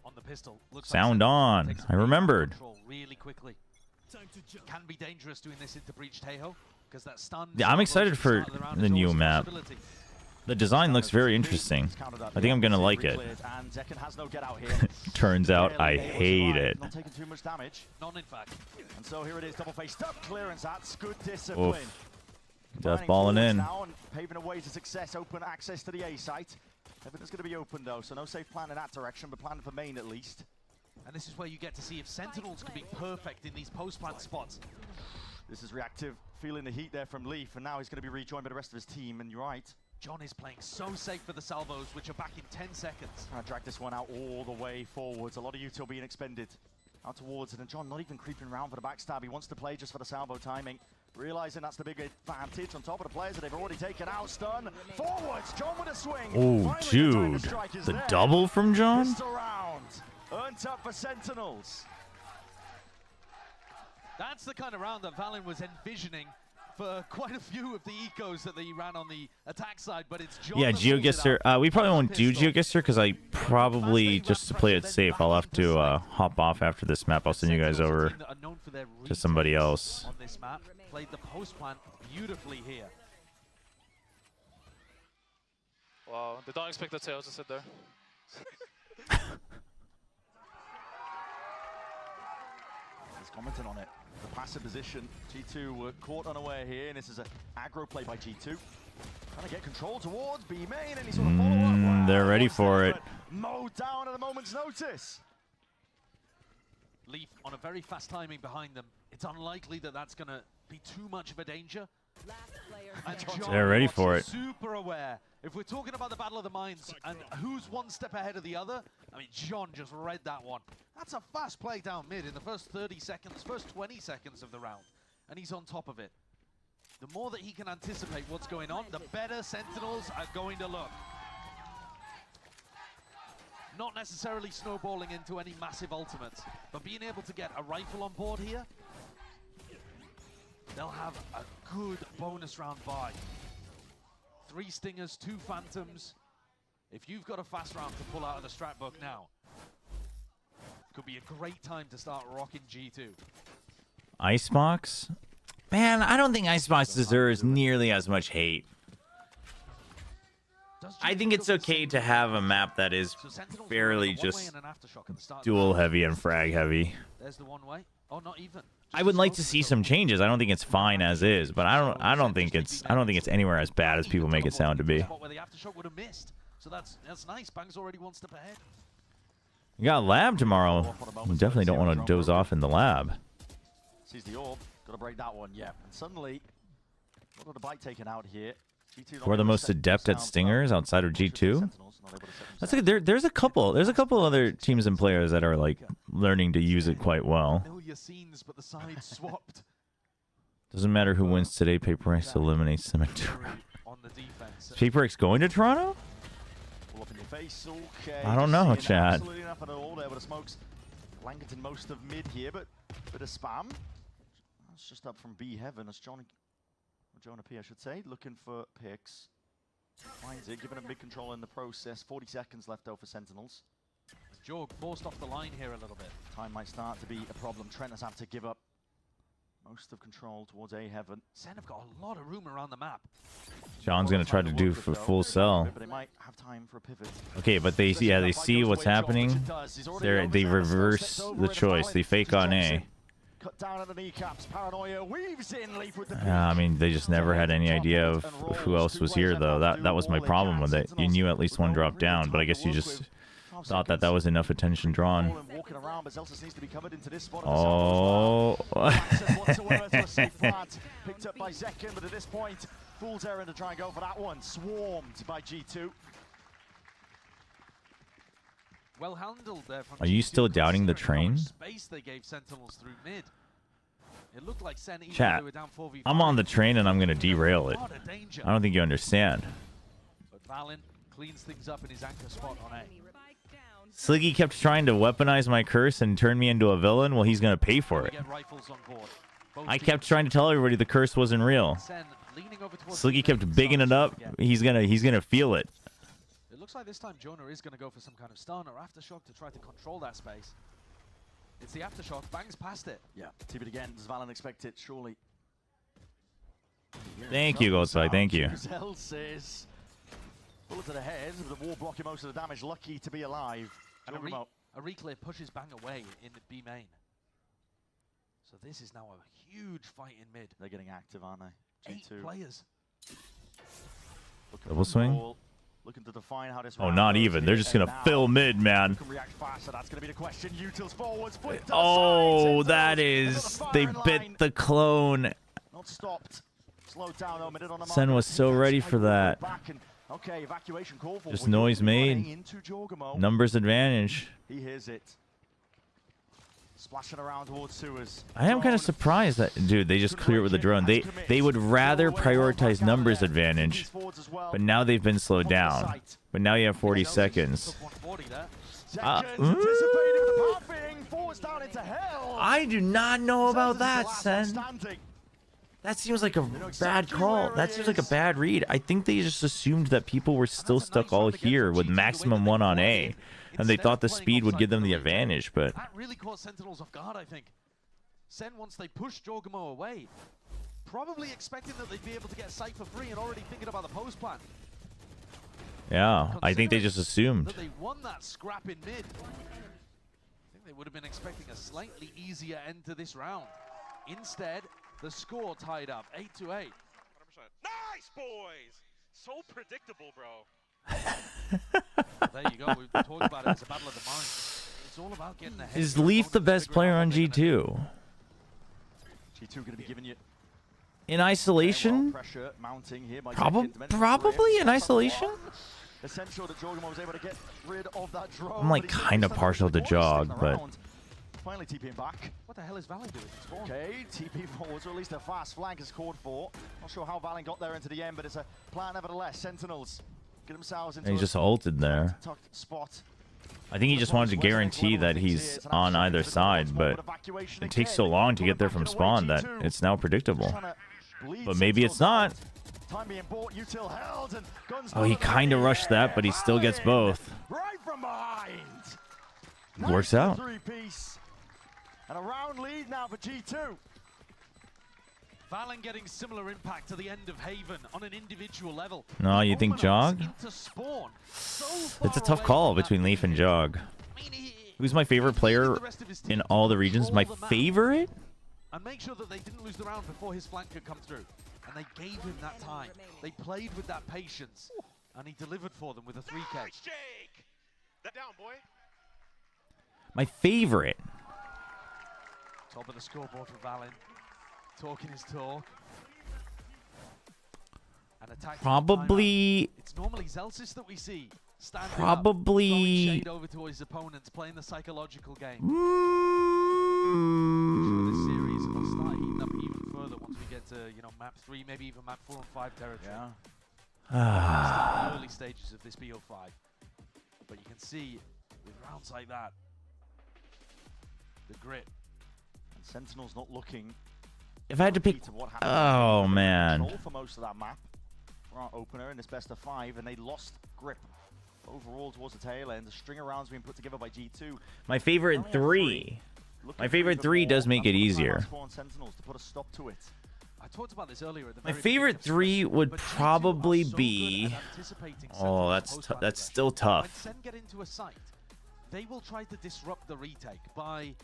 On the pistol. Looks Sound like on. I remembered. Really quickly. Can be dangerous doing this into breach Tejo because that stun. Yeah, I'm excited for the new map. The design looks very interesting. I think I'm gonna like it. Turns out I hate it. Not taking too much damage. None, in fact. And so here it is, double face stop clearance. That's good discipline. Oof. Death balling in. Now and paving a way to success. Open access to the A site. Everything's going to be open though, so no safe plan in that direction, but plan for main at least. And this is where you get to see if Sentinels can be perfect in these post-plant spots. This is reactive, feeling the heat there from Leaf, and now he's going to be rejoined by the rest of his team, and you're right. John is playing so safe for the salvos, which are back in 10 seconds. Trying to drag this one out all the way forwards. A lot of util being expended out towards it, and John not even creeping around for the backstab. He wants to play just for the salvo timing, realizing that's the big advantage on top of the players that they've already taken out. Stun forwards, John with a swing. Oh, dude, the double from John? Pistol round, earned up for Sentinels. That's the kind of round that Valen was envisioning for quite a few of the ecos that he ran on the attack side, but it's John. Yeah, GeoGuessr. We probably won't do GeoGuessr because I probably, just to play it safe, I'll have to hop off after this map. I'll send you guys over to somebody else. On this map, played the post plant beautifully here. Wow, they don't expect the tail to sit there. He's commenting on it. The passive position. G2 were caught unaware here, and this is an aggro play by G2. Trying to get control towards B main, and he's sort of follow up. Wow, They're ready for it. Mowed down at a moment's notice. Leaf on a very fast timing behind them. It's unlikely that that's going to be too much of a danger. And John They're ready for it. Super aware. If we're talking about the Battle of the Minds and who's one step ahead of the other, I mean, John just read that one. That's a fast play down mid in the first 30 seconds, first 20 seconds of the round. And he's on top of it. The more that he can anticipate what's going on, the better Sentinels are going to look. Not necessarily snowballing into any massive ultimates, but being able to get a rifle on board here, they'll have a good bonus round buy. 3 Stingers, 2 Phantoms. If you've got a fast round to pull out of the strat book now, could be a great time to start rocking G2. Icebox? Man, I don't think Icebox deserves nearly as much hate. I think it's okay to have a map that is fairly just duel heavy and frag heavy. There's the one way. Oh, not even. I would like to see some changes. I don't think it's fine as is, but I don't think it's anywhere as bad as people make it sound to be. Where the aftershock would have missed. So that's nice. Bangs already one step ahead. You got lab tomorrow. You definitely don't want to doze off in the lab. Sees the orb. Got to break that one. Yeah. And suddenly, a lot of the bite taken out here. Who are the most adept at stingers outside of G2? That's like there's a couple other teams and players that are like learning to use it quite well. Doesn't matter who wins today. Paper X eliminates them in Toronto. Is Paper X going to Toronto? I don't know, Chad. Absolutely enough at all there, but the smokes blanketing most of mid here, but bit of spam. That's just up from B Heaven as Jonah P, I should say, looking for picks. Finds it, giving him big control in the process. 40 seconds left though for Sentinels. Jorg forced off the line here a little bit. Time might start to be a problem. Trent has had to give up most of control towards A Heaven. Sen have got a lot of room around the map. John's gonna try to do full sell. But they might have time for a pivot. Okay, but they see what's happening. They reverse the choice. They fake on A. Cut down at the kneecaps. Paranoia weaves in. Leaf with the I mean, they just never had any idea of who else was here, though. That was my problem with it. You knew at least one drop down, but I guess you just thought that was enough attention drawn. Oh. Picked up by Zekin, but at this point, fool's errand to try and go for that one. Swarmed by G2. Well handled there from Are you still doubting the train? Space they gave Sentinels through mid. It looked like Sen Chat, I'm on the train and I'm going to derail it. I don't think you understand. But Valen cleans things up in his anchor spot on A. Sliggy kept trying to weaponize my curse and turn me into a villain. Well, he's going to pay for it. I kept trying to tell everybody the curse wasn't real. Sliggy kept bigging it up. He's gonna feel it. It looks like this time Jonah is going to go for some kind of stun or aftershock to try to control that space. It's the aftershock. Bangs past it. Yeah, tip it again. Does Valen expect it? Surely. Thank you, Goldspike. Thank you. Says, bullet to the head. The wall blocking most of the damage. Lucky to be alive. And a reclear pushes Bang away in the B main. So this is now a huge fight in mid. They're getting active, aren't they? G2. 8 players. Double swing. Looking to define how this Oh, round not goes even. here, They're just and going to now fill mid, man. who can react faster? That's going to be the question. Util's forwards, flip to the Oh, side. that Sentinels, is. another They fire in bit line. the clone. Not stopped. Slowed down though, minute on the Sen mark. was so ready for that. Back and, okay, evacuation call for Just Will noise running made. into Jorgamo. Numbers advantage. He hears it. Splashing around towards sewers. I am kind of surprised that, dude, they just clear it with a drone. They would rather prioritize numbers advantage, but now they've been slowed down. But now you have 40 seconds. I do not know about that, Sen. That seems like a bad call. That seems like a bad read. I think they just assumed that people were still stuck all here with maximum 1 on A, and they thought the speed would give them the advantage, but... That really caught Sentinels off guard, I think. Sen, once they pushed Jorgamo away, probably expecting that they'd be able to get sight for free and already thinking about the post plan. Yeah, I think they just assumed. That they won that scrap in mid. I think they would have been expecting a slightly easier end to this round. Instead, the score tied up, 8-8. 100%. Nice, boys! So predictable, bro. There you go. We've talked about it as a battle of the minds. It's all about getting ahead. Is Leaf the best player on G2? G2 going to be giving you In isolation? pressure mounting here by Probably in isolation? Essential that Jorgamo was able to get rid of that drone. I'm like kind of partial to Jog, but... Finally TPing back. What the hell is Valen doing? Okay, TP forwards, or at least a fast flank is called for. Not sure how Valen got there into the end, but it's a plan nevertheless. Sentinels get themselves into He just ulted there. tucked spot. I think he just wanted to guarantee that he's on either side, but it takes so long to get there from spawn that it's now predictable. But maybe it's not. Oh, he kind of rushed that, but he still gets both. Right from behind. Works out. And a round lead now for G2. Valen getting similar impact to the end of Haven on an individual level. No, you think Jog? It's a tough call between Leaf and Jog. Who's my favorite player in all the regions? My favorite? And make sure that they didn't lose the round before his flank could come through. And they gave him that time. They played with that patience. And he delivered for them with a 3K. Nice, Jake! That down, boy. My favorite. Top of the scoreboard for Valen. Talking his talk. And attacking. Probably. It's normally Zelsis that we see. Standing Probably. up, shade over to his opponents, playing the psychological game. Mm. This series will start heating up even further once we get to, map 3, maybe even map 4 and 5 territory. Yeah. The early stages of this BO5. But you can see with rounds like that, the grit. And Sentinel's not looking. If I had to pick, oh man. For most of that map, for our opener in this best of 5, and they lost grip overall towards the tail end. The string of rounds being put together by G2. My favorite 3. My favorite 3 does make it easier. Sentinels to put a stop to it. I talked about this earlier. At the My very favorite 3 would probably be. Oh, that's still tough. When Sen get into a site, they will try to disrupt the retake by,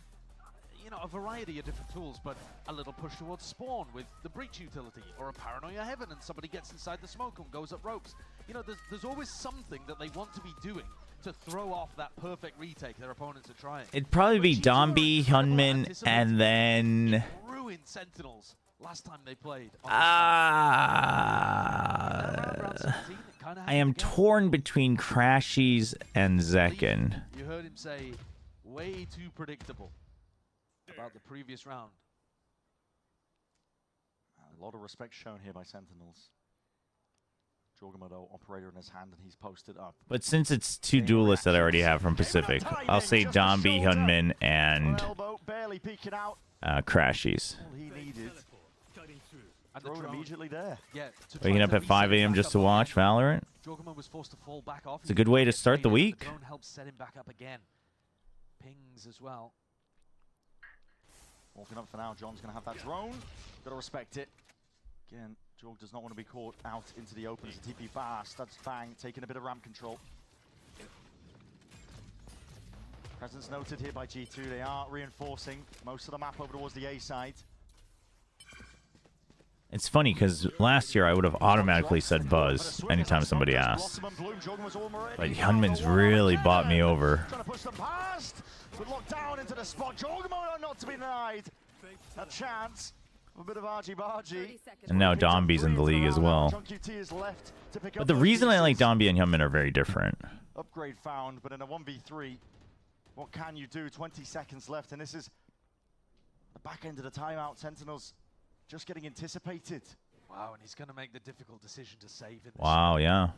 a variety of different tools, but a little push towards spawn with the breach utility, or a paranoia heaven and somebody gets inside the smoke and goes up ropes. There's always something that they want to be doing to throw off that perfect retake their opponents are trying. It'd probably be Dombi, Hunman, and then. Ruined Sentinels last time they played. I am torn between Crashies and Zekken. You heard him say, way too predictable about the previous round. A lot of respect shown here by Sentinels. Jorgamo, though, operator in his hand, and he's posted up. But since it's 2 duelists that I already have from Pacific, I'll say Dombi, Hunman, and Crashies. All he needed. Drone immediately there. Yeah, Waking up at 5 a.m. just to watch Valorant. Jorgamo was forced to fall back off. It's a good way to start the week. The drone helps set him back up again. Pings as well. Walking up for now, John's going to have that drone. Got to respect it. Again, Jorg does not want to be caught out into the open as a TP fast. That's Fang taking a bit of ramp control. Presence noted here by G2. They are reinforcing most of the map over towards the A side. It's funny because last year I would have automatically said Buzz anytime somebody asked. But Hyunmin's really bought me over. Trying to push them past, but locked down into the spot. Jogamo not to be denied. A chance. A bit of argy-bargy. And now Domby's in the league as well. But the reason I like Domby and Hyunmin are very different. Upgrade found, but in a 1v3, what can you do? 20 seconds left, and this is the back end of the timeout. Sentinels just getting anticipated. Wow, and he's going to make the difficult decision to save in this. Wow, yeah.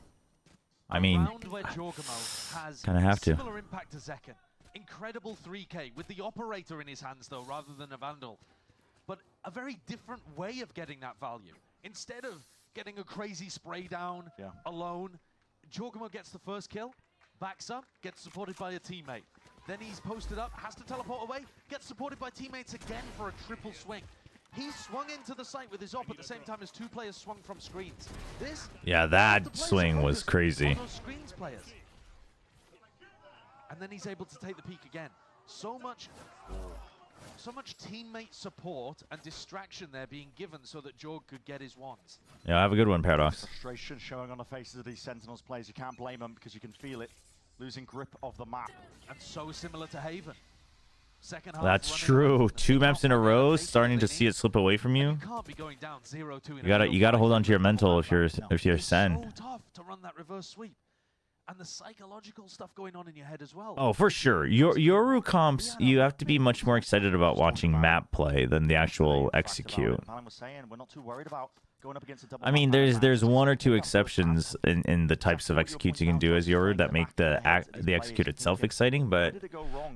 I mean, kind of have to. Similar impact to Zekken. Incredible 3K with the operator in his hands, though, rather than a Vandal. But a very different way of getting that value. Instead of getting a crazy spray down alone, Jorgamo gets the first kill, backs up, gets supported by a teammate. Then he's posted up, has to teleport away, gets supported by teammates again for a triple swing. He swung into the site with his op at the same time as two players swung from screens. This That swing was crazy. Screens players. And then he's able to take the peak again. So much teammate support and distraction there being given so that Jorg could get his ones. Yeah, have a good one, Paradox. Frustration showing on the faces of these Sentinels players. You can't blame them because you can feel it. Losing grip of the map. And so similar to Haven. Second half That's true. 2 maps in a row, starting to see it slip away from you. Can't be going down 0-2 You gotta hold on to your mental if you're Sen. So tough to run that reverse sweep. And the psychological stuff going on in your head as well. Oh, for sure. Yoru comps, you have to be much more excited about watching map play than the actual execute. I mean, there's 1 or 2 exceptions in the types of executes you can do as Yoru that make the execute itself exciting, but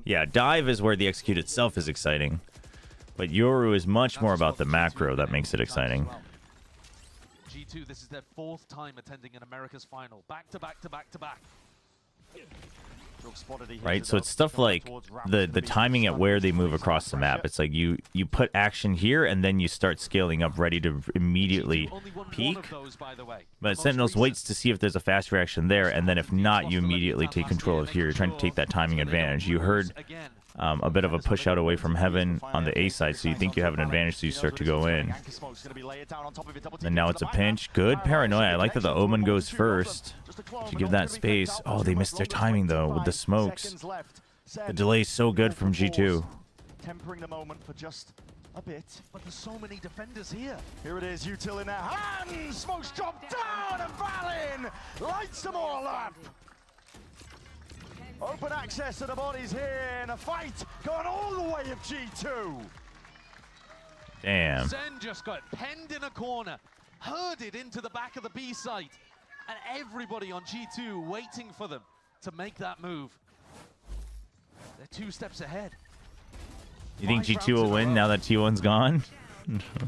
yeah, dive is where the execute itself is exciting. But Yoru is much more about the macro that makes it exciting. G2, this is their 4th time attending an Americas final. Back to back to back to back. Right, so it's stuff like the timing at where they move across the map. It's like you put action here and then you start scaling up ready to immediately peak. But Sentinels waits to see if there's a fast reaction there, and then if not, you immediately take control of here. You're trying to take that timing advantage. You heard a bit of a push out away from Heaven on the A side, so you think you have an advantage, so you start to go in. And now it's a pinch. Good paranoia. I like that the Omen goes first to give that space. Oh, they missed their timing, though, with the smokes. The delay is so good from G2. Tempering the moment for just a bit. But there's so many defenders here. Here it is, Util in their hands. Smokes drop down, and Valin lights them all up. Open access to the bodies here in a fight going all the way of G2. Damn. Sen just got penned in a corner, herded into the back of the B site, and everybody on G2 waiting for them to make that move. They're 2 steps ahead. You think G2 will win now that T1's gone?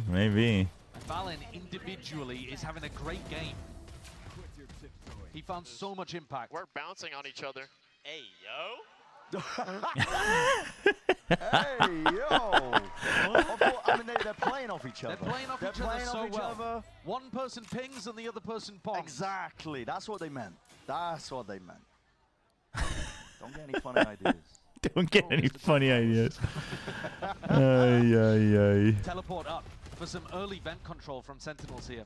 Maybe. Valin individually is having a great game. He found so much impact. We're bouncing on each other. Hey, yo. Hey, yo. I mean, they're playing off each other. They're playing off each other so well. One person pings and the other person pongs. Exactly. That's what they meant. That's what they meant. Don't get any funny ideas. Don't get any funny ideas. Ay. Teleport up for some early vent control from Sentinels here.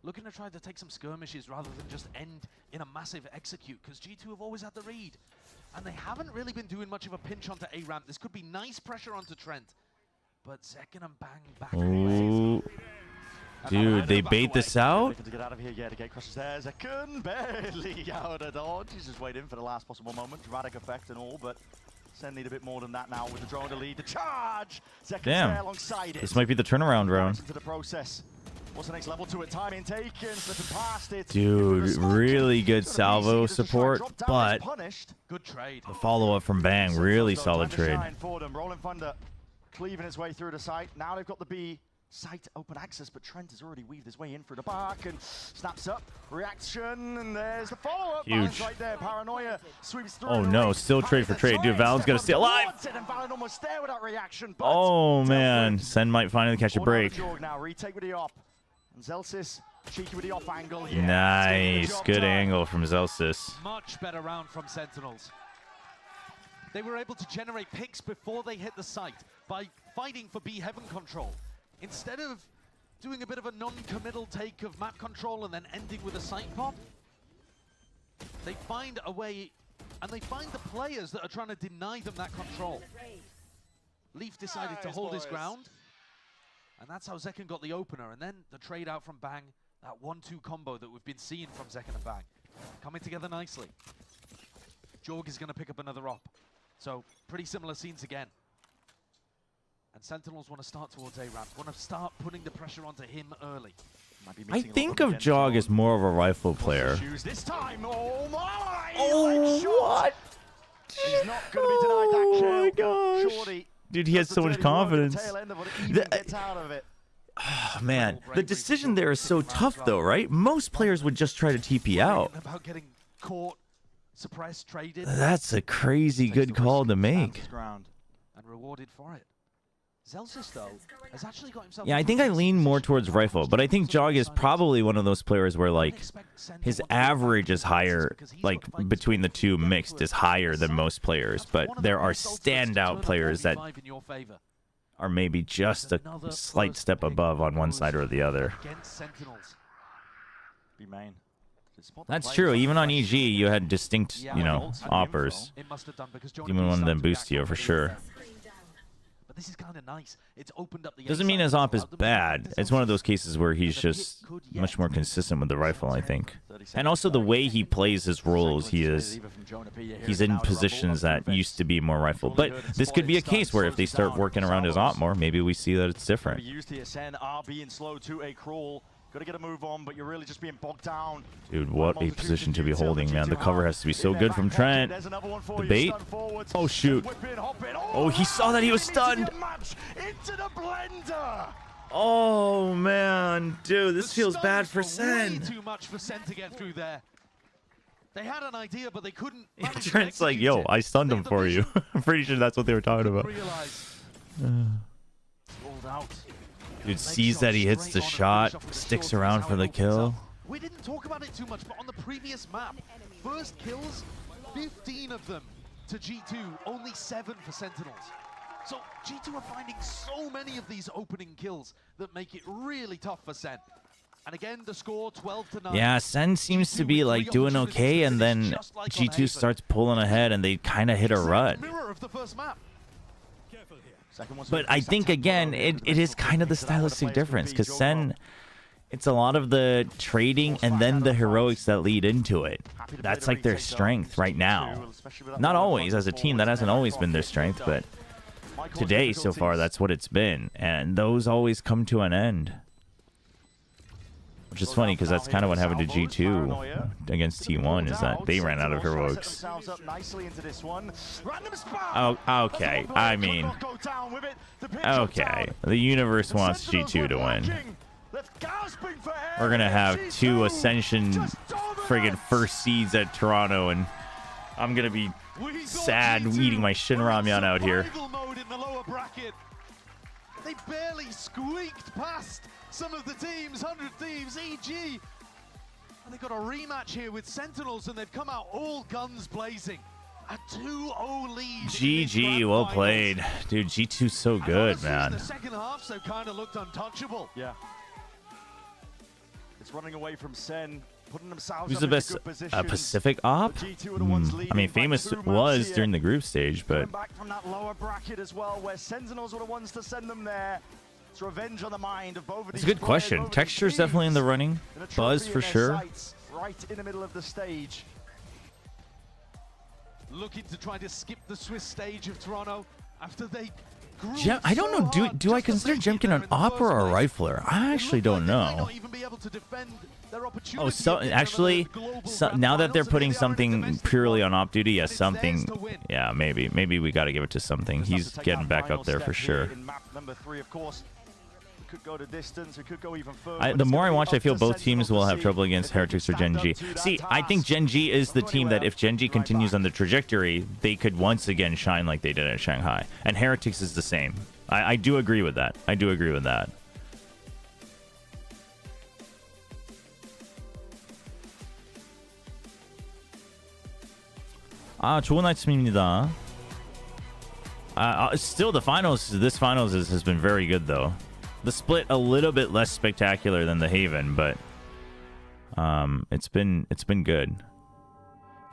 Looking to try to take some skirmishes rather than just end in a massive execute, because G2 have always had the read. And they haven't really been doing much of a pinch onto A-ramp. This could be nice pressure onto Trent. But Zekken and Bang back away. Dude, they bait this out? To get out of here, yeah, to get crosses there. Zekken barely out of dodge. He's just waiting for the last possible moment. Dramatic effect and all, but Sen need a bit more than that now with the drone to lead the charge. Zekken's there alongside it. This might be the turnaround round. Into the process. What's the next level to it? Time intake and slipping past it. Dude, really good salvo support, but good trade. The follow-up from Bang, really solid trade. Rolling Thunder cleaving his way through the site. Now they've got the B site open access, but Trent has already weaved his way in through the back and snaps up. Reaction, and there's the follow-up. Huge. Right there. Paranoia sweeps through. Oh no, still trade for trade. Dude, Valen's gonna stay alive. And Valen almost there with that reaction, but oh man, Sen might finally catch a break. Now retake with the op. And Zelsis, cheeky with the off angle. Yeah, nice, good angle from Zelsis. Much better round from Sentinels. They were able to generate picks before they hit the site by fighting for B heaven control. Instead of doing a bit of a non-committal take of map control and then ending with a sight pop. They find a way, and they find the players that are trying to deny them that control. Leaf decided to hold his ground, and that's how Zekken got the opener. And then the trade out from Bang, that 1-2 combo that we've been seeing from Zekken and Bang, coming together nicely. Jorg is going to pick up another op. So pretty similar scenes again. And Sentinels want to start towards A-Ramp, want to start putting the pressure onto him early. I think of Jog as more of a rifle player. This time, oh my! Oh, what? He's not going to be denied that kill. Oh my gosh. Shorty. Dude, he has so much confidence. Oh, man, the decision there is so tough, though, right? Most players would just try to TP out. About getting caught, suppressed, traded. That's a crazy good call to make. And rewarded for it. Zelsis, though, has actually got himself... Yeah, I think I lean more towards rifle, but I think Jog is probably one of those players where, like, his average is higher, like, between the two mixed is higher than most players, but there are standout players that are maybe just a slight step above on one side or the other. That's true. Even on EG, you had distinct, you know, oppers. Even one of them boost you for sure. This is kind of nice. It's opened up the Doesn't mean his op is bad. It's one of those cases where he's just much more consistent with the rifle, I think. And also the way he plays his roles, he's in positions that used to be more rifle. But this could be a case where if they start working around his op more, maybe we see that it's different. Used the SN, RB and slow to a crawl. Got to get a move on, but you're really just being bogged down. Dude, what a position to be holding, man. The cover has to be so good from Trent. The bait. Oh, shoot. Oh, he saw that he was stunned. Oh, man. Dude, this feels bad for SEN. Too much for SEN to get through there. They had an idea, but they couldn't. Trent's like, yo, I stunned him for you. I'm pretty sure that's what they were talking about. Rolled out. Dude sees that he hits the shot, sticks around for the kill. We didn't talk about it too much, but on the previous map, first kills, 15 of them to G2, only 7 for Sentinels. So G2 are finding so many of these opening kills that make it really tough for SEN. And again, the score 12-9. Yeah, SEN seems to be like doing okay, and then G2 starts pulling ahead, and they kind of hit a rut. Mirror of the first map. But I think, again, it is kind of the stylistic difference, because SEN, it's a lot of the trading and then the heroics that lead into it. That's like their strength right now. Not always. As a team, that hasn't always been their strength, but today, so far, that's what it's been. And those always come to an end. Which is funny, because that's kind of what happened to G2 against T1, is that they ran out of heroics. Oh, okay. I mean, okay. The universe wants G2 to win. We're going to have 2 Ascension friggin' first seeds at Toronto, and I'm going to be sad eating my Shin Ramyun out here. They barely squeaked past some of the teams, 100 Thieves, EG. And they got a rematch here with Sentinels, and they've come out all guns blazing. A 2-0 lead. GG, well played. Dude, G2's so good, man. The second half, so kind of looked untouchable. Yeah. It's running away from SEN, putting themselves Who's the best Pacific op? I mean, Famous was during the group stage, but back from that lower bracket as well, where Sentinels were the ones to send them there. It's revenge on the mind of both of these. it's a good question. Texture's definitely in the running. Buzz for sure. Right in the middle of the stage. Looking to try to skip the Swiss stage of Toronto after they I don't know. Do I consider Jemkin an op or a rifler? I actually don't know. Oh, so actually, now that they're putting something purely on op duty, yes, something. Yeah, maybe we got to give it to something. He's getting back up there for sure. Number 3, of course. Could go to distance, we could go even further. The more I watch, I feel both teams will have trouble against Heretics or Gen G. See, I think Gen G is the team that if Gen G continues on the trajectory, they could once again shine like they did at Shanghai. And Heretics is the same. I do agree with that. I do agree with that. 좋은 아침입니다. Still, the finals, this finals has been very good, though. The split a little bit less spectacular than the Haven, but it's been good.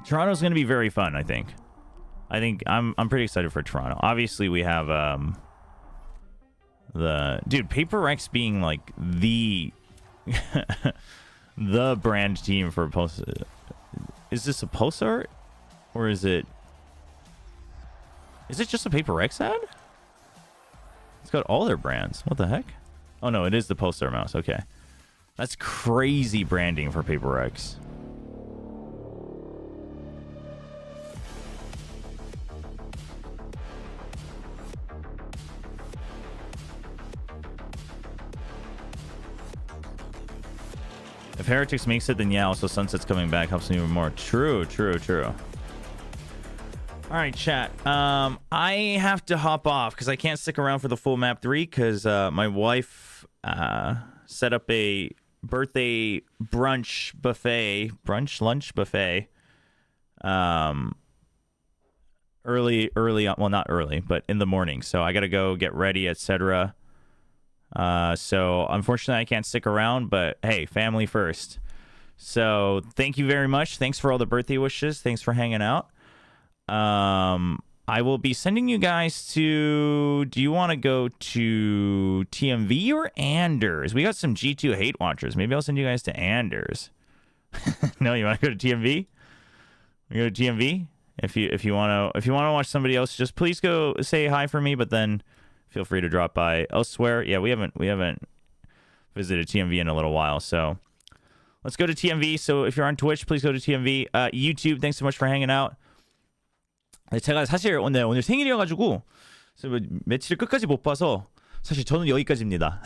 Toronto's going to be very fun, I think. I'm pretty excited for Toronto. Obviously, we have the Paper X being like the the brand team for post. Is this a post art or is it just a Paper X ad? It's got all their brands. What the heck? Oh no, it is the post art mouse. Okay, that's crazy branding for Paper X. If Heretics makes it, then yeah, also Sunset's coming back helps me even more. True. All right, chat. I have to hop off because I can't stick around for the full map 3 because my wife set up a birthday lunch buffet. Early on, well, not early, but in the morning. So I got to go get ready, etc. So unfortunately I can't stick around, but hey, family first. So thank you very much. Thanks for all the birthday wishes. Thanks for hanging out. I will be sending you guys to, do you want to go to TMV or Anders? We got some G2 hate watchers. Maybe I'll send you guys to Anders. No, you want to go to TMV? We go to TMV? If you want to watch somebody else, just please go say hi for me, but then feel free to drop by elsewhere. Yeah, we haven't visited TMV in a little while, so let's go to TMV. So if you're on Twitch, please go to TMV. YouTube, thanks so much for hanging out. 제가 사실 오늘 생일이어가지고 며칠 끝까지 못 봐서 사실 저는 여기까지입니다.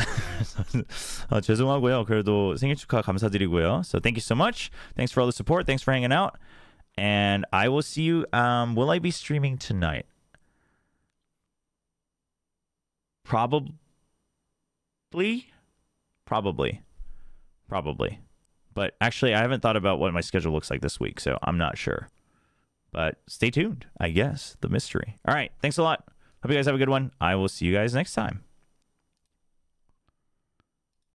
죄송하고요. 그래도 생일 축하 감사드리고요. So thank you so much. Thanks for all the support. Thanks for hanging out. And I will see you. Will I be streaming tonight? Probably. But actually, I haven't thought about what my schedule looks like this week, so I'm not sure. But stay tuned, I guess. The mystery. All right. Thanks a lot. Hope you guys have a good one. I will see you guys next time.